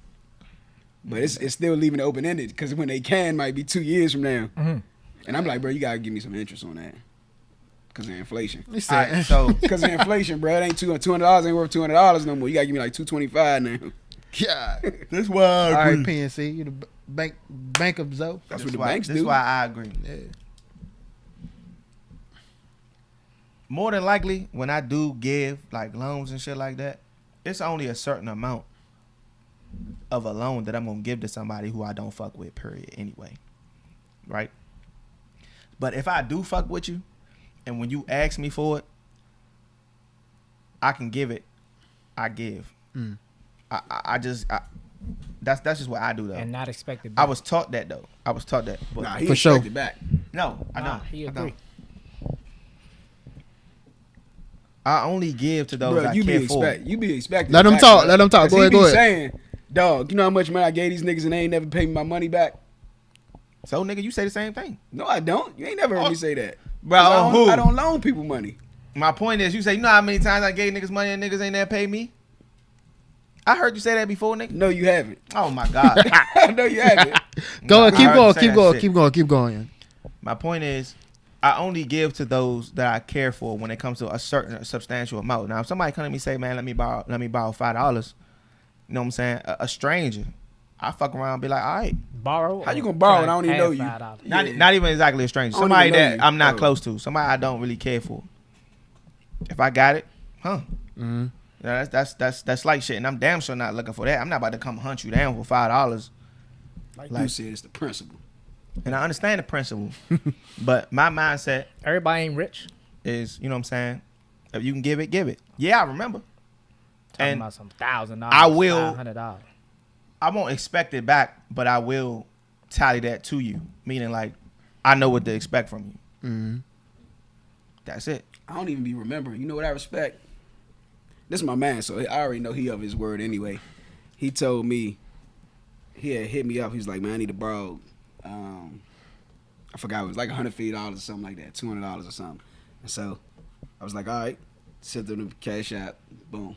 But it's still leaving it open ended because when they can might be 2 years from now. And I'm like, bro, you gotta give me some interest on that because of inflation. he All said, right, so Because of inflation, bro, it ain't $200 ain't worth $200 no more. You gotta give me like $225 now. God. this why I All right, agree. PNC, you the bank of Zoe. That's This what the why- banks This do. is why I agree. Yeah. More than likely, when I do give like loans and shit like that, it's only a certain amount of a loan that I'm gonna give to somebody who I don't fuck with, period, anyway. Right? But if I do fuck with you, and when you ask me for it, I can give it. I give. Mm. That's just what I do though. And not expected. I was taught that though. I was taught that. But Nah, he For sure. expected back. no, I don't. He I agree. don't. I only give to those Bro, I you care be for. expecting. Let 'em back, talk, bro. let 'em talk. 'Cause Go he ahead, be go ahead. saying, dog, you know how much money I gave these niggas and they ain't never paid me my money back? So nigga, you say the same thing. No, I don't. You ain't never heard me say that. Bro, 'Cause on who? I don't loan people money. My point is, you say, you know how many times I gave niggas money and niggas ain't never paid me? I heard you say that before, nigga. No, you haven't. Oh my god. No, you haven't. Go ahead, I keep heard going, you say keep that going, shit. keep going, keep going. My point is, I only give to those that I care for when it comes to a certain substantial amount. Now, if somebody come to me and say, man, let me borrow $5, you know what I'm saying? A stranger, I fuck around and be like, all right. borrow. How you or gonna borrow can and I don't even have know you? $5? Not, Yeah. not even exactly a stranger. I don't Somebody even know that you. I'm not Oh. close to. Somebody I don't really care for. If I got it, Mm-hmm. Yeah, that's like shit, and I'm damn sure not looking for that. I'm not about to come hunt you down for $5. Like, Like- you said, it's the principle. And I understand the principle, but my mindset Everybody ain't rich. is, you know what I'm saying? If you can give it, give it. Yeah, I remember. Talking And about some $1,000. I will- $500. I won't expect it back, but I will tally that to you. Meaning, like, I know what to expect from you. Mm-hmm. That's it. I don't even be remembering. You know what I respect? This is my man, so I already know he of his word anyway. He told me, he had hit me up. He was like, man, I need to borrow, I forgot, it was like $150 or something like that, $200 or something. And so I was like, all right, sent them the Cash App, boom.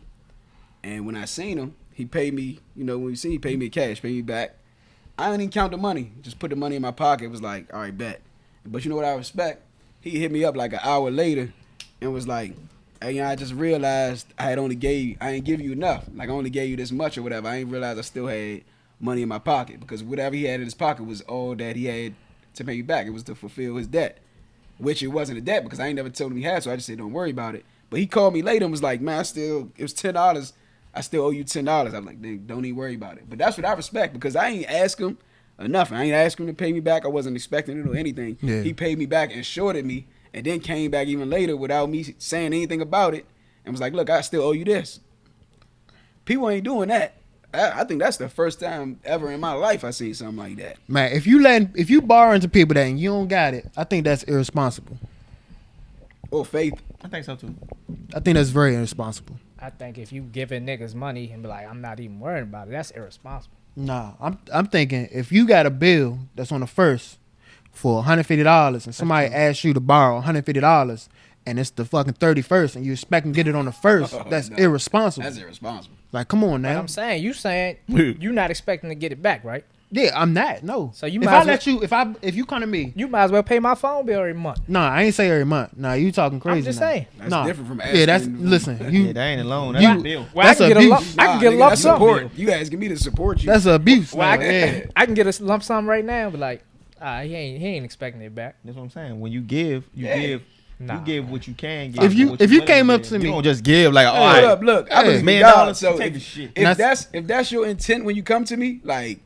And when I seen him, he paid me, you know, when we seen, he paid me cash, paid me back. I didn't even count the money, just put the money in my pocket. It was like, all right, bet. But you know what I respect? He hit me up like an hour later and was like, hey, I just realized I ain't give you enough. Like, I only gave you this much or whatever. I ain't realized I still had money in my pocket because whatever he had in his pocket was all that he had to pay me back. It was to fulfill his debt, which it wasn't a debt because I ain't never told him he had, so I just said, don't worry about it. But he called me later and was like, man, it was $10. I still owe you $10. I'm like, don't even worry about it. But that's what I respect because I ain't ask him enough. I ain't asked him to pay me back. I wasn't expecting it or anything. Yeah. He paid me back and shorted me and then came back even later without me saying anything about it and was like, look, I still owe you this. People ain't doing that. I think that's the first time ever in my life I seen something like that. Man, if you borrowing to people that and you don't got it, I think that's irresponsible. Or faith. I think so too. I think that's very irresponsible. I think if you giving niggas money and be like, I'm not even worried about it, that's irresponsible. Nah, I'm thinking if you got a bill that's on the first for $150 and somebody asks you to borrow $150 and it's the fucking 31st and you expect to get it on the first, that's No. irresponsible. That's irresponsible. Like, come on But now. I'm saying you're not expecting to get it back, right? Yeah, I'm not. No. So you if might I as let you, if you come to me, You might as well pay my phone bill every month. nah, I ain't say every month. Nah, you talking crazy. I'm just now. saying. That's Nah. different from asking. Yeah, that's listen. You Yeah, that ain't a loan. you- That's a bill. Well, That's I can abuse. get a nigga, lump that's sum. support. You asking me to support you. that's abuse. Well, man. I can get a lump sum right now, but like, he ain't expecting it back. That's what I'm saying. When you give, Nah. you give what you can give. If you- what if you willing came up give. to me- you don't just give like, all Hold right, up, look. I Hey, believe in $1 million, God, so take the if, shit. if that's your intent when you come to me, like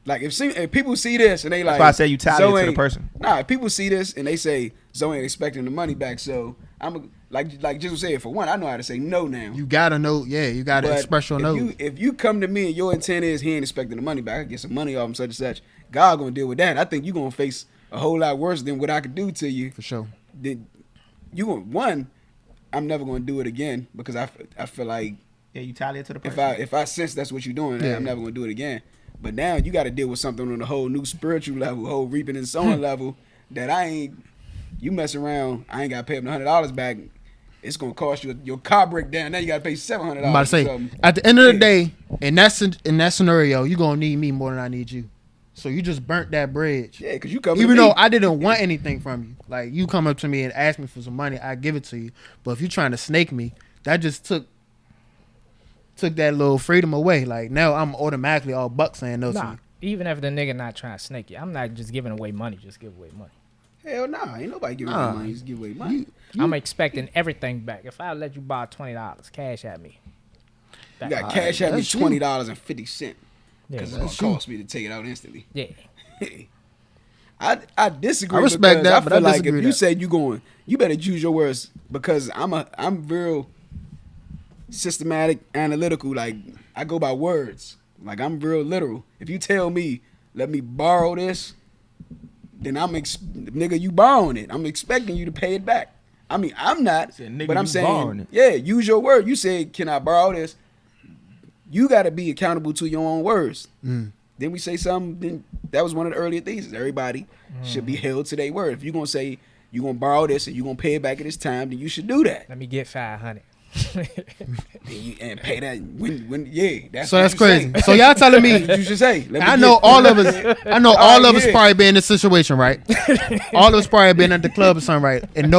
if people see this and they like, That's why I say you tally it Zoe to the ain't- person. Nah, if people see this and they say Zoe ain't expecting the money back, so I'm like Jizzle said, for one, I know how to say no now. You gotta know. Yeah, you gotta But express your no. if you come to me and your intent is he ain't expecting the money back, I get some money off him, such and such. God gonna deal with that. I think you gonna face a whole lot worse than what I could do to you. For sure. Then you gonna one, I'm never gonna do it again because I feel like Yeah, you tally it to the person. if I sense that's what you're doing, Yeah. I'm never gonna do it again. But now you got to deal with something on a whole new spiritual level, whole reaping and sowing level that I ain't. You mess around, I ain't got to pay him $100 back. It's gonna cost you your car break down. Now you got to pay $700. I'm about to say, or something. at the end of the Yeah. day, in that scenario, you gonna need me more than I need you. So you just burnt that bridge. Yeah, because you come. Even to though me. I didn't want anything from you, like you come up to me and ask me for some money, I give it to you. But if you trying to snake me, that just took that little freedom away. Like now I'm automatically all buck saying no to Nah, you. even if the nigga not trying to snake you, I'm not just giving away money. Just give away money. hell nah, ain't nobody giving Nah. away money. Just give away money. I'm expecting everything back. If I let you borrow $20, cash at me. You got cash at me that's you. $20.50 Yeah, because it's gonna that's you. cost me to take it out instantly. yeah. I disagree. I respect because that, I but feel I like disagree if with you that. say you better choose your words because I'm real systematic, analytical. Like I go by words. Like I'm real literal. If you tell me let me borrow this, then nigga, you borrowing it. I'm expecting you to pay it back. I mean, I'm not, Said, nigga, but I'm you borrowing saying, it. yeah, use your word. You said, can I borrow this? You got to be accountable to your own words. Then we say something. Then that was one of the earlier theses. Everybody should be held to their word. If you're gonna say you're gonna borrow this and you're gonna pay it back at this time, then you should do that. Let me get 500. And pay that when yeah. That's So what that's you crazy. say. So y'all telling me That's what you should say. Let me I know get- all of us. I know all of us yeah. probably been in this situation, right? All of us probably been at the club or something, right? And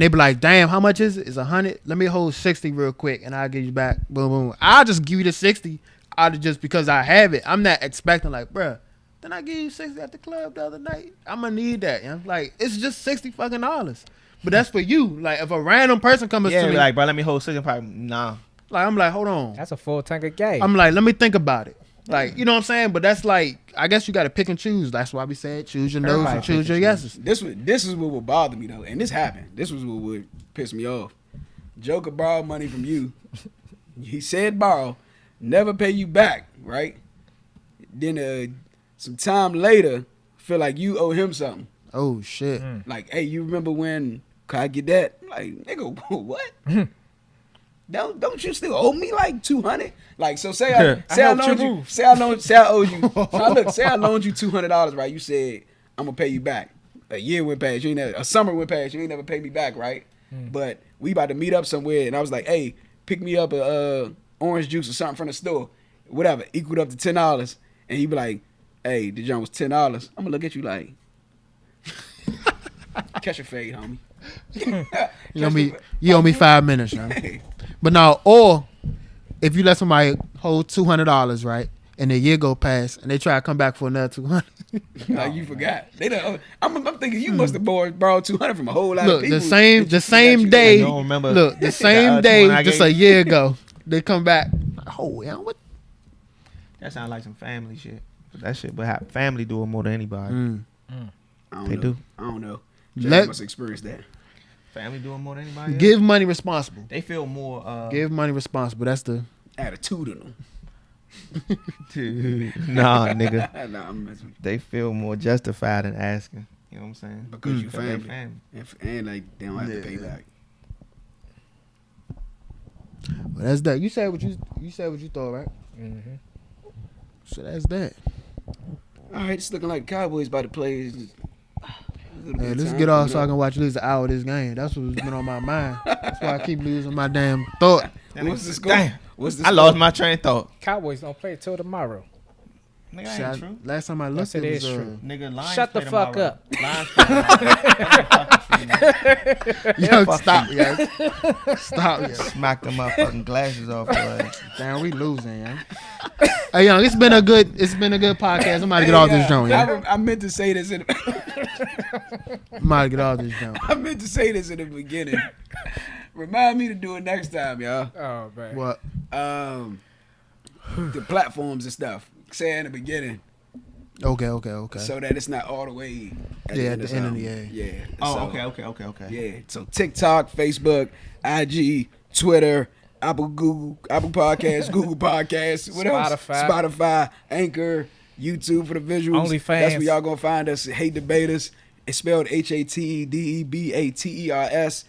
they be like, "Damn, how much is it? It's 100. Let me hold 60 real quick, and I'll give you back." Boom, boom. I'll just give you the 60 out of just because I have it. I'm not expecting like, bruh, then I give you 60 at the club the other night. I'm gonna need that. You know? Like it's just $60 fucking dollars. But that's for you. Like if a random person comes Yeah, to me, like, bro, let me hold 65. Nah. like I'm like, hold on. That's a full tank of gas. I'm like, let me think about it. Like, you know what I'm saying? But that's like, I guess you got to pick and choose. That's why we said choose your no's Everybody and choose pick your and yeses. This is what would bother me though, and this happened. This was what would piss me off. Joker borrowed money from you. He said borrow, never pay you back, right? Then some time later, feel like you owe him something. Oh shit. Like, hey, you remember when? Can I get that? Like, nigga, what? Don't you still owe me like 200? Like, so say I helped loaned you you, move. say I owed you. Now look, say I loaned you $200, right? You said I'm gonna pay you back. A year went past, you ain't never, a summer went past, you ain't never paid me back, right? But we about to meet up somewhere, and I was like, hey, pick me up a orange juice or something from the store, whatever, equaled up to $10, and he be like, hey, the joint was $10. I'm gonna look at you like, catch a fade, homie. You owe me 5 minutes, yo. But now, or if you let somebody hold $200, right, and a year go past, and they try to come back for another 200. Like you forgot. They don't. I'm thinking you must have borrowed 200 from a whole lot of Look, people. the same You day. don't remember Look, the same the day, 200 I just gave a you? year ago, they come back. Oh, yeah, what? That sounds like some family shit. That shit, but family do it more than anybody. I don't They know. do. I don't know. Jay Let- must experience that. Family do it more than anybody else. Give money responsible. They feel more. Give money responsible. That's the. Attitudinal. Nah, nigga. Nah, I'm messing with They feel more justified in asking. You know what I'm saying? you. Because you Because they family. And like they don't have to pay back. Well, that's that. You said what you thought, right? Mm-hmm. So that's that. All right, it's looking like the Cowboys about to play. A little bit Man, of let's time, get off you so I know. can watch at least an hour of this game. That's what's been on my mind. That's why I keep losing my damn thought. What's the score? Damn. What's the I score? lost my train of thought. Cowboys don't play till tomorrow. Nigga, See, that ain't true. last time I looked, Yes, it it is was, true. Nigga, Lions Shut the play fuck tomorrow. up. Lions play tomorrow. Yo, Fuck stop, you. yo. Stop, yo. Smack them motherfucking glasses off. Boy. Damn, we losing, yo. Hey, young, it's been a good podcast. I'm about to get off this joint, yo. I meant to say this in. I'm about to get off this joint. I meant to say this in the beginning. Remind me to do it next time, y'all. Oh man. What? The platforms and stuff. Say it in the beginning, Okay. so that it's not all the way. Yeah, at the end of something. the year. Yeah. Oh, So, okay. Yeah. So TikTok, Facebook, IG, Twitter, Apple Podcasts, Google Podcasts, what else? Spotify, Anchor, YouTube for the visuals. OnlyFans. That's where y'all gonna find us. Hate Debaters. It's spelled HATEDEBATERS.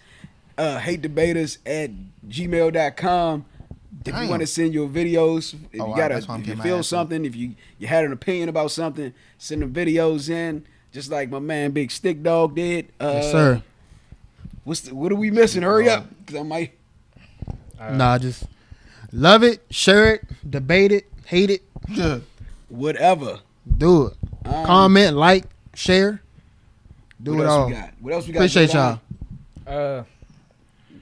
Hate Debaters at gmail.com. If you Damn. want to send your videos, if Oh, you wow, got that's why I'm if you getting my feel ass something, if you had an opinion about something, send the videos in. Just like my man Big Stick Dog did. Yes, sir. What are we missing? Hurry up, cause I might. Nah, just love it, share it, debate it, hate it, Whatever. do it. Comment, like, share. Do What it else all. we got? What else we got? Appreciate going y'all. on?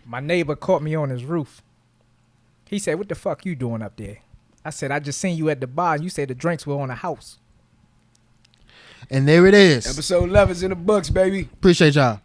My neighbor caught me on his roof. He said, "What the fuck you doing up there?" I said, "I just seen you at the bar. And you said the drinks were on the house." And there it is. Episode 11's in the books, baby. Appreciate y'all.